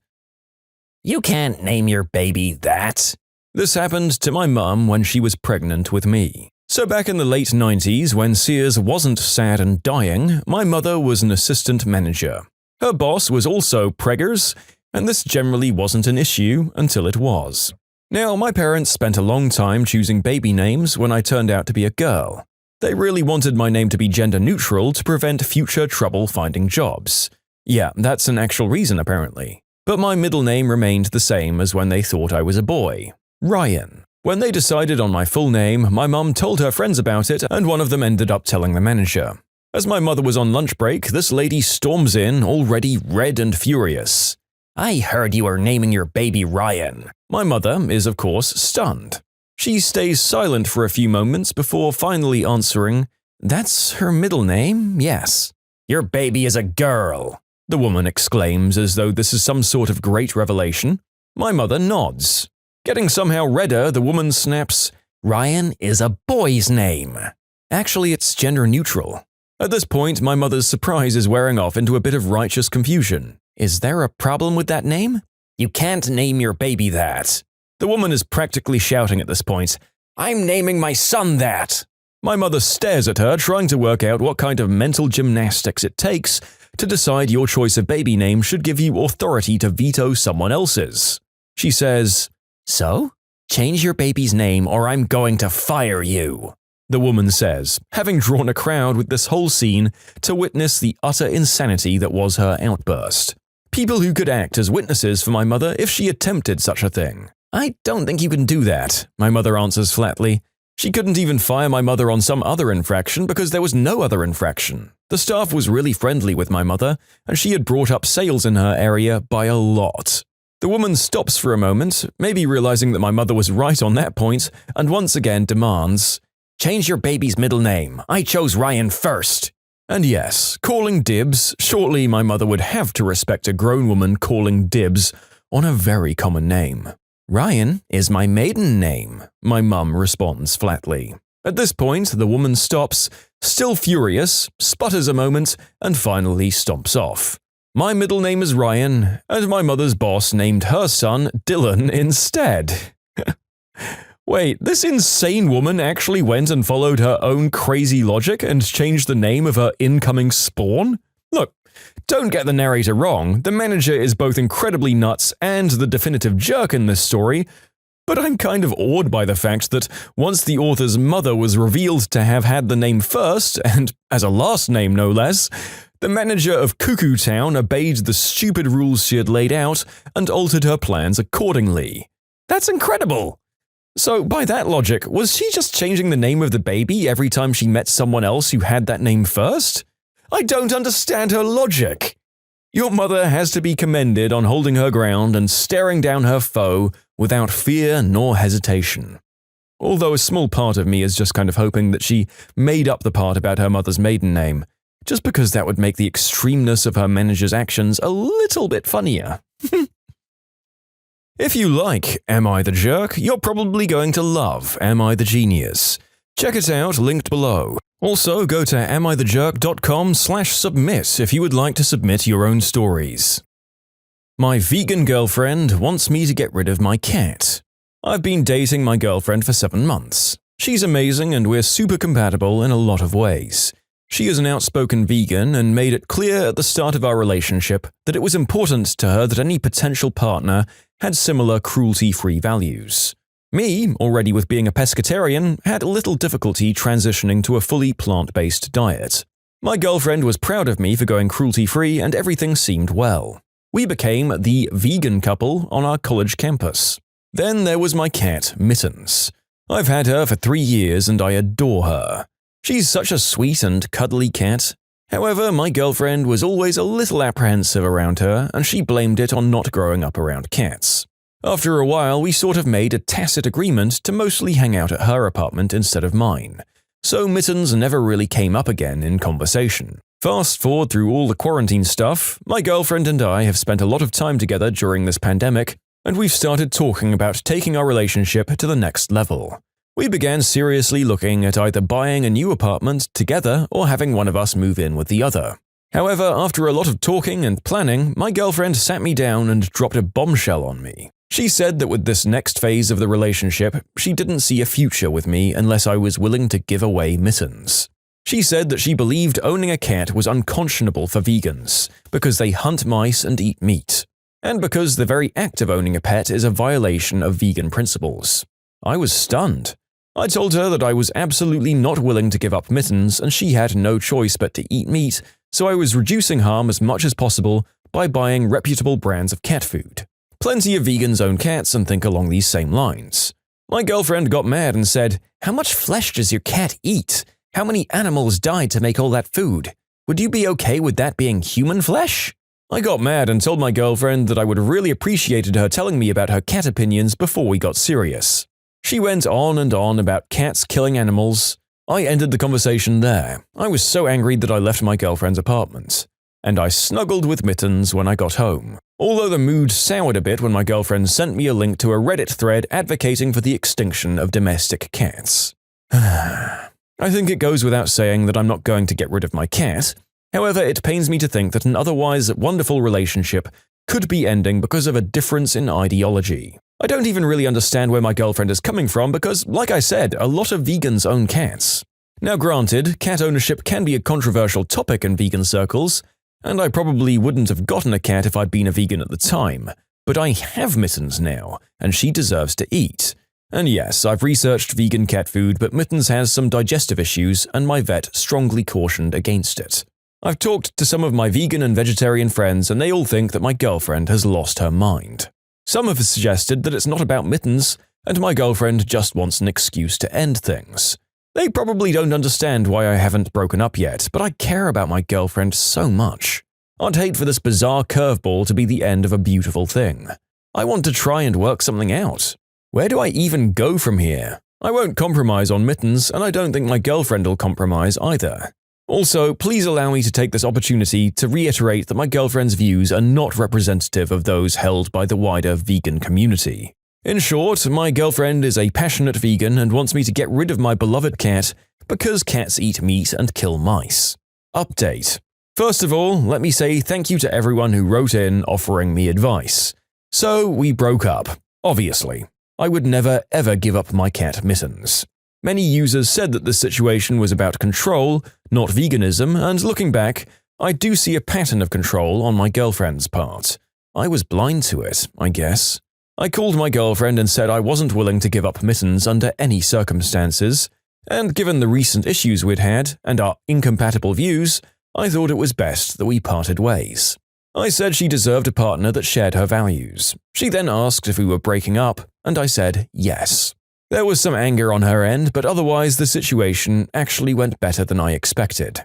Speaker 2: "You can't name your baby that." This happened to my mum when she was pregnant with me. So back in the late 90s, when Sears wasn't sad and dying, my mother was an assistant manager. Her boss was also preggers, and this generally wasn't an issue until it was. Now, my parents spent a long time choosing baby names when I turned out to be a girl. They really wanted my name to be gender neutral to prevent future trouble finding jobs. Yeah, that's an actual reason apparently. But my middle name remained the same as when they thought I was a boy. Ryan. When they decided on my full name, my mum told her friends about it and one of them ended up telling the manager. As my mother was on lunch break, this lady storms in, already red and furious. "I heard you were naming your baby Ryan." My mother is, of course, stunned. She stays silent for a few moments before finally answering, "That's her middle name, yes." "Your baby is a girl," the woman exclaims as though this is some sort of great revelation. My mother nods. Getting somehow redder, the woman snaps, "Ryan is a boy's name. Actually, it's gender neutral." At this point, my mother's surprise is wearing off into a bit of righteous confusion. "Is there a problem with that name?" "You can't name your baby that." The woman is practically shouting at this point, "I'm naming my son that." My mother stares at her, trying to work out what kind of mental gymnastics it takes to decide your choice of baby name should give you authority to veto someone else's. She says, "So? Change your baby's name or I'm going to fire you," the woman says, having drawn a crowd with this whole scene to witness the utter insanity that was her outburst. People who could act as witnesses for my mother if she attempted such a thing. "I don't think you can do that," my mother answers flatly. She couldn't even fire my mother on some other infraction because there was no other infraction. The staff was really friendly with my mother, and she had brought up sales in her area by a lot. The woman stops for a moment, maybe realizing that my mother was right on that point, and once again demands, "Change your baby's middle name. I chose Ryan first." And yes, calling dibs, shortly my mother would have to respect a grown woman calling dibs on a very common name. Ryan is my maiden name, my mum responds flatly. At this point, the woman stops, still furious, sputters a moment, and finally stomps off. My middle name is Ryan, and my mother's boss named her son Dylan instead. Wait, this insane woman actually went and followed her own crazy logic and changed the name of her incoming spawn? Look, don't get the narrator wrong, the manager is both incredibly nuts and the definitive jerk in this story, but I'm kind of awed by the fact that once the author's mother was revealed to have had the name first, and as a last name no less, the manager of Cuckoo Town obeyed the stupid rules she had laid out and altered her plans accordingly. That's incredible! So, by that logic, was she just changing the name of the baby every time she met someone else who had that name first? I don't understand her logic! Your mother has to be commended on holding her ground and staring down her foe without fear nor hesitation. Although a small part of me is just kind of hoping that she made up the part about her mother's maiden name, just because that would make the extremeness of her manager's actions a little bit funnier. If you like Am I the Jerk, you're probably going to love Am I the Genius. Check it out, linked below. Also, go to amithejerk.com/submit if you would like to submit your own stories. My vegan girlfriend wants me to get rid of my cat. I've been dating my girlfriend for 7 months. She's amazing and we're super compatible in a lot of ways. She is an outspoken vegan and made it clear at the start of our relationship that it was important to her that any potential partner had similar cruelty-free values. Me, already with being a pescatarian, had little difficulty transitioning to a fully plant-based diet. My girlfriend was proud of me for going cruelty-free and everything seemed well. We became the vegan couple on our college campus. Then there was my cat, Mittens. I've had her for 3 years and I adore her. She's such a sweet and cuddly cat. However, my girlfriend was always a little apprehensive around her and she blamed it on not growing up around cats. After a while, we sort of made a tacit agreement to mostly hang out at her apartment instead of mine, so Mittens never really came up again in conversation. Fast forward through all the quarantine stuff, my girlfriend and I have spent a lot of time together during this pandemic, and we've started talking about taking our relationship to the next level. We began seriously looking at either buying a new apartment together or having one of us move in with the other. However, after a lot of talking and planning, my girlfriend sat me down and dropped a bombshell on me. She said that with this next phase of the relationship, she didn't see a future with me unless I was willing to give away Mittens. She said that she believed owning a cat was unconscionable for vegans because they hunt mice and eat meat, and because the very act of owning a pet is a violation of vegan principles. I was stunned. I told her that I was absolutely not willing to give up Mittens and she had no choice but to eat meat, so I was reducing harm as much as possible by buying reputable brands of cat food. Plenty of vegans own cats and think along these same lines. My girlfriend got mad and said, "How much flesh does your cat eat? How many animals died to make all that food? Would you be okay with that being human flesh?" I got mad and told my girlfriend that I would really appreciated her telling me about her cat opinions before we got serious. She went on and on about cats killing animals. I ended the conversation there. I was so angry that I left my girlfriend's apartment. And I snuggled with Mittens when I got home. Although the mood soured a bit when my girlfriend sent me a link to a Reddit thread advocating for the extinction of domestic cats. I think it goes without saying that I'm not going to get rid of my cat. However, it pains me to think that an otherwise wonderful relationship could be ending because of a difference in ideology. I don't even really understand where my girlfriend is coming from because, like I said, a lot of vegans own cats. Now granted, cat ownership can be a controversial topic in vegan circles, and I probably wouldn't have gotten a cat if I'd been a vegan at the time, but I have Mittens now, and she deserves to eat. And yes, I've researched vegan cat food, but Mittens has some digestive issues, and my vet strongly cautioned against it. I've talked to some of my vegan and vegetarian friends, and they all think that my girlfriend has lost her mind. Some have suggested that it's not about Mittens, and my girlfriend just wants an excuse to end things. They probably don't understand why I haven't broken up yet, but I care about my girlfriend so much. I'd hate for this bizarre curveball to be the end of a beautiful thing. I want to try and work something out. Where do I even go from here? I won't compromise on Mittens, and I don't think my girlfriend will compromise either. Also, please allow me to take this opportunity to reiterate that my girlfriend's views are not representative of those held by the wider vegan community. In short, my girlfriend is a passionate vegan and wants me to get rid of my beloved cat because cats eat meat and kill mice. Update. First of all, let me say thank you to everyone who wrote in offering me advice. So, we broke up. Obviously. I would never ever give up my cat Mittens. Many users said that the situation was about control, not veganism, and looking back, I do see a pattern of control on my girlfriend's part. I was blind to it, I guess. I called my girlfriend and said I wasn't willing to give up Mittens under any circumstances, and given the recent issues we'd had and our incompatible views, I thought it was best that we parted ways. I said she deserved a partner that shared her values. She then asked if we were breaking up, and I said yes. There was some anger on her end, but otherwise the situation actually went better than I expected.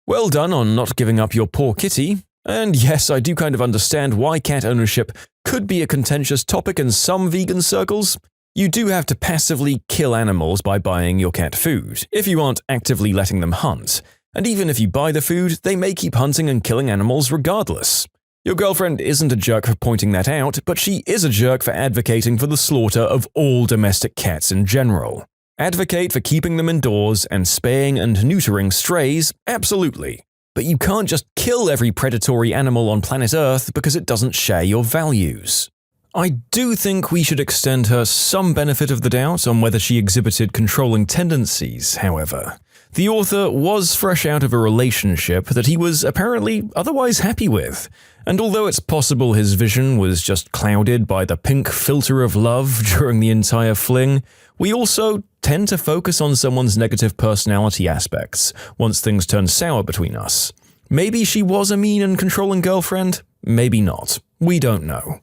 Speaker 2: Well done on not giving up your poor kitty. And yes, I do kind of understand why cat ownership could be a contentious topic in some vegan circles. You do have to passively kill animals by buying your cat food, if you aren't actively letting them hunt. And even if you buy the food, they may keep hunting and killing animals regardless. Your girlfriend isn't a jerk for pointing that out, but she is a jerk for advocating for the slaughter of all domestic cats in general. Advocate for keeping them indoors and spaying and neutering strays, absolutely. But you can't just kill every predatory animal on planet Earth because it doesn't share your values. I do think we should extend her some benefit of the doubt on whether she exhibited controlling tendencies, however. The author was fresh out of a relationship that he was apparently otherwise happy with, and although it's possible his vision was just clouded by the pink filter of love during the entire fling, we also tend to focus on someone's negative personality aspects once things turn sour between us. Maybe she was a mean and controlling girlfriend, maybe not. We don't know.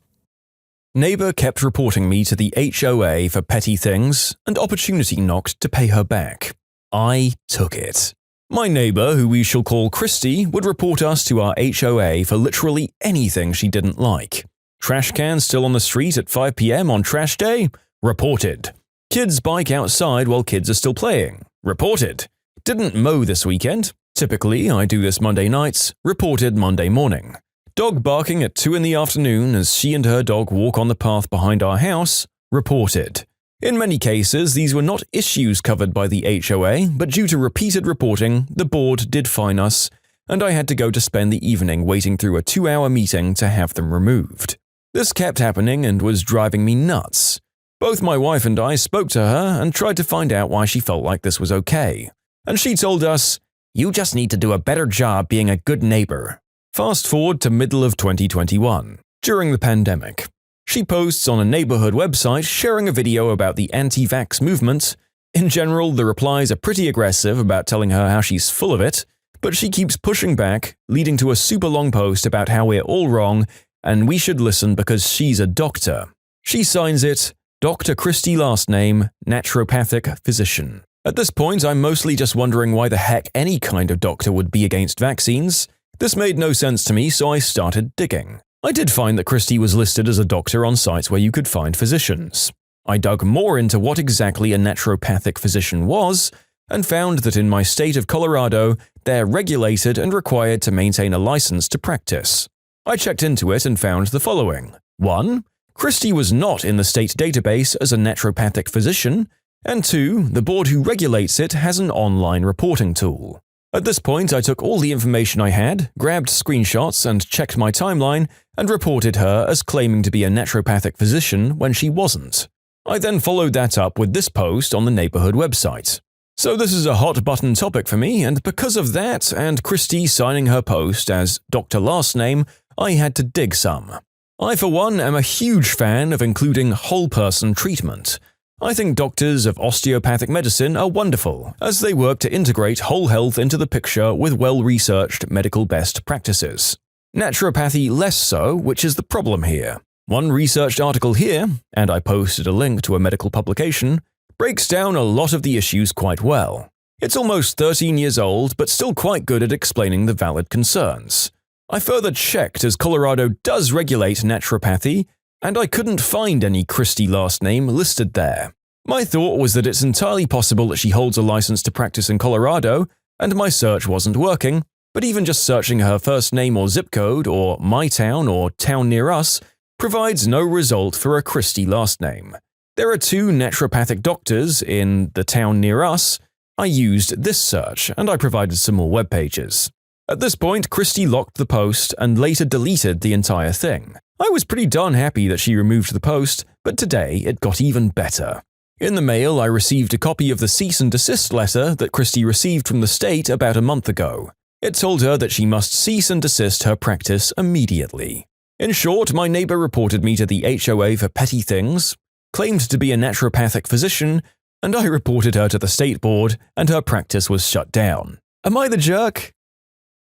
Speaker 2: Neighbor kept reporting me to the HOA for petty things, and opportunity knocked to pay her back. I took it. My neighbor, who we shall call Christy, would report us to our HOA for literally anything she didn't like. Trash can still on the street at 5 p.m. on trash day? Reported. Kids bike outside while kids are still playing? Reported. Didn't mow this weekend? Typically, I do this Monday nights. Reported Monday morning. Dog barking at 2 in the afternoon as she and her dog walk on the path behind our house? Reported. In many cases, these were not issues covered by the HOA, but due to repeated reporting, the board did fine us, and I had to go to spend the evening waiting through a 2-hour meeting to have them removed. This kept happening and was driving me nuts. Both my wife and I spoke to her and tried to find out why she felt like this was okay. And she told us, "You just need to do a better job being a good neighbor." Fast forward to middle of 2021, during the pandemic. She posts on a neighborhood website sharing a video about the anti-vax movement. In general, the replies are pretty aggressive about telling her how she's full of it, but she keeps pushing back, leading to a super long post about how we're all wrong and we should listen because she's a doctor. She signs it, Dr. Christy last name, naturopathic physician. At this point, I'm mostly just wondering why the heck any kind of doctor would be against vaccines. This made no sense to me, so I started digging. I did find that Christy was listed as a doctor on sites where you could find physicians. I dug more into what exactly a naturopathic physician was, and found that in my state of Colorado, they're regulated and required to maintain a license to practice. I checked into it and found the following. 1. Christy was not in the state database as a naturopathic physician, and 2. The board who regulates it has an online reporting tool. At this point, I took all the information I had, grabbed screenshots and checked my timeline, and reported her as claiming to be a naturopathic physician when she wasn't. I then followed that up with this post on the neighborhood website. So this is a hot-button topic for me, and because of that and Christy signing her post as Dr. Last Name, I had to dig some. I, for one, am a huge fan of including whole-person treatment. I think doctors of osteopathic medicine are wonderful, as they work to integrate whole health into the picture with well-researched medical best practices. Naturopathy less so, which is the problem here. One researched article here, and I posted a link to a medical publication, breaks down a lot of the issues quite well. It's almost 13 years old, but still quite good at explaining the valid concerns. I further checked as Colorado does regulate naturopathy, and I couldn't find any Christy last name listed there. My thought was that it's entirely possible that she holds a license to practice in Colorado, and my search wasn't working, but even just searching her first name or zip code or my town or town near us provides no result for a Christie last name. There are 2 naturopathic doctors in the town near us. I used this search, and I provided some more web pages. At this point, Christie locked the post and later deleted the entire thing. I was pretty darn happy that she removed the post, but today it got even better. In the mail, I received a copy of the cease and desist letter that Christie received from the state about a month ago. It told her that she must cease and desist her practice immediately. In short, my neighbor reported me to the HOA for petty things, claimed to be a naturopathic physician, and I reported her to the state board, and her practice was shut down. Am I the jerk?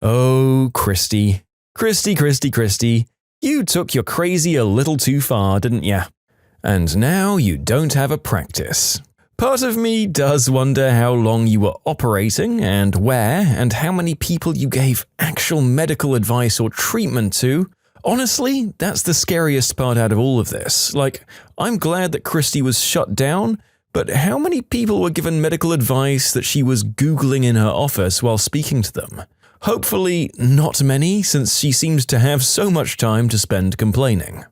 Speaker 2: Oh, Christie. Christie. You took your crazy a little too far, didn't ya? And now you don't have a practice. Part of me does wonder how long you were operating and where and how many people you gave actual medical advice or treatment to. Honestly, that's the scariest part out of all of this. Like, I'm glad that Christie was shut down, but how many people were given medical advice that she was Googling in her office while speaking to them? Hopefully not many, since she seems to have so much time to spend complaining.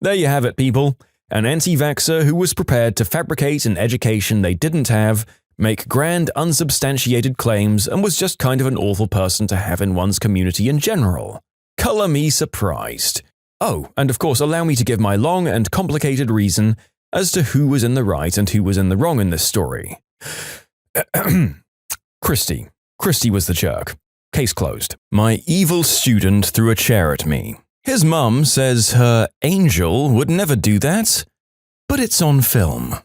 Speaker 2: There you have it, people. An anti-vaxxer who was prepared to fabricate an education they didn't have, make grand unsubstantiated claims, and was just kind of an awful person to have in one's community in general. Color me surprised. Oh, and of course allow me to give my long and complicated reason as to who was in the right and who was in the wrong in this story. Christie was the jerk. Case closed. My evil student threw a chair at me. His mum says her angel would never do that, but it's on film.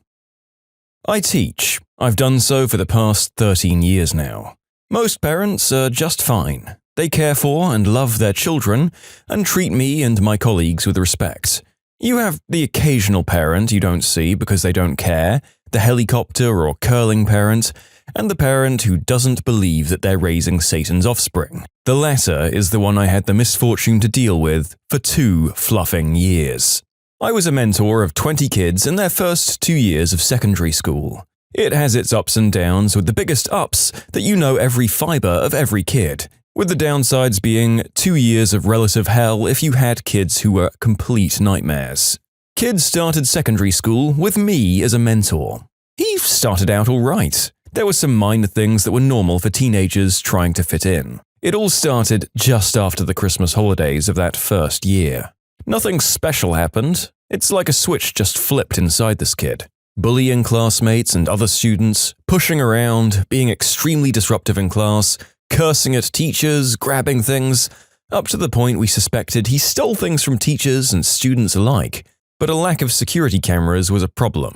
Speaker 2: I teach. I've done so for the past 13 years now. Most parents are just fine. They care for and love their children and treat me and my colleagues with respect. You have the occasional parent you don't see because they don't care, the helicopter or curling parent, and the parent who doesn't believe that they're raising Satan's offspring. The latter is the one I had the misfortune to deal with for 2 fluffing years. I was a mentor of 20 kids in their first 2 years of secondary school. It has its ups and downs, with the biggest ups that you know every fiber of every kid, with the downsides being 2 years of relative hell if you had kids who were complete nightmares. Kids started secondary school with me as a mentor. He started out all right. There were some minor things that were normal for teenagers trying to fit in. It all started just after the Christmas holidays of that first year. Nothing special happened. It's like a switch just flipped inside this kid. Bullying classmates and other students, pushing around, being extremely disruptive in class, cursing at teachers, grabbing things, up to the point we suspected he stole things from teachers and students alike. But a lack of security cameras was a problem.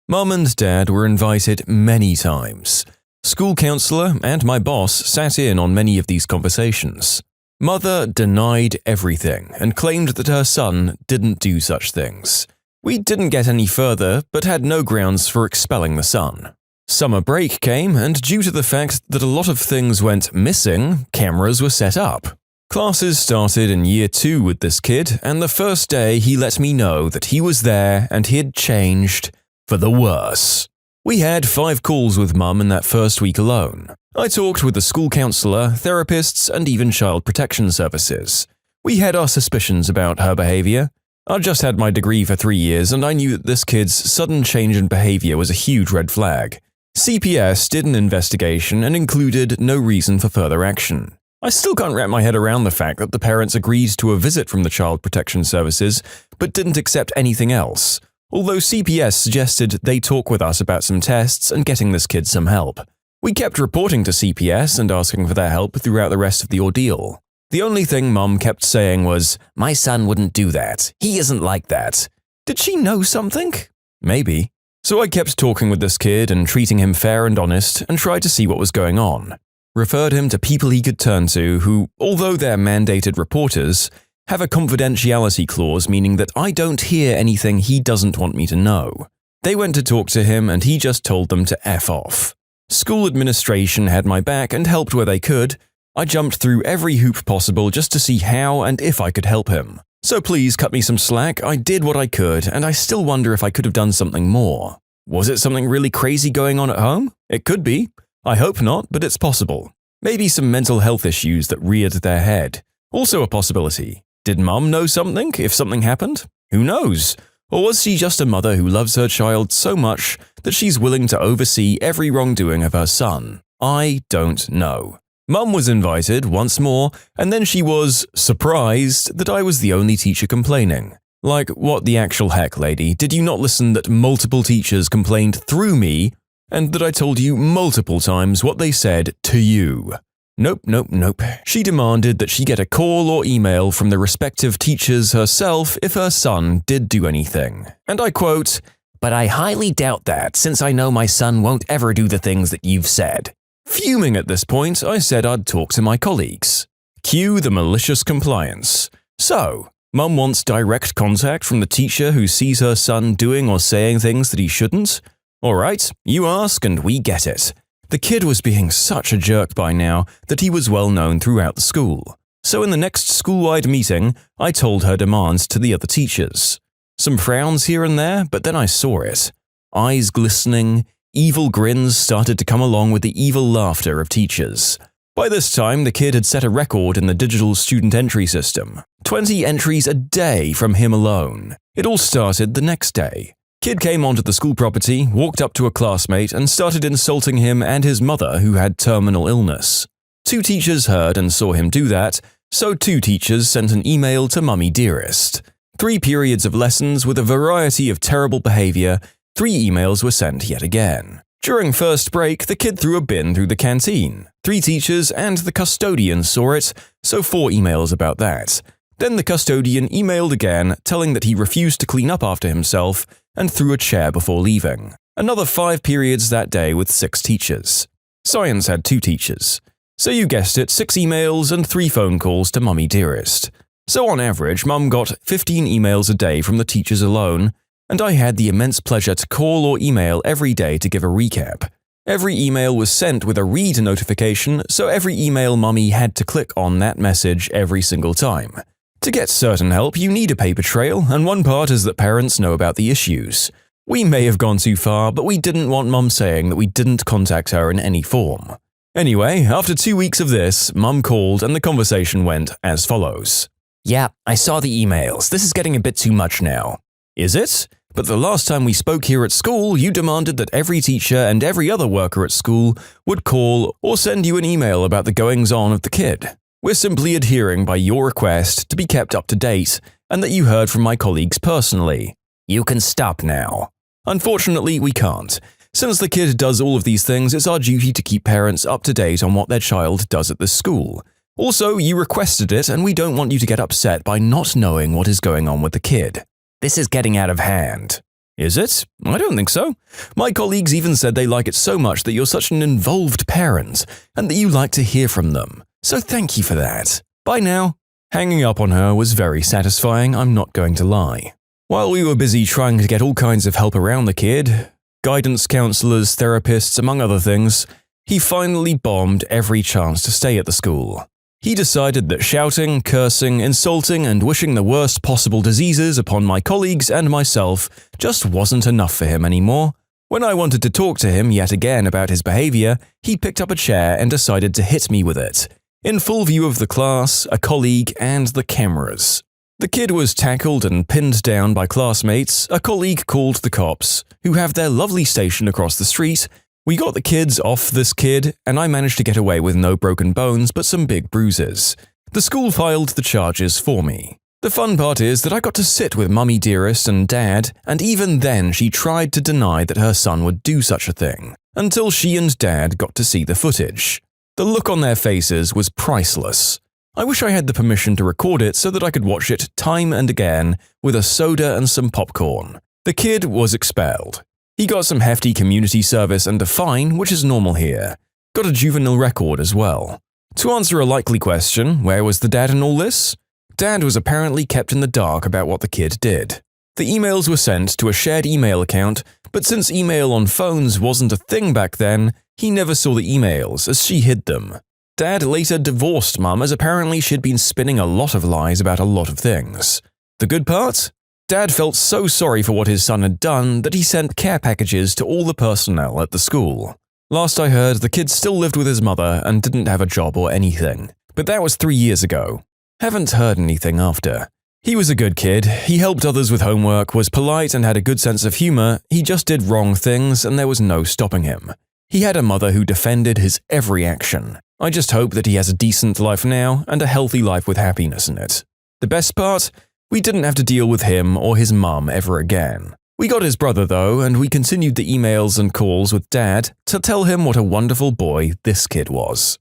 Speaker 2: Mum and Dad were invited many times. School counselor and my boss sat in on many of these conversations. Mother denied everything and claimed that her son didn't do such things. We didn't get any further, but had no grounds for expelling the son. Summer break came, and due to the fact that a lot of things went missing, cameras were set up. Classes started in year 2 with this kid, and the first day he let me know that he was there and he had changed for the worse. We had 5 calls with Mum in that first week alone. I talked with the school counselor, therapists, and even child protection services. We had our suspicions about her behavior. I'd just had my degree for 3 years, and I knew that this kid's sudden change in behavior was a huge red flag. CPS did an investigation and included no reason for further action. I still can't wrap my head around the fact that the parents agreed to a visit from the child protection services, but didn't accept anything else. Although CPS suggested they talk with us about some tests and getting this kid some help. We kept reporting to CPS and asking for their help throughout the rest of the ordeal. The only thing Mum kept saying was, "My son wouldn't do that. He isn't like that." Did she know something? Maybe. So I kept talking with this kid and treating him fair and honest and tried to see what was going on. Referred him to people he could turn to who, although they're mandated reporters, have a confidentiality clause meaning that I don't hear anything he doesn't want me to know. They went to talk to him and he just told them to F off. School administration had my back and helped where they could. I jumped through every hoop possible just to see how and if I could help him. So please cut me some slack. I did what I could, and I still wonder if I could have done something more. Was it something really crazy going on at home? It could be. I hope not, but it's possible. Maybe some mental health issues that reared their head. Also a possibility. Did Mum know something if something happened? Who knows? Or was she just a mother who loves her child so much that she's willing to oversee every wrongdoing of her son? I don't know. Mum was invited once more, and then she was surprised that I was the only teacher complaining. Like, what the actual heck, lady? Did you not listen that multiple teachers complained through me, and that I told you multiple times what they said to you? Nope. She demanded that she get a call or email from the respective teachers herself if her son did do anything. And I quote, "But I highly doubt that, since I know my son won't ever do the things that you've said." Fuming at this point, I said I'd talk to my colleagues. Cue the malicious compliance. So, Mum wants direct contact from the teacher who sees her son doing or saying things that he shouldn't? Alright, you ask and we get it. The kid was being such a jerk by now that he was well known throughout the school. So in the next school-wide meeting, I told her demands to the other teachers. Some frowns here and there, but then I saw it. Eyes glistening, evil grins started to come along with the evil laughter of teachers. By this time, the kid had set a record in the digital student entry system. 20 entries a day from him alone. It all started the next day. Kid came onto the school property, walked up to a classmate and started insulting him and his mother who had terminal illness. 2 teachers heard and saw him do that, so 2 teachers sent an email to Mummy Dearest. 3 periods of lessons with a variety of terrible behavior, 3 emails were sent yet again. During first break, the kid threw a bin through the canteen. 3 teachers and the custodian saw it, so 4 emails about that. Then the custodian emailed again, telling that he refused to clean up after himself and threw a chair before leaving. Another 5 periods that day with 6 teachers. Science had 2 teachers. So you guessed it, 6 emails and 3 phone calls to Mummy Dearest. So on average, Mum got 15 emails a day from the teachers alone, and I had the immense pleasure to call or email every day to give a recap. Every email was sent with a read notification, so every email Mummy had to click on that message every single time. To get certain help, you need a paper trail, and one part is that parents know about the issues. We may have gone too far, but we didn't want Mum saying that we didn't contact her in any form. Anyway, after 2 weeks of this, Mum called and the conversation went as follows. "Yeah, I saw the emails. This is getting a bit too much now." "Is it? But the last time we spoke here at school, you demanded that every teacher and every other worker at school would call or send you an email about the goings-on of the kid. We're simply adhering by your request to be kept up to date and that you heard from my colleagues personally. You can stop now." Unfortunately, we can't. Since the kid does all of these things, it's our duty to keep parents up to date on what their child does at this school. Also, you requested it and we don't want you to get upset by not knowing what is going on with the kid. This is getting out of hand. Is it? I don't think so. My colleagues even said they like it so much that you're such an involved parent and that you like to hear from them. So thank you for that. Bye now. Hanging up on her was very satisfying, I'm not going to lie. While we were busy trying to get all kinds of help around the kid, guidance counselors, therapists, among other things, he finally bombed every chance to stay at the school. He decided that shouting, cursing, insulting, and wishing the worst possible diseases upon my colleagues and myself just wasn't enough for him anymore. When I wanted to talk to him yet again about his behavior, he picked up a chair and decided to hit me with it, in full view of the class, a colleague, and the cameras. The kid was tackled and pinned down by classmates, a colleague called the cops, who have their lovely station across the street. We got the kids off this kid, and I managed to get away with no broken bones but some big bruises. The school filed the charges for me. The fun part is that I got to sit with Mummy Dearest and Dad, and even then she tried to deny that her son would do such a thing, until she and Dad got to see the footage. The look on their faces was priceless. I wish I had the permission to record it so that I could watch it time and again with a soda and some popcorn. The kid was expelled. He got some hefty community service and a fine, which is normal here. Got a juvenile record as well. To answer a likely question, where was the dad in all this? Dad was apparently kept in the dark about what the kid did. The emails were sent to a shared email account, but since email on phones wasn't a thing back then, he never saw the emails as she hid them. Dad later divorced Mum as apparently she'd been spinning a lot of lies about a lot of things. The good part? Dad felt so sorry for what his son had done that he sent care packages to all the personnel at the school. Last I heard, the kid still lived with his mother and didn't have a job or anything. But that was 3 years ago. Haven't heard anything after. He was a good kid, he helped others with homework, was polite and had a good sense of humor, he just did wrong things and there was no stopping him. He had a mother who defended his every action. I just hope that he has a decent life now and a healthy life with happiness in it. The best part? We didn't have to deal with him or his mum ever again. We got his brother though, and we continued the emails and calls with Dad to tell him what a wonderful boy this kid was.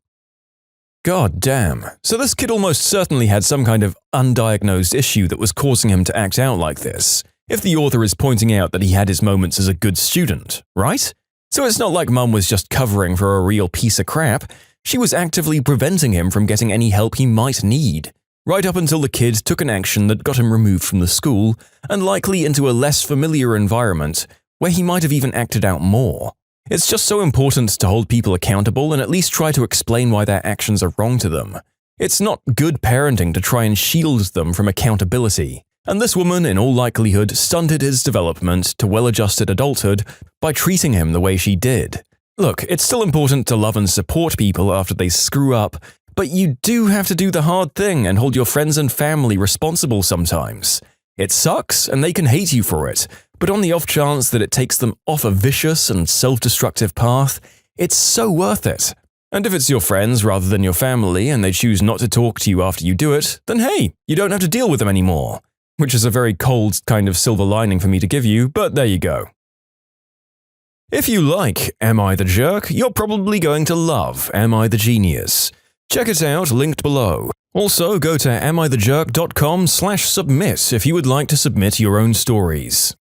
Speaker 2: God damn, so this kid almost certainly had some kind of undiagnosed issue that was causing him to act out like this, if the author is pointing out that he had his moments as a good student, right? So it's not like Mum was just covering for a real piece of crap, she was actively preventing him from getting any help he might need, right up until the kid took an action that got him removed from the school and likely into a less familiar environment where he might have even acted out more. It's just so important to hold people accountable and at least try to explain why their actions are wrong to them. It's not good parenting to try and shield them from accountability, and this woman in all likelihood stunted his development to well-adjusted adulthood by treating him the way she did. Look, it's still important to love and support people after they screw up, but you do have to do the hard thing and hold your friends and family responsible sometimes. It sucks and they can hate you for it, but on the off chance that it takes them off a vicious and self-destructive path, it's so worth it. And if it's your friends rather than your family and they choose not to talk to you after you do it, then hey, you don't have to deal with them anymore. Which is a very cold kind of silver lining for me to give you, but there you go. If you like Am I the Jerk, you're probably going to love Am I the Genius. Check it out, linked below. Also, go to amithejerk.com/submit if you would like to submit your own stories.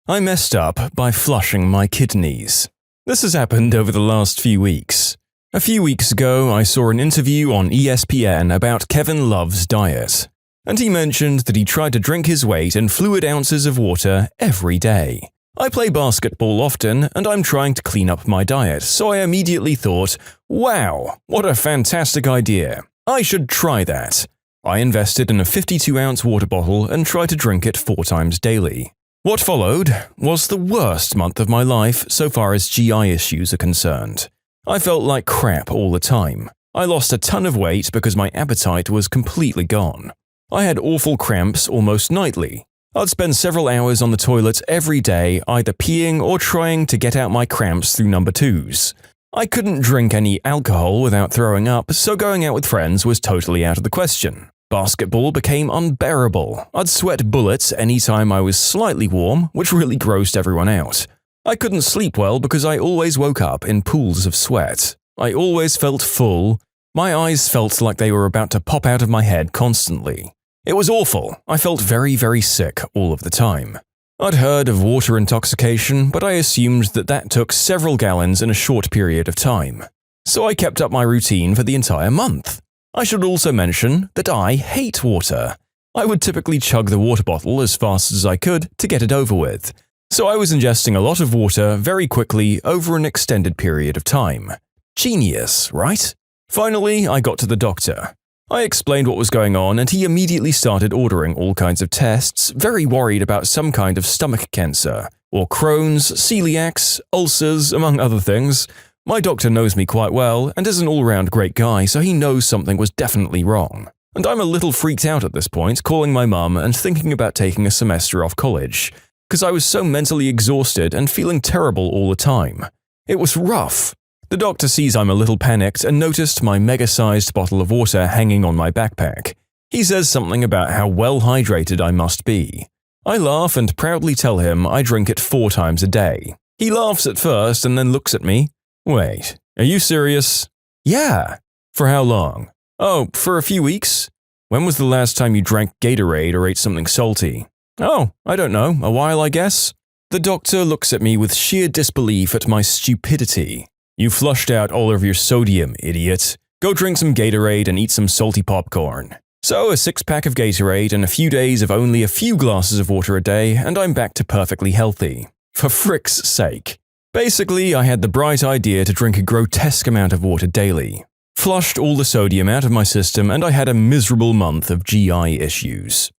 Speaker 2: I messed up by flushing my kidneys. This has happened over the last few weeks. A few weeks ago, I saw an interview on ESPN about Kevin Love's diet, and he mentioned that he tried to drink his weight in fluid ounces of water every day. I play basketball often, and I'm trying to clean up my diet, so I immediately thought, wow, what a fantastic idea. I should try that. I invested in a 52-ounce water bottle and tried to drink it 4 times daily. What followed was the worst month of my life so far as GI issues are concerned. I felt like crap all the time. I lost a ton of weight because my appetite was completely gone. I had awful cramps almost nightly. I'd spend several hours on the toilet every day, either peeing or trying to get out my cramps through number 2s. I couldn't drink any alcohol without throwing up, so going out with friends was totally out of the question. Basketball became unbearable. I'd sweat bullets anytime I was slightly warm, which really grossed everyone out. I couldn't sleep well because I always woke up in pools of sweat. I always felt full. My eyes felt like they were about to pop out of my head constantly. It was awful. I felt very, very sick all of the time. I'd heard of water intoxication, but I assumed that took several gallons in a short period of time. So I kept up my routine for the entire month. I should also mention that I hate water. I would typically chug the water bottle as fast as I could to get it over with. So I was ingesting a lot of water very quickly over an extended period of time. Genius, right? Finally, I got to the doctor. I explained what was going on and he immediately started ordering all kinds of tests, very worried about some kind of stomach cancer, or Crohn's, celiacs, ulcers, among other things. My doctor knows me quite well and is an all-round great guy, so he knows something was definitely wrong. And I'm a little freaked out at this point, calling my mum and thinking about taking a semester off college, because I was so mentally exhausted and feeling terrible all the time. It was rough. The doctor sees I'm a little panicked and noticed my mega-sized bottle of water hanging on my backpack. He says something about how well hydrated I must be. I laugh and proudly tell him I drink it 4 times a day. He laughs at first and then looks at me. Wait, are you serious? Yeah. For how long? Oh, for a few weeks. When was the last time you drank Gatorade or ate something salty? Oh, I don't know, a while I guess. The doctor looks at me with sheer disbelief at my stupidity. You flushed out all of your sodium, idiot. Go drink some Gatorade and eat some salty popcorn. So a 6-pack of Gatorade and a few days of only a few glasses of water a day and I'm back to perfectly healthy. For frick's sake. Basically, I had the bright idea to drink a grotesque amount of water daily. Flushed all the sodium out of my system and I had a miserable month of GI issues.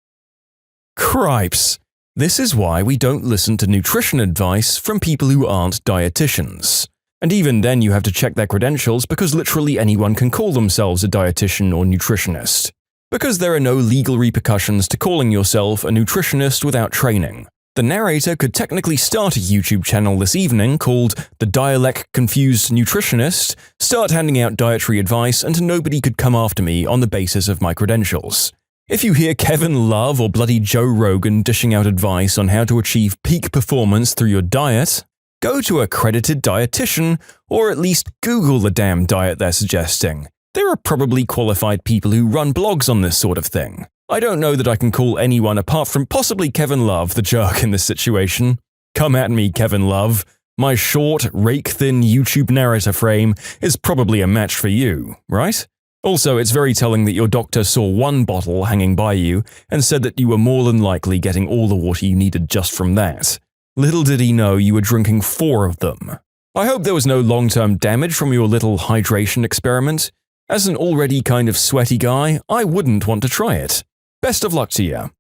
Speaker 2: Cripes! This is why we don't listen to nutrition advice from people who aren't dietitians. And even then you have to check their credentials because literally anyone can call themselves a dietitian or nutritionist. because there are no legal repercussions to calling yourself a nutritionist without training. The narrator could technically start a YouTube channel this evening called The Dialect Confused Nutritionist, start handing out dietary advice, and nobody could come after me on the basis of my credentials. If you hear Kevin Love or bloody Joe Rogan dishing out advice on how to achieve peak performance through your diet, go to a accredited dietitian, or at least Google the damn diet they're suggesting. There are probably qualified people who run blogs on this sort of thing. I don't know that I can call anyone apart from possibly Kevin Love the jerk in this situation. Come at me, Kevin Love. My short, rake-thin YouTube narrator frame is probably a match for you, right? Also, it's very telling that your doctor saw one bottle hanging by you and said that you were more than likely getting all the water you needed just from that. Little did he know you were drinking 4 of them. I hope there was no long-term damage from your little hydration experiment. As an already kind of sweaty guy, I wouldn't want to try it. Best of luck to you.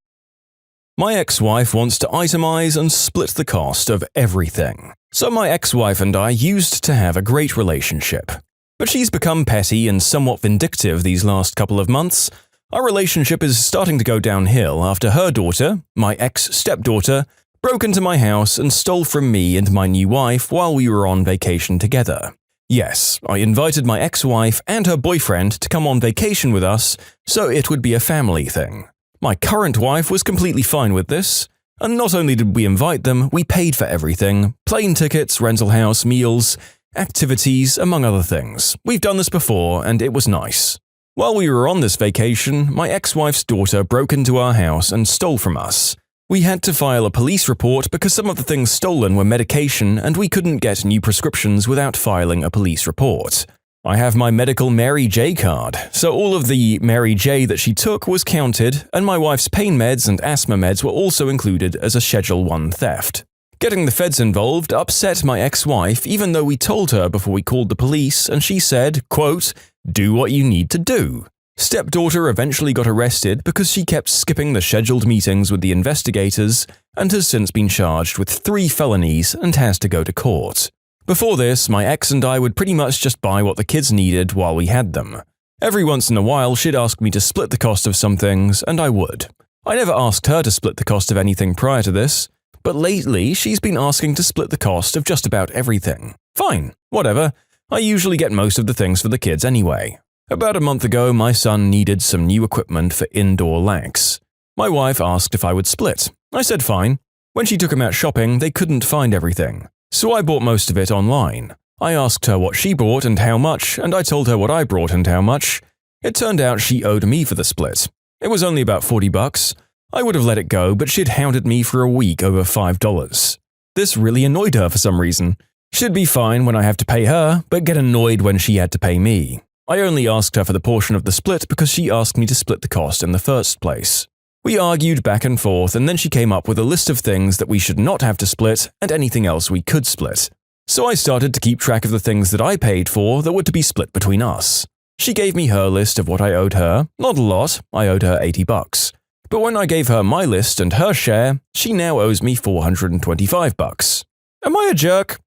Speaker 2: My ex-wife wants to itemize and split the cost of everything. So my ex-wife and I used to have a great relationship. But she's become petty and somewhat vindictive these last couple of months. Our relationship is starting to go downhill after her daughter, my ex-stepdaughter, broke into my house and stole from me and my new wife while we were on vacation together. Yes, I invited my ex-wife and her boyfriend to come on vacation with us, so it would be a family thing. My current wife was completely fine with this, and not only did we invite them, we paid for everything: plane tickets, rental house, meals, activities, among other things. We've done this before, and it was nice. While we were on this vacation, my ex-wife's daughter broke into our house and stole from us. We had to file a police report because some of the things stolen were medication and we couldn't get new prescriptions without filing a police report. I have my medical Mary J card, so all of the Mary J that she took was counted, and my wife's pain meds and asthma meds were also included as a Schedule 1 theft. Getting the feds involved upset my ex-wife even though we told her before we called the police, and she said, quote, "Do what you need to do." Stepdaughter eventually got arrested because she kept skipping the scheduled meetings with the investigators and has since been charged with 3 felonies and has to go to court. Before this, my ex and I would pretty much just buy what the kids needed while we had them. Every once in a while, she'd ask me to split the cost of some things, and I would. I never asked her to split the cost of anything prior to this, but lately she's been asking to split the cost of just about everything. Fine, whatever. I usually get most of the things for the kids anyway. About a month ago, my son needed some new equipment for indoor lax. My wife asked if I would split. I said fine. When she took him out shopping, they couldn't find everything. So I bought most of it online. I asked her what she bought and how much, and I told her what I brought and how much. It turned out she owed me for the split. It was only about $40. I would have let it go, but she'd hounded me for a week over $5. This really annoyed her for some reason. She'd be fine when I have to pay her, but get annoyed when she had to pay me. I only asked her for the portion of the split because she asked me to split the cost in the first place. We argued back and forth, and then she came up with a list of things that we should not have to split and anything else we could split. So I started to keep track of the things that I paid for that were to be split between us. She gave me her list of what I owed her. Not a lot, I owed her $80. But when I gave her my list and her share, she now owes me $425. Am I a jerk?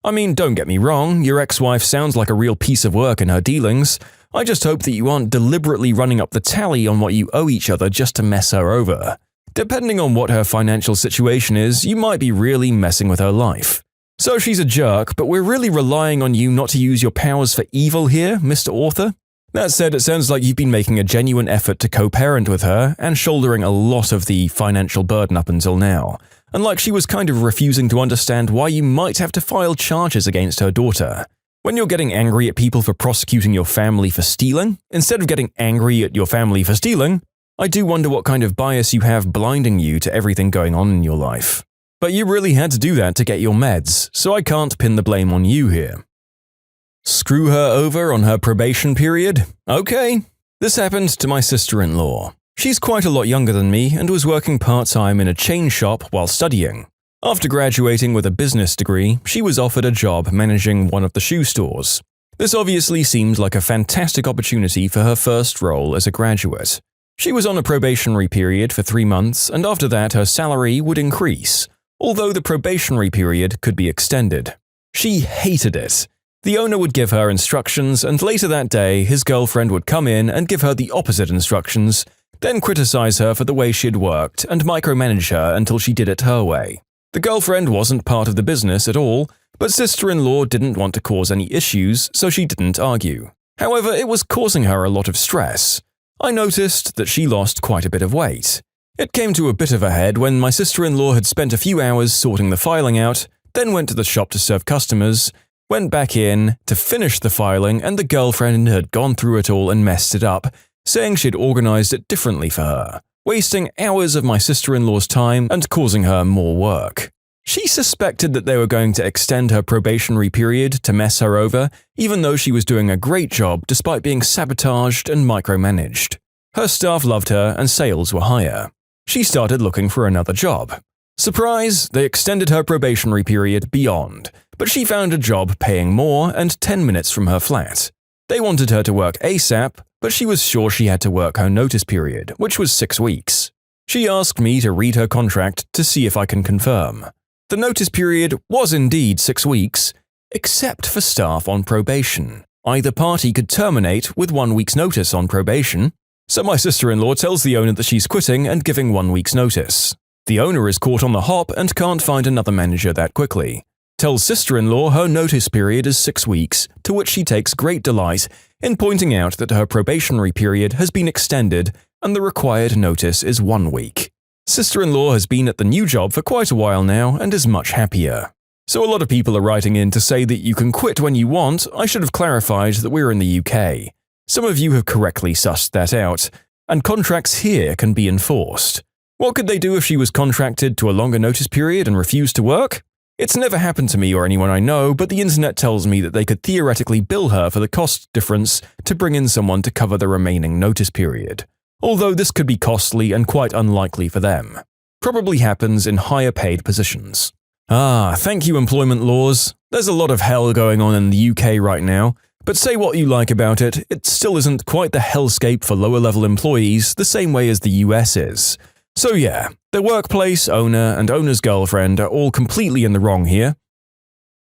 Speaker 2: I mean, don't get me wrong, your ex-wife sounds like a real piece of work in her dealings. I just hope that you aren't deliberately running up the tally on what you owe each other just to mess her over. Depending on what her financial situation is, you might be really messing with her life. So she's a jerk, but we're really relying on you not to use your powers for evil here, Mr. Author. That said, it sounds like you've been making a genuine effort to co-parent with her and shouldering a lot of the financial burden up until now. And like she was kind of refusing to understand why you might have to file charges against her daughter. When you're getting angry at people for prosecuting your family for stealing, instead of getting angry at your family for stealing, I do wonder what kind of bias you have blinding you to everything going on in your life. But you really had to do that to get your meds, so I can't pin the blame on you here. Screw her over on her probation period? Okay. This happened to my sister-in-law. She's quite a lot younger than me and was working part-time in a chain shop while studying. After graduating with a business degree, she was offered a job managing one of the shoe stores. This obviously seemed like a fantastic opportunity for her first role as a graduate. She was on a probationary period for 3 months, and after that her salary would increase, although the probationary period could be extended. She hated it. The owner would give her instructions, and later that day, his girlfriend would come in and give her the opposite instructions, then criticize her for the way she'd worked and micromanage her until she did it her way. The girlfriend wasn't part of the business at all, but sister-in-law didn't want to cause any issues, so she didn't argue. However, it was causing her a lot of stress. I noticed that she lost quite a bit of weight. It came to a bit of a head when my sister-in-law had spent a few hours sorting the filing out, then went to the shop to serve customers, went back in to finish the filing, and the girlfriend had gone through it all and messed it up, saying she'd organized it differently for her, wasting hours of my sister-in-law's time and causing her more work. She suspected that they were going to extend her probationary period to mess her over, even though she was doing a great job despite being sabotaged and micromanaged. Her staff loved her and sales were higher. She started looking for another job. Surprise, they extended her probationary period beyond, but she found a job paying more and 10 minutes from her flat. They wanted her to work ASAP, but she was sure she had to work her notice period, which was 6 weeks. She asked me to read her contract to see if I can confirm. The notice period was indeed 6 weeks, except for staff on probation. Either party could terminate with 1 week's notice on probation. So my sister-in-law tells the owner that she's quitting and giving 1 week's notice. The owner is caught on the hop and can't find another manager that quickly. Tells sister-in-law her notice period is 6 weeks, to which she takes great delight in pointing out that her probationary period has been extended and the required notice is 1 week. Sister-in-law has been at the new job for quite a while now and is much happier. So a lot of people are writing in to say that you can quit when you want. I should have clarified that we're in the UK. Some of you have correctly sussed that out, and contracts here can be enforced. What could they do if she was contracted to a longer notice period and refused to work? It's never happened to me or anyone I know, but the internet tells me that they could theoretically bill her for the cost difference to bring in someone to cover the remaining notice period. Although this could be costly and quite unlikely for them. Probably happens in higher paid positions. Thank you employment laws. There's a lot of hell going on in the UK right now, but say what you like about it, it still isn't quite the hellscape for lower level employees the same way as the US is. So yeah, the workplace, owner, and owner's girlfriend are all completely in the wrong here.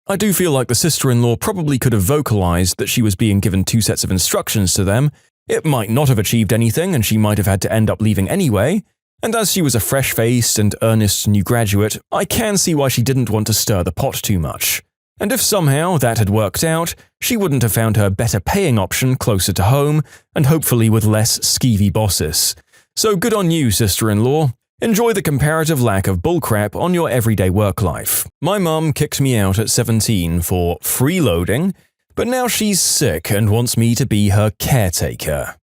Speaker 2: I do feel like the sister-in-law probably could have vocalized that she was being given 2 sets of instructions to them. It might not have achieved anything and she might have had to end up leaving anyway. And as she was a fresh-faced and earnest new graduate, I can see why she didn't want to stir the pot too much. And if somehow that had worked out, she wouldn't have found her better paying option closer to home and hopefully with less skeevy bosses. So good on you, sister-in-law. Enjoy the comparative lack of bullcrap on your everyday work life. My mum kicked me out at 17 for freeloading, but now she's sick and wants me to be her caretaker.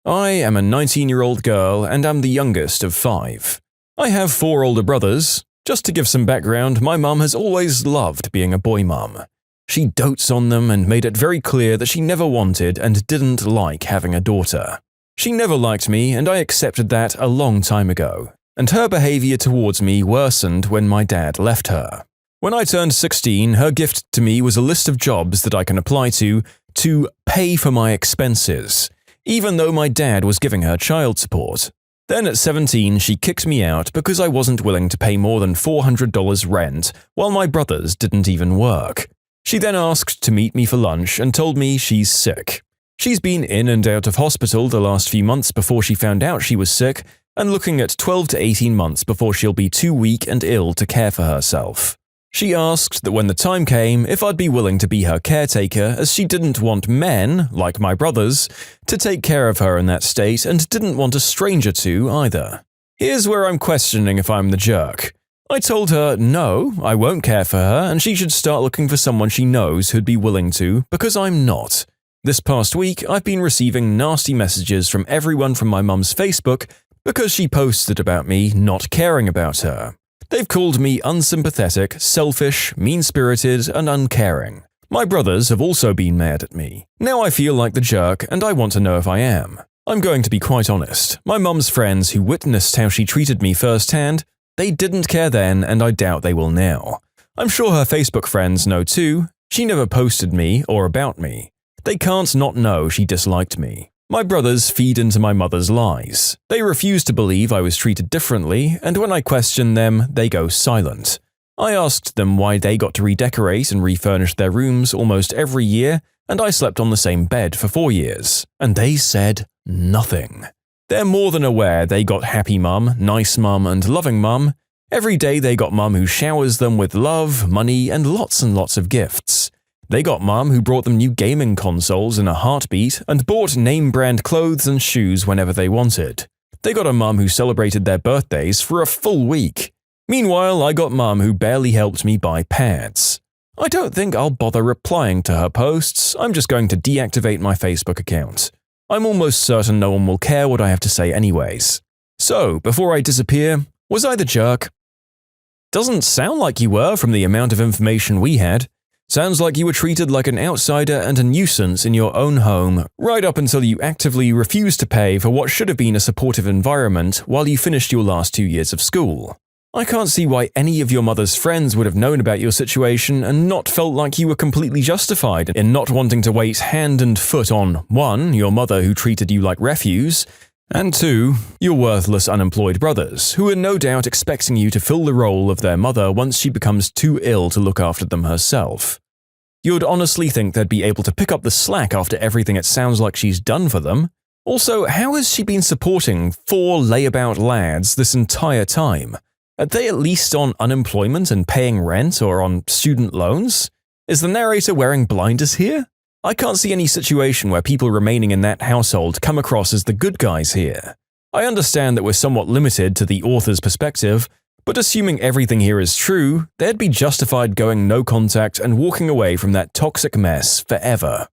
Speaker 2: I am a 19-year-old girl and am the youngest of 5. I have 4 older brothers. Just to give some background, my mum has always loved being a boy mum. She dotes on them and made it very clear that she never wanted and didn't like having a daughter. She never liked me, and I accepted that a long time ago, and her behavior towards me worsened when my dad left her. When I turned 16, her gift to me was a list of jobs that I can apply to pay for my expenses, even though my dad was giving her child support. Then at 17, she kicked me out because I wasn't willing to pay more than $400 rent, while my brothers didn't even work. She then asked to meet me for lunch and told me she's sick. She's been in and out of hospital the last few months before she found out she was sick, and looking at 12 to 18 months before she'll be too weak and ill to care for herself. She asked that when the time came if I'd be willing to be her caretaker, as she didn't want men, like my brothers, to take care of her in that state and didn't want a stranger to either. Here's where I'm questioning if I'm the jerk. I told her no, I won't care for her and she should start looking for someone she knows who'd be willing to, because I'm not. This past week, I've been receiving nasty messages from everyone from my mum's Facebook because she posted about me not caring about her. They've called me unsympathetic, selfish, mean-spirited, and uncaring. My brothers have also been mad at me. Now I feel like the jerk, and I want to know if I am. I'm going to be quite honest. My mum's friends who witnessed how she treated me firsthand, they didn't care then, and I doubt they will now. I'm sure her Facebook friends know too. She never posted me or about me. They can't not know she disliked me. My brothers feed into my mother's lies. They refuse to believe I was treated differently, and when I question them, they go silent. I asked them why they got to redecorate and refurnish their rooms almost every year, and I slept on the same bed for 4 years, and they said nothing. They're more than aware they got happy mum, nice mum, and loving mum. Every day they got mum who showers them with love, money, and lots of gifts. They got mum who brought them new gaming consoles in a heartbeat and bought name-brand clothes and shoes whenever they wanted. They got a mum who celebrated their birthdays for a full week. Meanwhile, I got mum who barely helped me buy pads. I don't think I'll bother replying to her posts. I'm just going to deactivate my Facebook account. I'm almost certain no one will care what I have to say anyways. So, before I disappear, was I the jerk? Doesn't sound like you were from the amount of information we had. Sounds like you were treated like an outsider and a nuisance in your own home, right up until you actively refused to pay for what should have been a supportive environment while you finished your last 2 years of school. I can't see why any of your mother's friends would have known about your situation and not felt like you were completely justified in not wanting to wait hand and foot on 1. Your mother who treated you like refuse, and 2. Your worthless unemployed brothers, who are no doubt expecting you to fill the role of their mother once she becomes too ill to look after them herself. You'd honestly think they'd be able to pick up the slack after everything it sounds like she's done for them. Also, how has she been supporting 4 layabout lads this entire time? Are they at least on unemployment and paying rent or on student loans? Is the narrator wearing blinders here? I can't see any situation where people remaining in that household come across as the good guys here. I understand that we're somewhat limited to the author's perspective, but assuming everything here is true, they'd be justified going no contact and walking away from that toxic mess forever.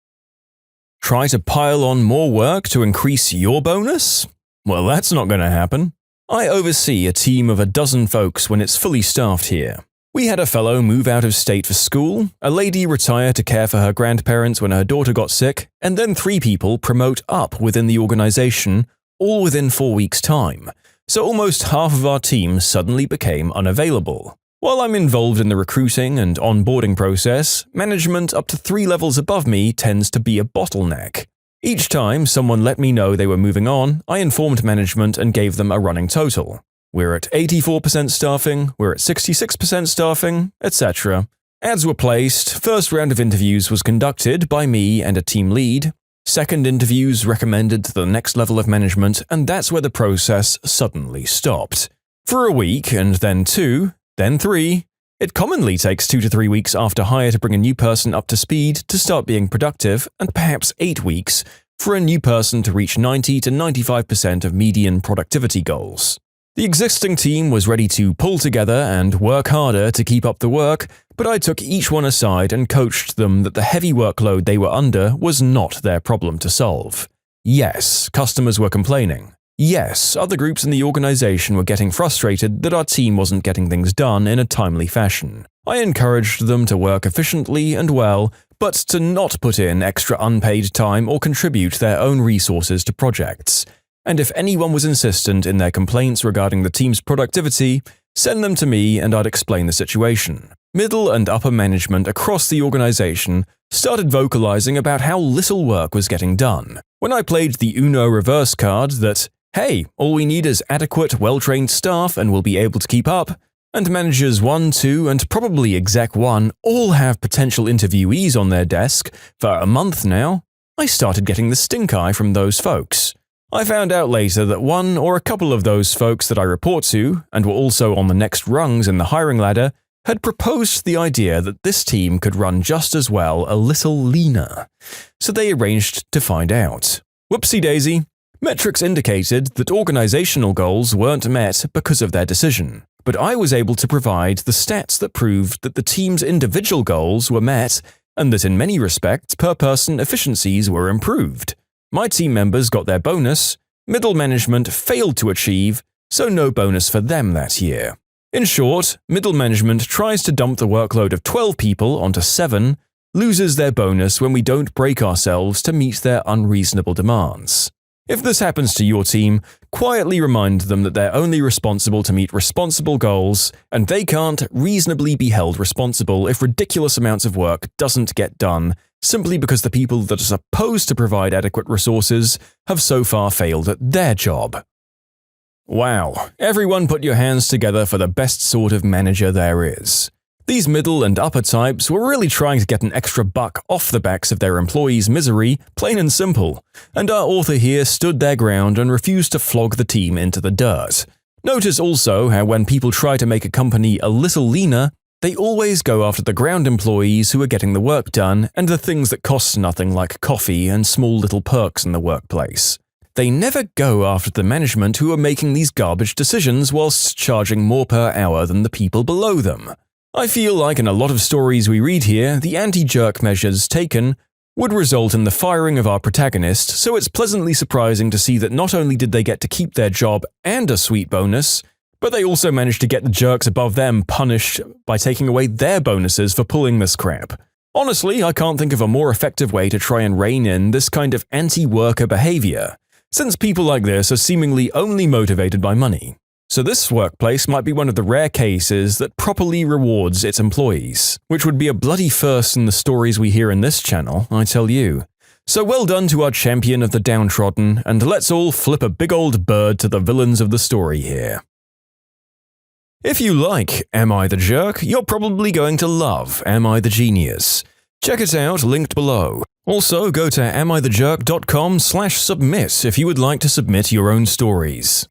Speaker 2: Try to pile on more work to increase your bonus? Well, that's not going to happen. I oversee a team of 12 folks when it's fully staffed here. We had a fellow move out of state for school, a lady retire to care for her grandparents when her daughter got sick, and then 3 people promote up within the organization, all within 4 weeks' time. So almost half of our team suddenly became unavailable. While I'm involved in the recruiting and onboarding process, management up to 3 levels above me tends to be a bottleneck. Each time someone let me know they were moving on, I informed management and gave them a running total. We're at 84% staffing, we're at 66% staffing, etc. Ads were placed, first round of interviews was conducted by me and a team lead, second interviews recommended to the next level of management, and that's where the process suddenly stopped. For a week, and then 2, then 3. It commonly takes 2 to 3 weeks after hire to bring a new person up to speed to start being productive, and perhaps 8 weeks for a new person to reach 90 to 95% of median productivity goals. The existing team was ready to pull together and work harder to keep up the work, but I took each one aside and coached them that the heavy workload they were under was not their problem to solve. Yes, customers were complaining. Yes, other groups in the organization were getting frustrated that our team wasn't getting things done in a timely fashion. I encouraged them to work efficiently and well, but to not put in extra unpaid time or contribute their own resources to projects. And if anyone was insistent in their complaints regarding the team's productivity, send them to me and I'd explain the situation. Middle and upper management across the organization started vocalizing about how little work was getting done. When I played the Uno reverse card that, hey, all we need is adequate, well-trained staff and we'll be able to keep up, and managers 1, 2, and probably exec 1 all have potential interviewees on their desk for a month now, I started getting the stink eye from those folks. I found out later that one or a couple of those folks that I report to, and were also on the next rungs in the hiring ladder, had proposed the idea that this team could run just as well a little leaner. So they arranged to find out. Whoopsie-daisy. Metrics indicated that organizational goals weren't met because of their decision, but I was able to provide the stats that proved that the team's individual goals were met and that in many respects per-person efficiencies were improved. My team members got their bonus, middle management failed to achieve, so no bonus for them that year. In short, middle management tries to dump the workload of 12 people onto 7, loses their bonus when we don't break ourselves to meet their unreasonable demands. If this happens to your team, quietly remind them that they're only responsible to meet responsible goals, and they can't reasonably be held responsible if ridiculous amounts of work doesn't get done simply because the people that are supposed to provide adequate resources have so far failed at their job. Wow, everyone put your hands together for the best sort of manager there is. These middle and upper types were really trying to get an extra buck off the backs of their employees' misery, plain and simple, and our author here stood their ground and refused to flog the team into the dirt. Notice also how when people try to make a company a little leaner, they always go after the ground employees who are getting the work done and the things that cost nothing like coffee and small little perks in the workplace. They never go after the management who are making these garbage decisions whilst charging more per hour than the people below them. I feel like in a lot of stories we read here, the anti-jerk measures taken would result in the firing of our protagonist, so it's pleasantly surprising to see that not only did they get to keep their job and a sweet bonus, but they also managed to get the jerks above them punished by taking away their bonuses for pulling this crap. Honestly, I can't think of a more effective way to try and rein in this kind of anti-worker behavior, since people like this are seemingly only motivated by money. So this workplace might be one of the rare cases that properly rewards its employees, which would be a bloody first in the stories we hear in this channel, I tell you. So well done to our champion of the downtrodden, and let's all flip a big old bird to the villains of the story here. If you like Am I the Jerk, you're probably going to love Am I the Genius. Check it out, linked below. Also, go to amithejerk.com/submit if you would like to submit your own stories.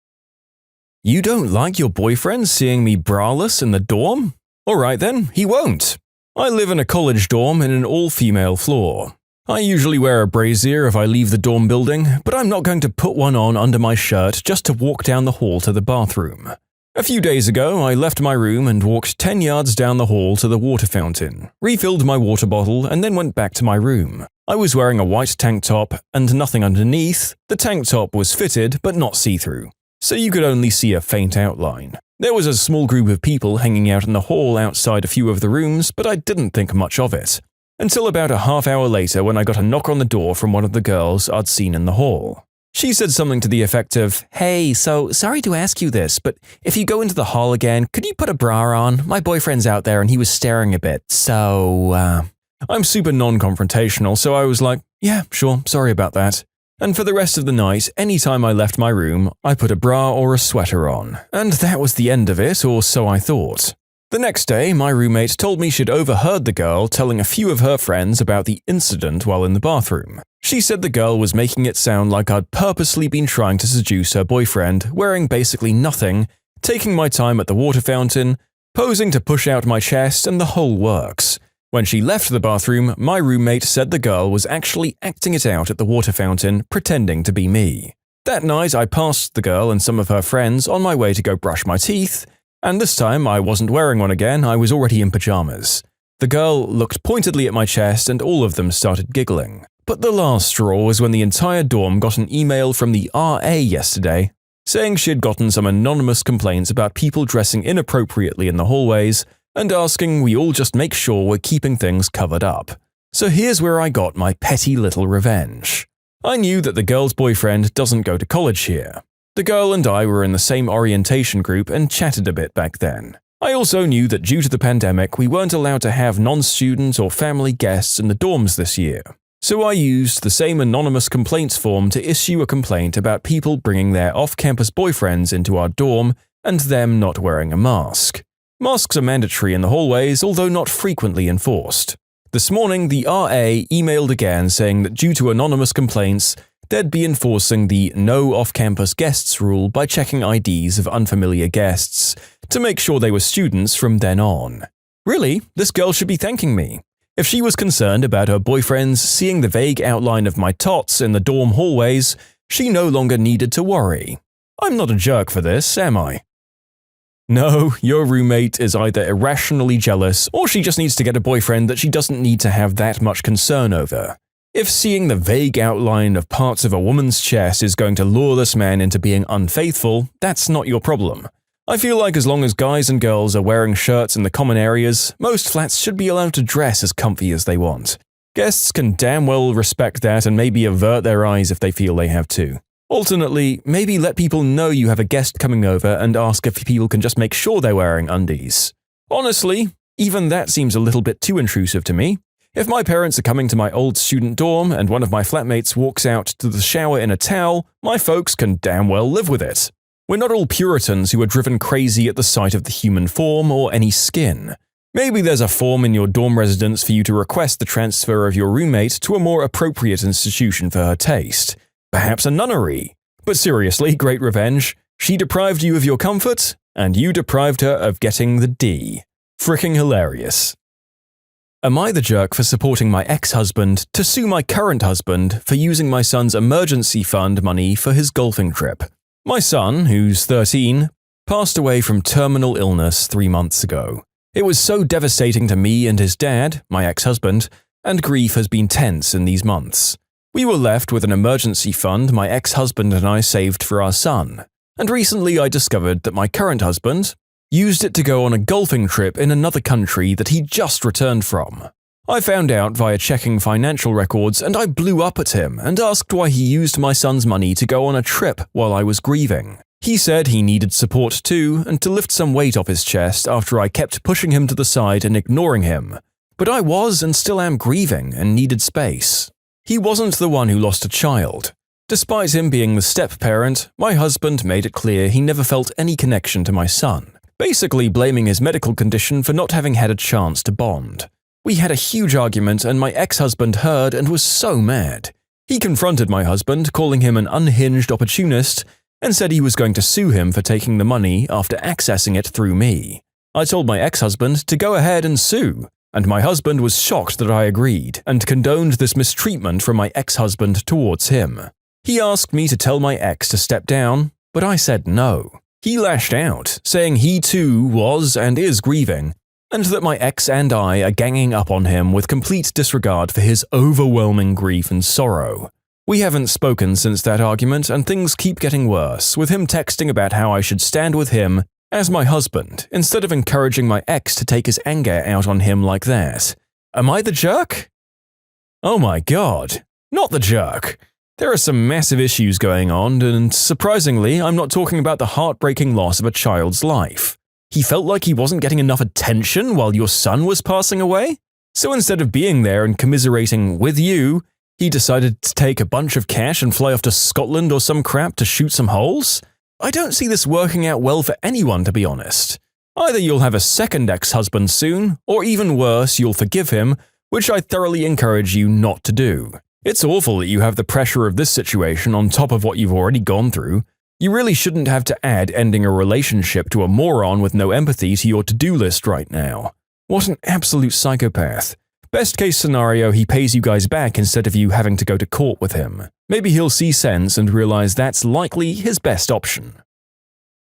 Speaker 2: You don't like your boyfriend seeing me braless in the dorm? Alright then, he won't. I live in a college dorm in an all-female floor. I usually wear a brassiere if I leave the dorm building, but I'm not going to put one on under my shirt just to walk down the hall to the bathroom. A few days ago, I left my room and walked 10 yards down the hall to the water fountain, refilled my water bottle, and then went back to my room. I was wearing a white tank top and nothing underneath. The tank top was fitted but not see-through, so you could only see a faint outline. There was a small group of people hanging out in the hall outside a few of the rooms, but I didn't think much of it. Until about a half hour later when I got a knock on the door from one of the girls I'd seen in the hall. She said something to the effect of, "Hey, so sorry to ask you this, but if you go into the hall again, could you put a bra on? My boyfriend's out there and he was staring a bit, so, I'm super non-confrontational, so I was like, yeah, sure, sorry about that. And for the rest of the night, anytime I left my room, I put a bra or a sweater on. And that was the end of it, or so I thought. The next day, my roommate told me she'd overheard the girl telling a few of her friends about the incident while in the bathroom. She said the girl was making it sound like I'd purposely been trying to seduce her boyfriend, wearing basically nothing, taking my time at the water fountain, posing to push out my chest, and the whole works. When she left the bathroom, my roommate said the girl was actually acting it out at the water fountain, pretending to be me. That night, I passed the girl and some of her friends on my way to go brush my teeth, and this time I wasn't wearing one again, I was already in pajamas. The girl looked pointedly at my chest and all of them started giggling. But the last straw was when the entire dorm got an email from the RA yesterday, saying she'd gotten some anonymous complaints about people dressing inappropriately in the hallways, and asking we all just make sure we're keeping things covered up. So here's where I got my petty little revenge. I knew that the girl's boyfriend doesn't go to college here. The girl and I were in the same orientation group and chatted a bit back then. I also knew that due to the pandemic, we weren't allowed to have non-student or family guests in the dorms this year. So I used the same anonymous complaints form to issue a complaint about people bringing their off-campus boyfriends into our dorm and them not wearing a mask. Masks are mandatory in the hallways, although not frequently enforced. This morning, the RA emailed again saying that due to anonymous complaints, they'd be enforcing the no off-campus guests rule by checking IDs of unfamiliar guests to make sure they were students from then on. Really, this girl should be thanking me. If she was concerned about her boyfriends seeing the vague outline of my tots in the dorm hallways, she no longer needed to worry. I'm not a jerk for this, am I? No, your roommate is either irrationally jealous or she just needs to get a boyfriend that she doesn't need to have that much concern over. If seeing the vague outline of parts of a woman's chest is going to lure this man into being unfaithful, that's not your problem. I feel like as long as guys and girls are wearing shirts in the common areas, most flats should be allowed to dress as comfy as they want. Guests can damn well respect that and maybe avert their eyes if they feel they have to. Alternately, maybe let people know you have a guest coming over and ask if people can just make sure they're wearing undies. Honestly, even that seems a little bit too intrusive to me. If my parents are coming to my old student dorm and one of my flatmates walks out to the shower in a towel, my folks can damn well live with it. We're not all Puritans who are driven crazy at the sight of the human form or any skin. Maybe there's a form in your dorm residence for you to request the transfer of your roommate to a more appropriate institution for her taste. Perhaps a nunnery. But seriously, great revenge. She deprived you of your comfort, and you deprived her of getting the D. Fricking hilarious. Am I the jerk for supporting my ex-husband to sue my current husband for using my son's emergency fund money for his golfing trip? My son, who's 13, passed away from terminal illness 3 months ago. It was so devastating to me and his dad, my ex-husband, and grief has been tense in these months. We were left with an emergency fund my ex-husband and I saved for our son. And recently I discovered that my current husband used it to go on a golfing trip in another country that he just returned from. I found out via checking financial records and I blew up at him and asked why he used my son's money to go on a trip while I was grieving. He said he needed support too and to lift some weight off his chest after I kept pushing him to the side and ignoring him. But I was and still am grieving and needed space. He wasn't the one who lost a child. Despite him being the step-parent, my husband made it clear he never felt any connection to my son, basically blaming his medical condition for not having had a chance to bond. We had a huge argument and my ex-husband heard and was so mad. He confronted my husband, calling him an unhinged opportunist, and said he was going to sue him for taking the money after accessing it through me. I told my ex-husband to go ahead and sue, and my husband was shocked that I agreed and condoned this mistreatment from my ex-husband towards him. He asked me to tell my ex to step down, but I said no. He lashed out, saying he too was and is grieving, and that my ex and I are ganging up on him with complete disregard for his overwhelming grief and sorrow. We haven't spoken since that argument and things keep getting worse, with him texting about how I should stand with him as my husband instead of encouraging my ex to take his anger out on him like that. Am I the jerk? Oh my god, not the jerk. There are some massive issues going on, and surprisingly, I'm not talking about the heartbreaking loss of a child's life. He felt like he wasn't getting enough attention while your son was passing away? So instead of being there and commiserating with you, he decided to take a bunch of cash and fly off to Scotland or some crap to shoot some holes? I don't see this working out well for anyone, to be honest. Either you'll have a second ex-husband soon, or even worse, you'll forgive him, which I thoroughly encourage you not to do. It's awful that you have the pressure of this situation on top of what you've already gone through. You really shouldn't have to add ending a relationship to a moron with no empathy to your to-do list right now. What an absolute psychopath. Best case scenario, he pays you guys back instead of you having to go to court with him. Maybe he'll see sense and realize that's likely his best option.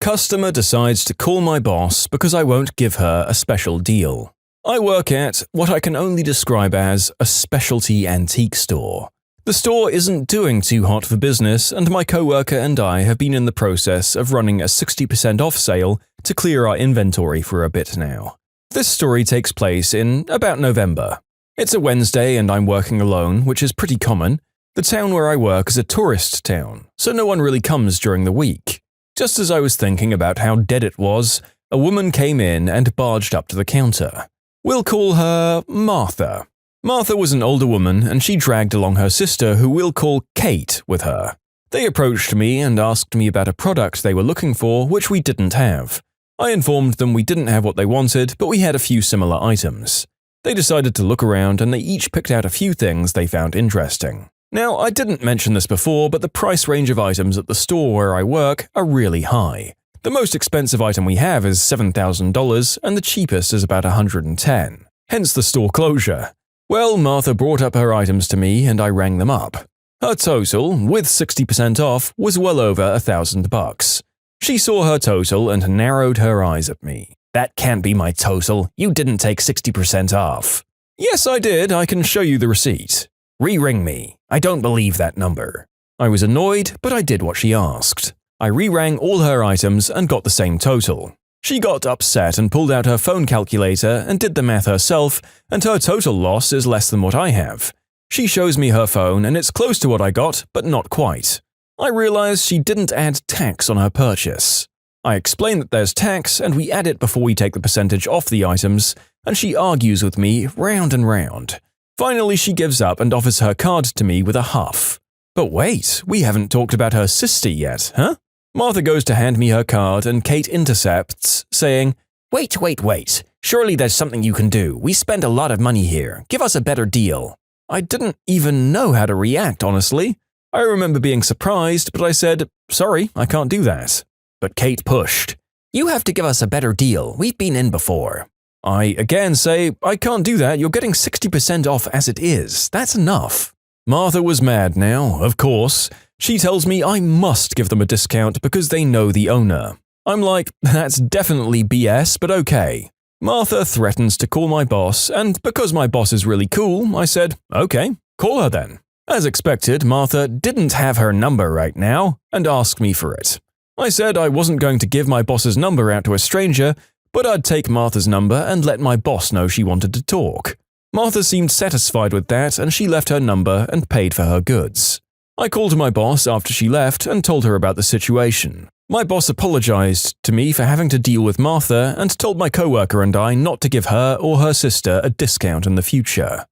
Speaker 2: Customer decides to call my boss because I won't give her a special deal. I work at what I can only describe as a specialty antique store. The store isn't doing too hot for business, and my coworker and I have been in the process of running a 60% off sale to clear our inventory for a bit now. This story takes place in about November. It's a Wednesday and I'm working alone, which is pretty common. The town where I work is a tourist town, so no one really comes during the week. Just as I was thinking about how dead it was, a woman came in and barged up to the counter. We'll call her Martha. Martha was an older woman and she dragged along her sister, who we'll call Kate, with her. They approached me and asked me about a product they were looking for, which we didn't have. I informed them we didn't have what they wanted, but we had a few similar items. They decided to look around and they each picked out a few things they found interesting. Now, I didn't mention this before, but the price range of items at the store where I work are really high. The most expensive item we have is $7,000 and the cheapest is about $110, hence the store closure. Well, Martha brought up her items to me and I rang them up. Her total, with 60% off, was well over $1,000. She saw her total and narrowed her eyes at me. That can't be my total. You didn't take 60% off. Yes, I did. I can show you the receipt. Re-ring me. I don't believe that number. I was annoyed, but I did what she asked. I re-rang all her items and got the same total. She got upset and pulled out her phone calculator and did the math herself, and her total loss is less than what I have. She shows me her phone and it's close to what I got, but not quite. I realize she didn't add tax on her purchase. I explain that there's tax and we add it before we take the percentage off the items, and she argues with me round and round. Finally, she gives up and offers her card to me with a huff. But wait, we haven't talked about her sister yet, huh? Martha goes to hand me her card and Kate intercepts, saying, Wait. Surely there's something you can do. We spend a lot of money here. Give us a better deal. I didn't even know how to react, honestly. I remember being surprised, but I said, sorry, I can't do that. But Kate pushed. You have to give us a better deal. We've been in before. I again say, I can't do that. You're getting 60% off as it is. That's enough. Martha was mad now, of course. She tells me I must give them a discount because they know the owner. I'm like, that's definitely BS, but okay. Martha threatens to call my boss, and because my boss is really cool, I said, okay, call her then. As expected, Martha didn't have her number right now and asked me for it. I said I wasn't going to give my boss's number out to a stranger, but I'd take Martha's number and let my boss know she wanted to talk. Martha seemed satisfied with that and she left her number and paid for her goods. I called my boss after she left and told her about the situation. My boss apologized to me for having to deal with Martha and told my coworker and I not to give her or her sister a discount in the future.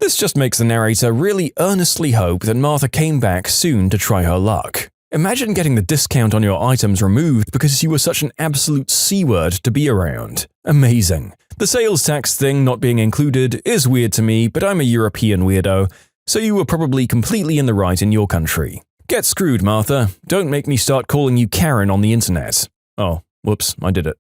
Speaker 2: This just makes the narrator really earnestly hope that Martha came back soon to try her luck. Imagine getting the discount on your items removed because you were such an absolute C-word to be around. Amazing. The sales tax thing not being included is weird to me, but I'm a European weirdo, so you were probably completely in the right in your country. Get screwed, Martha. Don't make me start calling you Karen on the internet. Oh, whoops, I did it.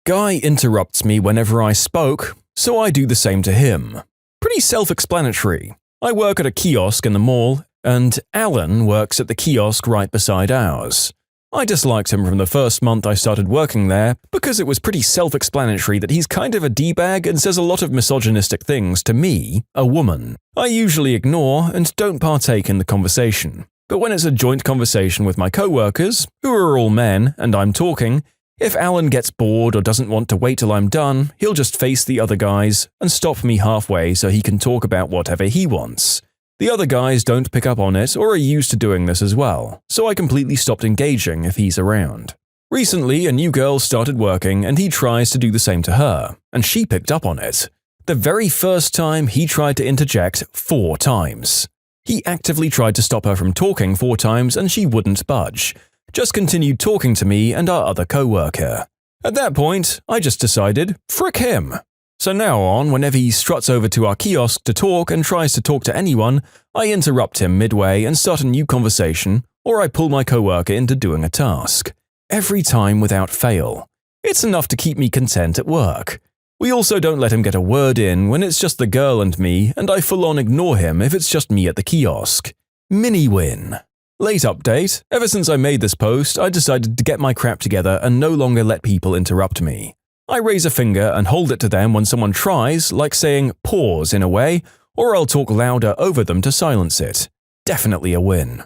Speaker 2: Guy interrupts me whenever I spoke, so I do the same to him. Pretty self-explanatory. I work at a kiosk in the mall, and Alan works at the kiosk right beside ours. I disliked him from the first month I started working there because it was pretty self-explanatory that he's kind of a D-bag and says a lot of misogynistic things to me, a woman. I usually ignore and don't partake in the conversation. But when it's a joint conversation with my coworkers, who are all men, and I'm talking, if Alan gets bored or doesn't want to wait till I'm done, he'll just face the other guys and stop me halfway so he can talk about whatever he wants. The other guys don't pick up on it or are used to doing this as well, so I completely stopped engaging if he's around. Recently, a new girl started working and he tries to do the same to her, and she picked up on it. The very first time he tried to interject 4 times. He actively tried to stop her from talking 4 times and she wouldn't budge. Just continued talking to me and our other coworker. At that point, I just decided, frick him. So now on, whenever he struts over to our kiosk to talk and tries to talk to anyone, I interrupt him midway and start a new conversation, or I pull my coworker into doing a task. Every time without fail. It's enough to keep me content at work. We also don't let him get a word in when it's just the girl and me, and I full-on ignore him if it's just me at the kiosk. Mini win. Late update. Ever since I made this post, I decided to get my crap together and no longer let people interrupt me. I raise a finger and hold it to them when someone tries, like saying pause in a way, or I'll talk louder over them to silence it. Definitely a win.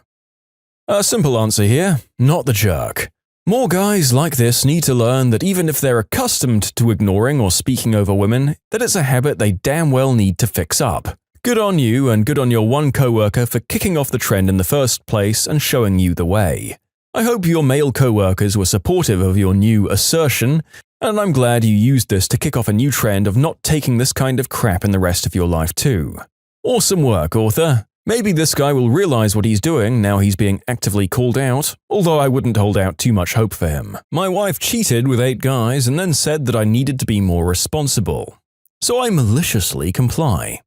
Speaker 2: A simple answer here, not the jerk. More guys like this need to learn that even if they're accustomed to ignoring or speaking over women, that it's a habit they damn well need to fix up. Good on you and good on your one coworker for kicking off the trend in the first place and showing you the way. I hope your male coworkers were supportive of your new assertion, and I'm glad you used this to kick off a new trend of not taking this kind of crap in the rest of your life too. Awesome work, author. Maybe this guy will realize what he's doing now he's being actively called out, although I wouldn't hold out too much hope for him. My wife cheated with 8 guys and then said that I needed to be more responsible. So I maliciously comply.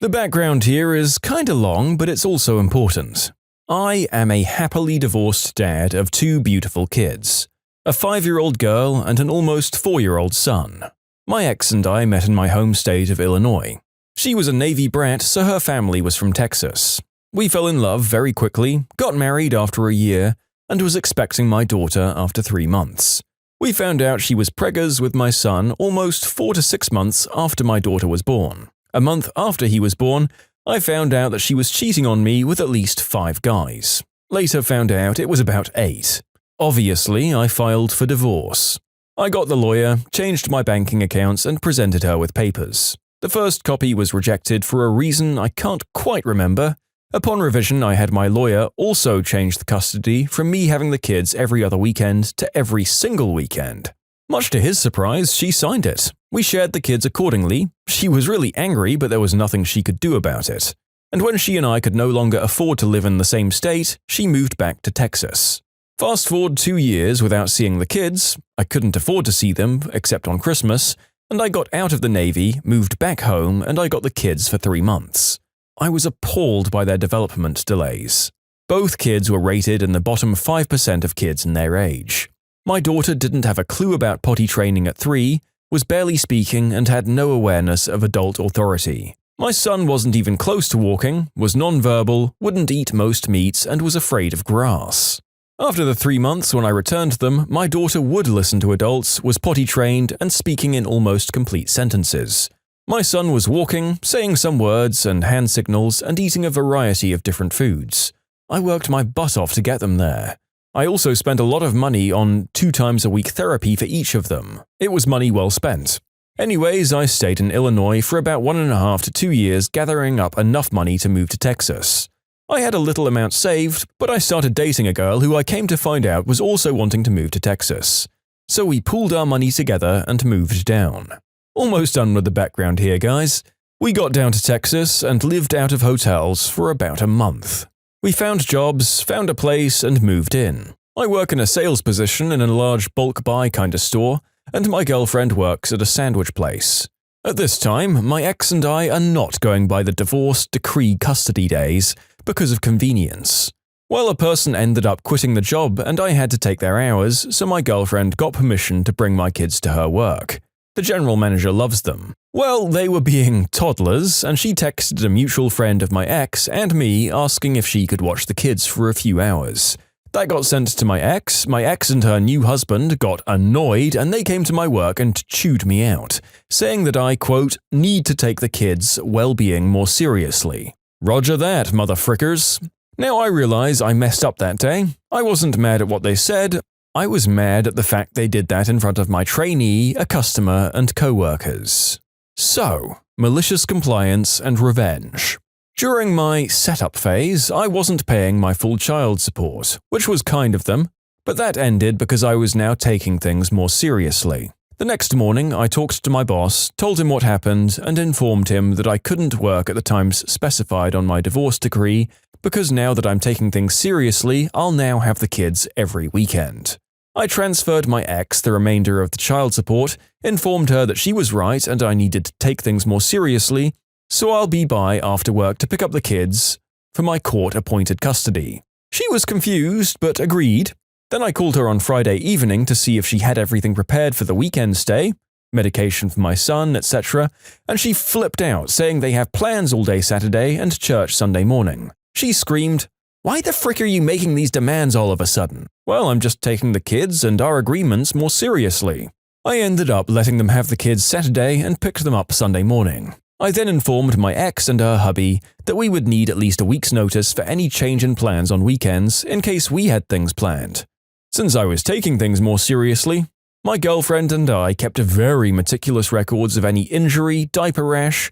Speaker 2: The background here is kinda long, but it's also important. I am a happily divorced dad of 2 beautiful kids. A 5-year-old girl and an almost 4-year-old son. My ex and I met in my home state of Illinois. She was a Navy brat, so her family was from Texas. We fell in love very quickly, got married after a year, and was expecting my daughter after 3 months. We found out she was preggers with my son almost 4 to 6 months after my daughter was born. A month after he was born, I found out that she was cheating on me with at least 5 guys. Later found out it was about 8. Obviously, I filed for divorce. I got the lawyer, changed my banking accounts, and presented her with papers. The first copy was rejected for a reason I can't quite remember. Upon revision, I had my lawyer also change the custody from me having the kids every other weekend to every single weekend. Much to his surprise, she signed it. We shared the kids accordingly. She was really angry, but there was nothing she could do about it. And when she and I could no longer afford to live in the same state, she moved back to Texas. Fast forward 2 years without seeing the kids, I couldn't afford to see them except on Christmas, and I got out of the Navy, moved back home, and I got the kids for 3 months. I was appalled by their development delays. Both kids were rated in the bottom 5% of kids in their age. My daughter didn't have a clue about potty training at 3, was barely speaking, and had no awareness of adult authority. My son wasn't even close to walking, was non-verbal, wouldn't eat most meats, and was afraid of grass. After the 3 months when I returned them, my daughter would listen to adults, was potty trained, and speaking in almost complete sentences. My son was walking, saying some words and hand signals, and eating a variety of different foods. I worked my butt off to get them there. I also spent a lot of money on 2 times a week therapy for each of them. It was money well spent. Anyways, I stayed in Illinois for about 1.5 to 2 years, gathering up enough money to move to Texas. I had a little amount saved, but I started dating a girl who I came to find out was also wanting to move to Texas. So we pooled our money together and moved down. Almost done with the background here, guys. We got down to Texas and lived out of hotels for about a month. We found jobs, found a place, and moved in. I work in a sales position in a large bulk buy kind of store, and my girlfriend works at a sandwich place. At this time, my ex and I are not going by the divorce decree custody days because of convenience. Well, a person ended up quitting the job and I had to take their hours, so my girlfriend got permission to bring my kids to her work. The general manager loves them. Well, they were being toddlers, and she texted a mutual friend of my ex and me asking if she could watch the kids for a few hours. That got sent to my ex and her new husband got annoyed and they came to my work and chewed me out, saying that I, quote, need to take the kids' well-being more seriously. Roger that, motherfrickers. Now I realize I messed up that day. I wasn't mad at what they said. I was mad at the fact they did that in front of my trainee, a customer, and coworkers. So, malicious compliance and revenge. During my setup phase, I wasn't paying my full child support, which was kind of them, but that ended because I was now taking things more seriously. The next morning, I talked to my boss, told him what happened, and informed him that I couldn't work at the times specified on my divorce decree because now that I'm taking things seriously, I'll now have the kids every weekend. I transferred my ex the remainder of the child support, informed her that she was right and I needed to take things more seriously, so I'll be by after work to pick up the kids for my court-appointed custody. She was confused, but agreed. Then I called her on Friday evening to see if she had everything prepared for the weekend stay, medication for my son, etc., and she flipped out, saying they have plans all day Saturday and church Sunday morning. She screamed, "Why the frick are you making these demands all of a sudden?" Well, I'm just taking the kids and our agreements more seriously. I ended up letting them have the kids Saturday and picked them up Sunday morning. I then informed my ex and her hubby that we would need at least a week's notice for any change in plans on weekends in case we had things planned. Since I was taking things more seriously, my girlfriend and I kept very meticulous records of any injury, diaper rash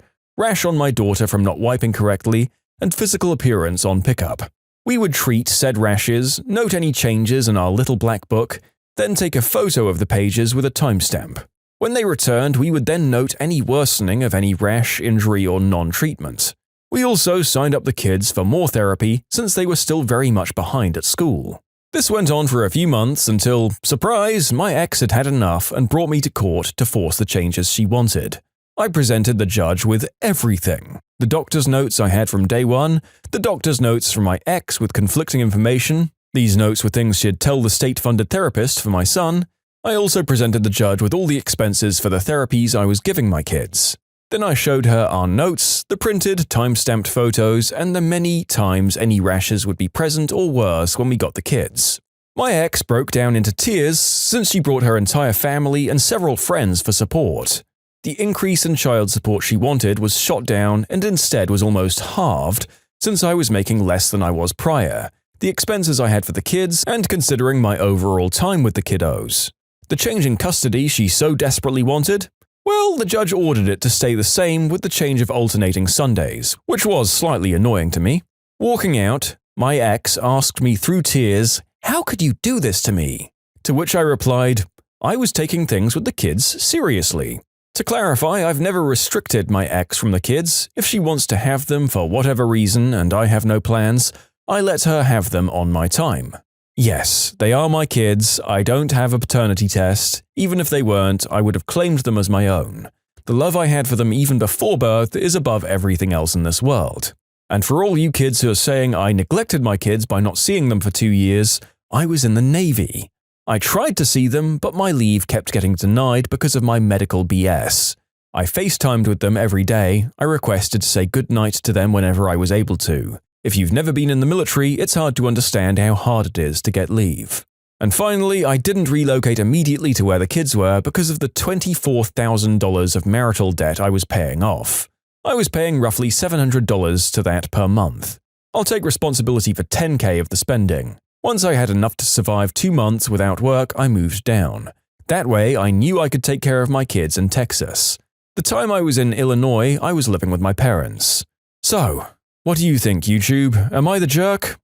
Speaker 2: on my daughter from not wiping correctly, and physical appearance on pickup. We would treat said rashes, note any changes in our little black book, then take a photo of the pages with a timestamp. When they returned, we would then note any worsening of any rash, injury, or non-treatment. We also signed up the kids for more therapy since they were still very much behind at school. This went on for a few months until, surprise, my ex had had enough and brought me to court to force the changes she wanted. I presented the judge with everything. The doctor's notes I had from day one, the doctor's notes from my ex with conflicting information. These notes were things she'd tell the state-funded therapist for my son. I also presented the judge with all the expenses for the therapies I was giving my kids. Then I showed her our notes, the printed, time-stamped photos, and the many times any rashes would be present or worse when we got the kids. My ex broke down into tears since she brought her entire family and several friends for support. The increase in child support she wanted was shot down and instead was almost halved since I was making less than I was prior, the expenses I had for the kids, and considering my overall time with the kiddos. The change in custody she so desperately wanted? Well, the judge ordered it to stay the same with the change of alternating Sundays, which was slightly annoying to me. Walking out, my ex asked me through tears, "How could you do this to me?" To which I replied, I was taking things with the kids seriously. To clarify, I've never restricted my ex from the kids. If she wants to have them for whatever reason and I have no plans, I let her have them on my time. Yes, they are my kids. I don't have a paternity test. Even if they weren't, I would have claimed them as my own. The love I had for them even before birth is above everything else in this world. And for all you kids who are saying I neglected my kids by not seeing them for 2 years, I was in the Navy. I tried to see them, but my leave kept getting denied because of my medical BS. I FaceTimed with them every day. I requested to say goodnight to them whenever I was able to. If you've never been in the military, it's hard to understand how hard it is to get leave. And finally, I didn't relocate immediately to where the kids were because of the $24,000 of marital debt I was paying off. I was paying roughly $700 to that per month. I'll take responsibility for $10K of the spending. Once I had enough to survive 2 months without work, I moved down. That way, I knew I could take care of my kids in Texas. The time I was in Illinois, I was living with my parents. So, what do you think, YouTube? Am I the jerk?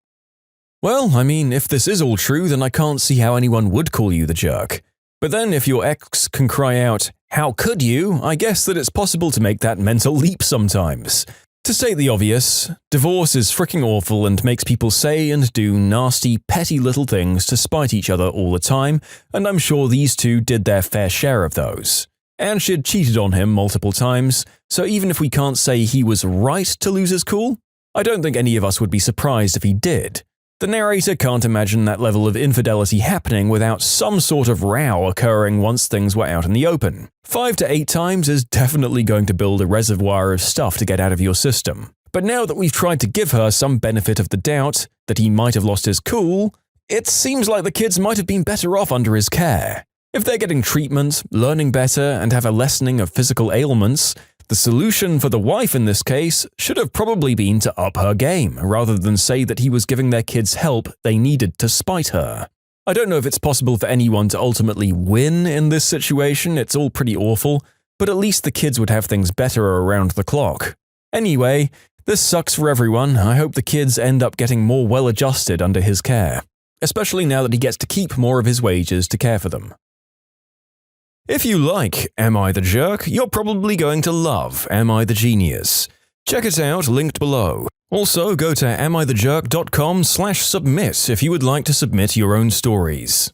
Speaker 2: Well, I mean, if this is all true, then I can't see how anyone would call you the jerk. But then if your ex can cry out, "How could you?" I guess that it's possible to make that mental leap sometimes. To state the obvious, divorce is freaking awful and makes people say and do nasty, petty little things to spite each other all the time, and I'm sure these two did their fair share of those. And she'd cheated on him multiple times, so even if we can't say he was right to lose his cool, I don't think any of us would be surprised if he did. The narrator can't imagine that level of infidelity happening without some sort of row occurring once things were out in the open. 5 to 8 times is definitely going to build a reservoir of stuff to get out of your system. But now that we've tried to give her some benefit of the doubt that he might have lost his cool, it seems like the kids might have been better off under his care. If they're getting treatment, learning better, and have a lessening of physical ailments, the solution for the wife in this case should have probably been to up her game, rather than say that he was giving their kids help they needed to spite her. I don't know if it's possible for anyone to ultimately win in this situation, it's all pretty awful, but at least the kids would have things better around the clock. Anyway, this sucks for everyone. I hope the kids end up getting more well-adjusted under his care, especially now that he gets to keep more of his wages to care for them. If you like Am I the Jerk, you're probably going to love Am I the Genius. Check it out, linked below. Also, go to amithejerk.com/submit if you would like to submit your own stories.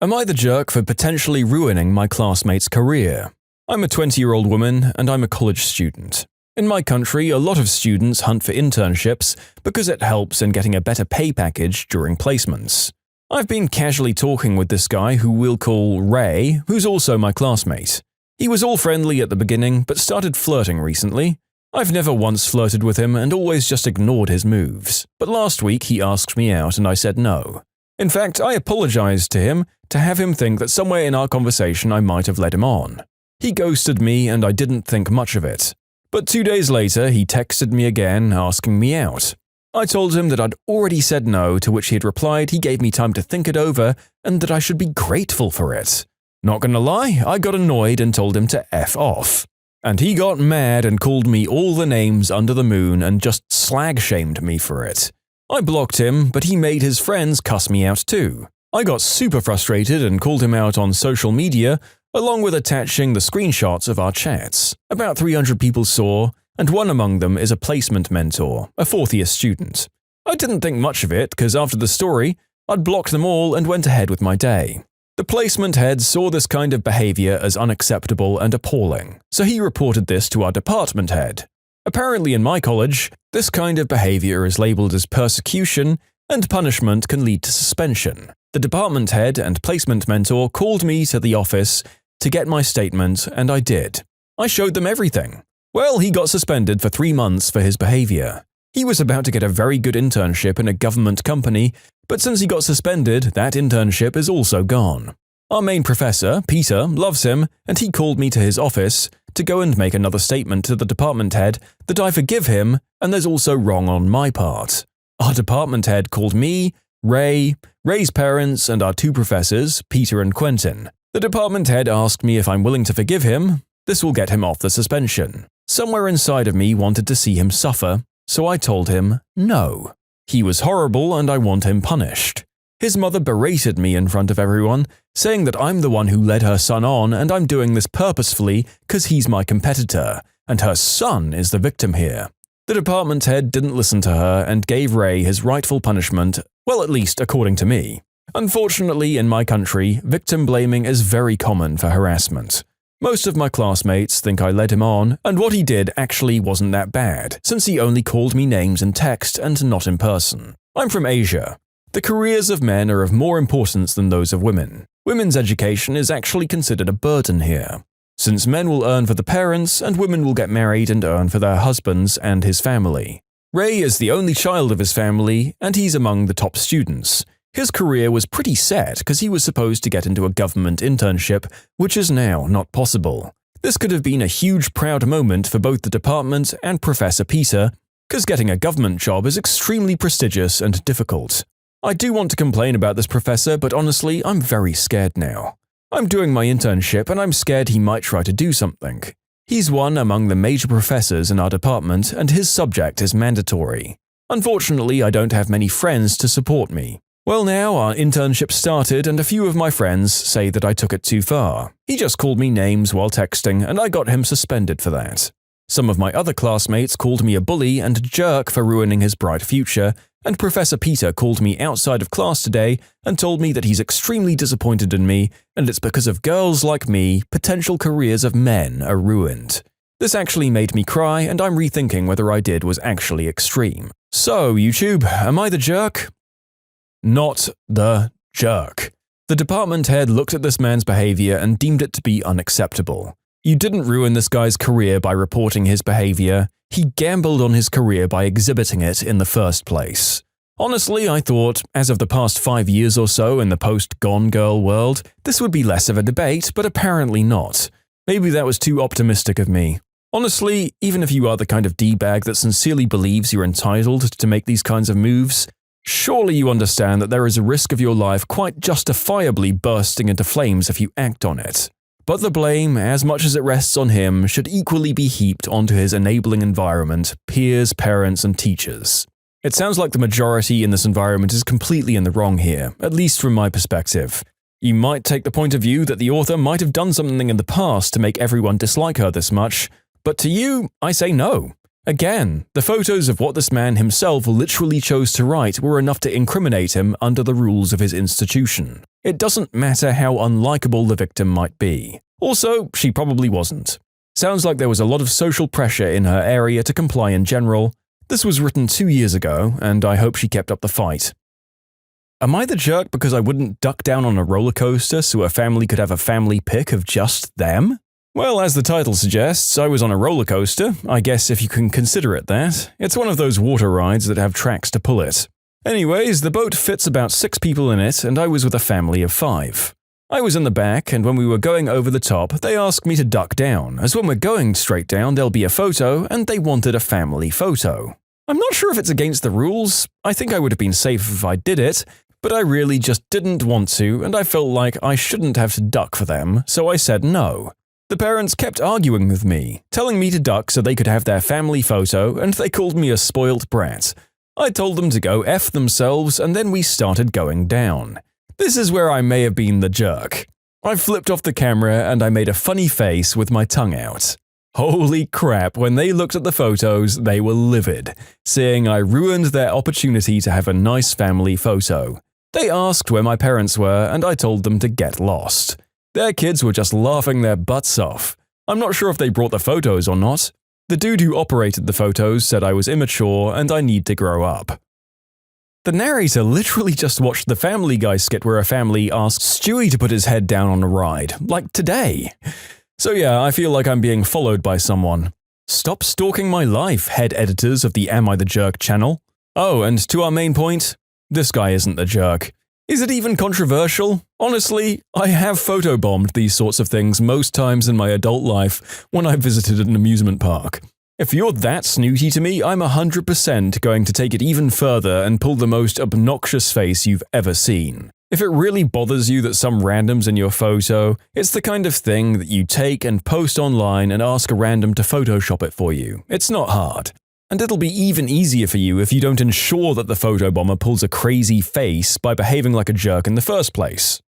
Speaker 2: Am I the jerk for potentially ruining my classmate's career? I'm a 20-year-old woman and I'm a college student. In my country, a lot of students hunt for internships because it helps in getting a better pay package during placements. I've been casually talking with this guy who we'll call Ray, who's also my classmate. He was all friendly at the beginning, but started flirting recently. I've never once flirted with him and always just ignored his moves, but last week he asked me out and I said no. In fact, I apologized to him to have him think that somewhere in our conversation I might have led him on. He ghosted me and I didn't think much of it. But 2 days later, he texted me again asking me out. I told him that I'd already said no, to which he had replied he gave me time to think it over and that I should be grateful for it. Not gonna lie, I got annoyed and told him to F off. And he got mad and called me all the names under the moon and just slag-shamed me for it. I blocked him, but he made his friends cuss me out too. I got super frustrated and called him out on social media, along with attaching the screenshots of our chats. About 300 people saw, and one among them is a placement mentor, a fourth-year student. I didn't think much of it because after the story, I'd blocked them all and went ahead with my day. The placement head saw this kind of behavior as unacceptable and appalling, so he reported this to our department head. Apparently in my college, this kind of behavior is labeled as persecution, and punishment can lead to suspension. The department head and placement mentor called me to the office to get my statement, and I did. I showed them everything. Well, he got suspended for 3 months for his behavior. He was about to get a very good internship in a government company, but since he got suspended, that internship is also gone. Our main professor, Peter, loves him, and he called me to his office to go and make another statement to the department head that I forgive him and there's also wrong on my part. Our department head called me, Ray, Ray's parents, and our 2 professors, Peter and Quentin. The department head asked me if I'm willing to forgive him. This will get him off the suspension. Somewhere inside of me wanted to see him suffer, so I told him no. He was horrible and I want him punished. His mother berated me in front of everyone, saying that I'm the one who led her son on and I'm doing this purposefully because he's my competitor, and her son is the victim here. The department head didn't listen to her and gave Ray his rightful punishment, well, at least according to me. Unfortunately, in my country, victim blaming is very common for harassment. Most of my classmates think I led him on, and what he did actually wasn't that bad, since he only called me names in text and not in person. I'm from Asia. The careers of men are of more importance than those of women. Women's education is actually considered a burden here, since men will earn for the parents and women will get married and earn for their husbands and his family. Ray is the only child of his family, and he's among the top students. His career was pretty set because he was supposed to get into a government internship, which is now not possible. This could have been a huge proud moment for both the department and Professor Peter, because getting a government job is extremely prestigious and difficult. I do want to complain about this professor, but honestly, I'm very scared now. I'm doing my internship and I'm scared he might try to do something. He's one among the major professors in our department and his subject is mandatory. Unfortunately, I don't have many friends to support me. Well, now our internship started and a few of my friends say that I took it too far. He just called me names while texting and I got him suspended for that. Some of my other classmates called me a bully and a jerk for ruining his bright future, and Professor Peter called me outside of class today and told me that he's extremely disappointed in me and it's because of girls like me, potential careers of men are ruined. This actually made me cry and I'm rethinking whether I did was actually extreme. So, YouTube, am I the jerk? Not the jerk. The department head looked at this man's behavior and deemed it to be unacceptable. You didn't ruin this guy's career by reporting his behavior. He gambled on his career by exhibiting it in the first place. Honestly, I thought, as of the past 5 years or so in the post-Gone Girl world, this would be less of a debate, but apparently not. Maybe that was too optimistic of me. Honestly, even if you are the kind of D-bag that sincerely believes you're entitled to make these kinds of moves, surely you understand that there is a risk of your life quite justifiably bursting into flames if you act on it. But the blame, as much as it rests on him, should equally be heaped onto his enabling environment, peers, parents, and teachers. It sounds like the majority in this environment is completely in the wrong here, at least from my perspective. You might take the point of view that the author might have done something in the past to make everyone dislike her this much, but to you, I say no. Again, the photos of what this man himself literally chose to write were enough to incriminate him under the rules of his institution. It doesn't matter how unlikable the victim might be. Also, she probably wasn't. Sounds like there was a lot of social pressure in her area to comply in general. This was written 2 years ago, and I hope she kept up the fight. Am I the jerk because I wouldn't duck down on a roller coaster so a family could have a family pic of just them? Well, as the title suggests, I was on a roller coaster, I guess if you can consider it that. It's one of those water rides that have tracks to pull it. Anyways, the boat fits about 6 people in it, and I was with a family of 5. I was in the back, and when we were going over the top, they asked me to duck down, as when we're going straight down, there'll be a photo, and they wanted a family photo. I'm not sure if it's against the rules. I think I would have been safe if I did it, but I really just didn't want to, and I felt like I shouldn't have to duck for them, so I said no. The parents kept arguing with me, telling me to duck so they could have their family photo, and they called me a spoilt brat. I told them to go F themselves, and then we started going down. This is where I may have been the jerk. I flipped off the camera and I made a funny face with my tongue out. Holy crap, when they looked at the photos, they were livid, saying I ruined their opportunity to have a nice family photo. They asked where my parents were, and I told them to get lost. Their kids were just laughing their butts off. I'm not sure if they brought the photos or not. The dude who operated the photos said I was immature and I need to grow up. The narrator literally just watched the Family Guy skit where a family asked Stewie to put his head down on a ride, like today. So yeah, I feel like I'm being followed by someone. Stop stalking my life, head editors of the Am I the Jerk channel. Oh, and to our main point, this guy isn't the jerk. Is it even controversial? Honestly, I have photobombed these sorts of things most times in my adult life when I visited an amusement park. If you're that snooty to me, I'm 100% going to take it even further and pull the most obnoxious face you've ever seen. If it really bothers you that some random's in your photo, it's the kind of thing that you take and post online and ask a random to Photoshop it for you. It's not hard. And it'll be even easier for you if you don't ensure that the photobomber pulls a crazy face by behaving like a jerk in the first place.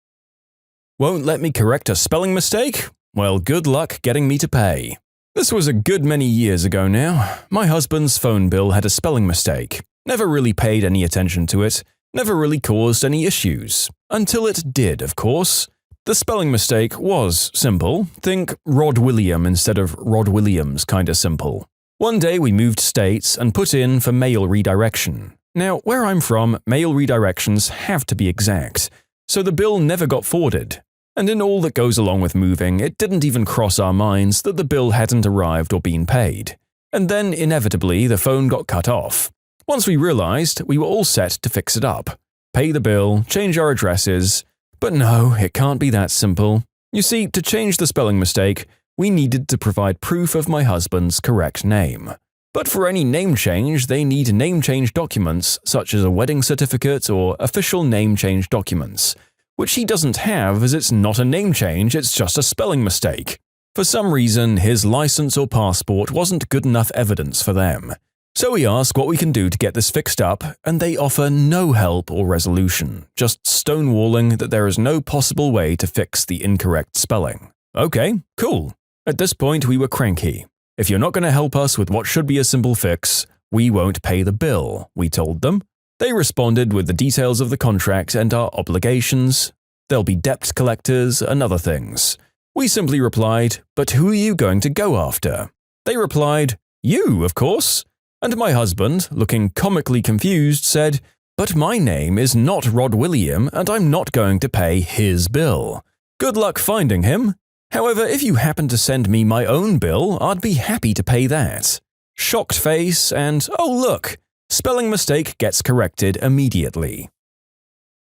Speaker 2: Won't let me correct a spelling mistake? Well, good luck getting me to pay. This was a good many years ago now. My husband's phone bill had a spelling mistake. Never really paid any attention to it. Never really caused any issues. Until it did, of course. The spelling mistake was simple. Think Rod William instead of Rod Williams kinda simple. One day we moved states and put in for mail redirection. Now, where I'm from, mail redirections have to be exact, so the bill never got forwarded. And in all that goes along with moving, it didn't even cross our minds that the bill hadn't arrived or been paid. And then, inevitably, the phone got cut off. Once we realized, we were all set to fix it up. Pay the bill, change our addresses. But no, it can't be that simple. You see, to change the spelling mistake, we needed to provide proof of my husband's correct name. But for any name change, they need name change documents such as a wedding certificate or official name change documents, which he doesn't have as it's not a name change, it's just a spelling mistake. For some reason, his license or passport wasn't good enough evidence for them. So we ask what we can do to get this fixed up, and they offer no help or resolution, just stonewalling that there is no possible way to fix the incorrect spelling. Okay, cool. At this point, we were cranky. If you're not going to help us with what should be a simple fix, we won't pay the bill, we told them. They responded with the details of the contract and our obligations. There'll be debt collectors and other things. We simply replied, but who are you going to go after? They replied, you, of course. And my husband, looking comically confused, said, but my name is not Rod William and I'm not going to pay his bill. Good luck finding him. However, if you happen to send me my own bill, I'd be happy to pay that. Shocked face and, oh look, spelling mistake gets corrected immediately.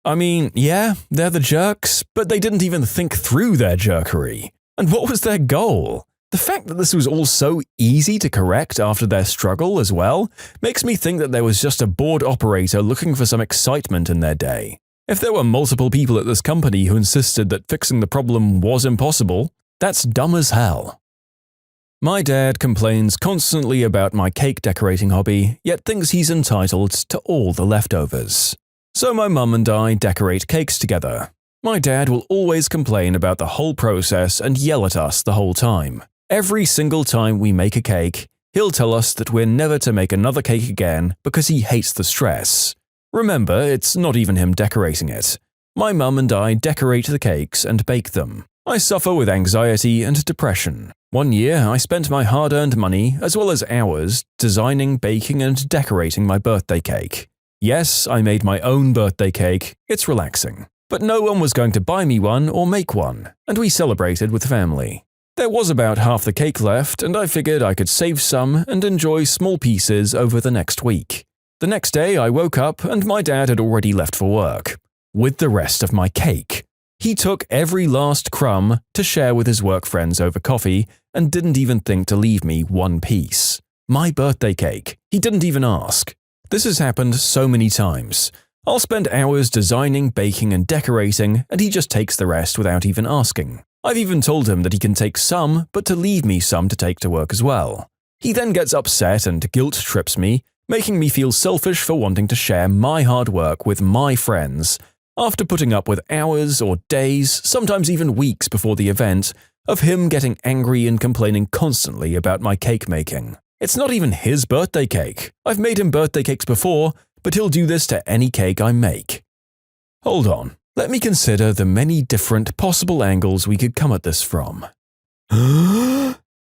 Speaker 2: I mean, yeah, they're the jerks, but they didn't even think through their jerkery. And what was their goal? The fact that this was all so easy to correct after their struggle as well makes me think that there was just a bored operator looking for some excitement in their day. If there were multiple people at this company who insisted that fixing the problem was impossible, that's dumb as hell. My dad complains constantly about my cake decorating hobby, yet thinks he's entitled to all the leftovers. So my mum and I decorate cakes together. My dad will always complain about the whole process and yell at us the whole time. Every single time we make a cake, he'll tell us that we're never to make another cake again because he hates the stress. Remember, it's not even him decorating it. My mum and I decorate the cakes and bake them. I suffer with anxiety and depression. One year, I spent my hard-earned money, as well as hours, designing, baking, and decorating my birthday cake. Yes, I made my own birthday cake. It's relaxing. But no one was going to buy me one or make one, and we celebrated with family. There was about half the cake left, and I figured I could save some and enjoy small pieces over the next week. The next day, I woke up and my dad had already left for work, with the rest of my cake. He took every last crumb to share with his work friends over coffee and didn't even think to leave me one piece. My birthday cake. He didn't even ask. This has happened so many times. I'll spend hours designing, baking, and decorating, and he just takes the rest without even asking. I've even told him that he can take some, but to leave me some to take to work as well. He then gets upset and guilt trips me, making me feel selfish for wanting to share my hard work with my friends, after putting up with hours or days, sometimes even weeks before the event, of him getting angry and complaining constantly about my cake making. It's not even his birthday cake. I've made him birthday cakes before, but he'll do this to any cake I make. Hold on, let me consider the many different possible angles we could come at this from.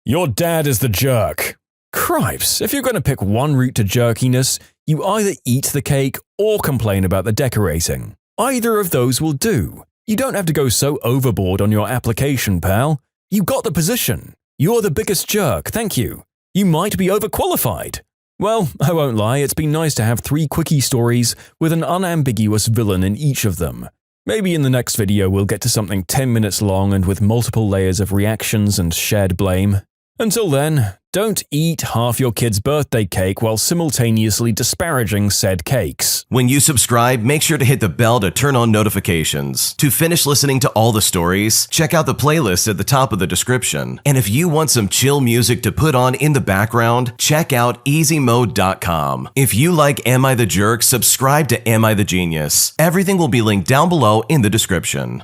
Speaker 2: Your dad is the jerk. Cripes, if you're going to pick one route to jerkiness, you either eat the cake or complain about the decorating. Either of those will do. You don't have to go so overboard on your application, pal. You got the position. You're the biggest jerk, thank you. You might be overqualified. Well, I won't lie, it's been nice to have 3 quickie stories with an unambiguous villain in each of them. Maybe in the next video we'll get to something 10 minutes long and with multiple layers of reactions and shared blame. Until then, don't eat half your kid's birthday cake while simultaneously disparaging said cakes.
Speaker 1: When you subscribe, make sure to hit the bell to turn on notifications. To finish listening to all the stories, check out the playlist at the top of the description. And if you want some chill music to put on in the background, check out easymode.com. If you like Am I the Jerk, subscribe to Am I the Genius. Everything will be linked down below in the description.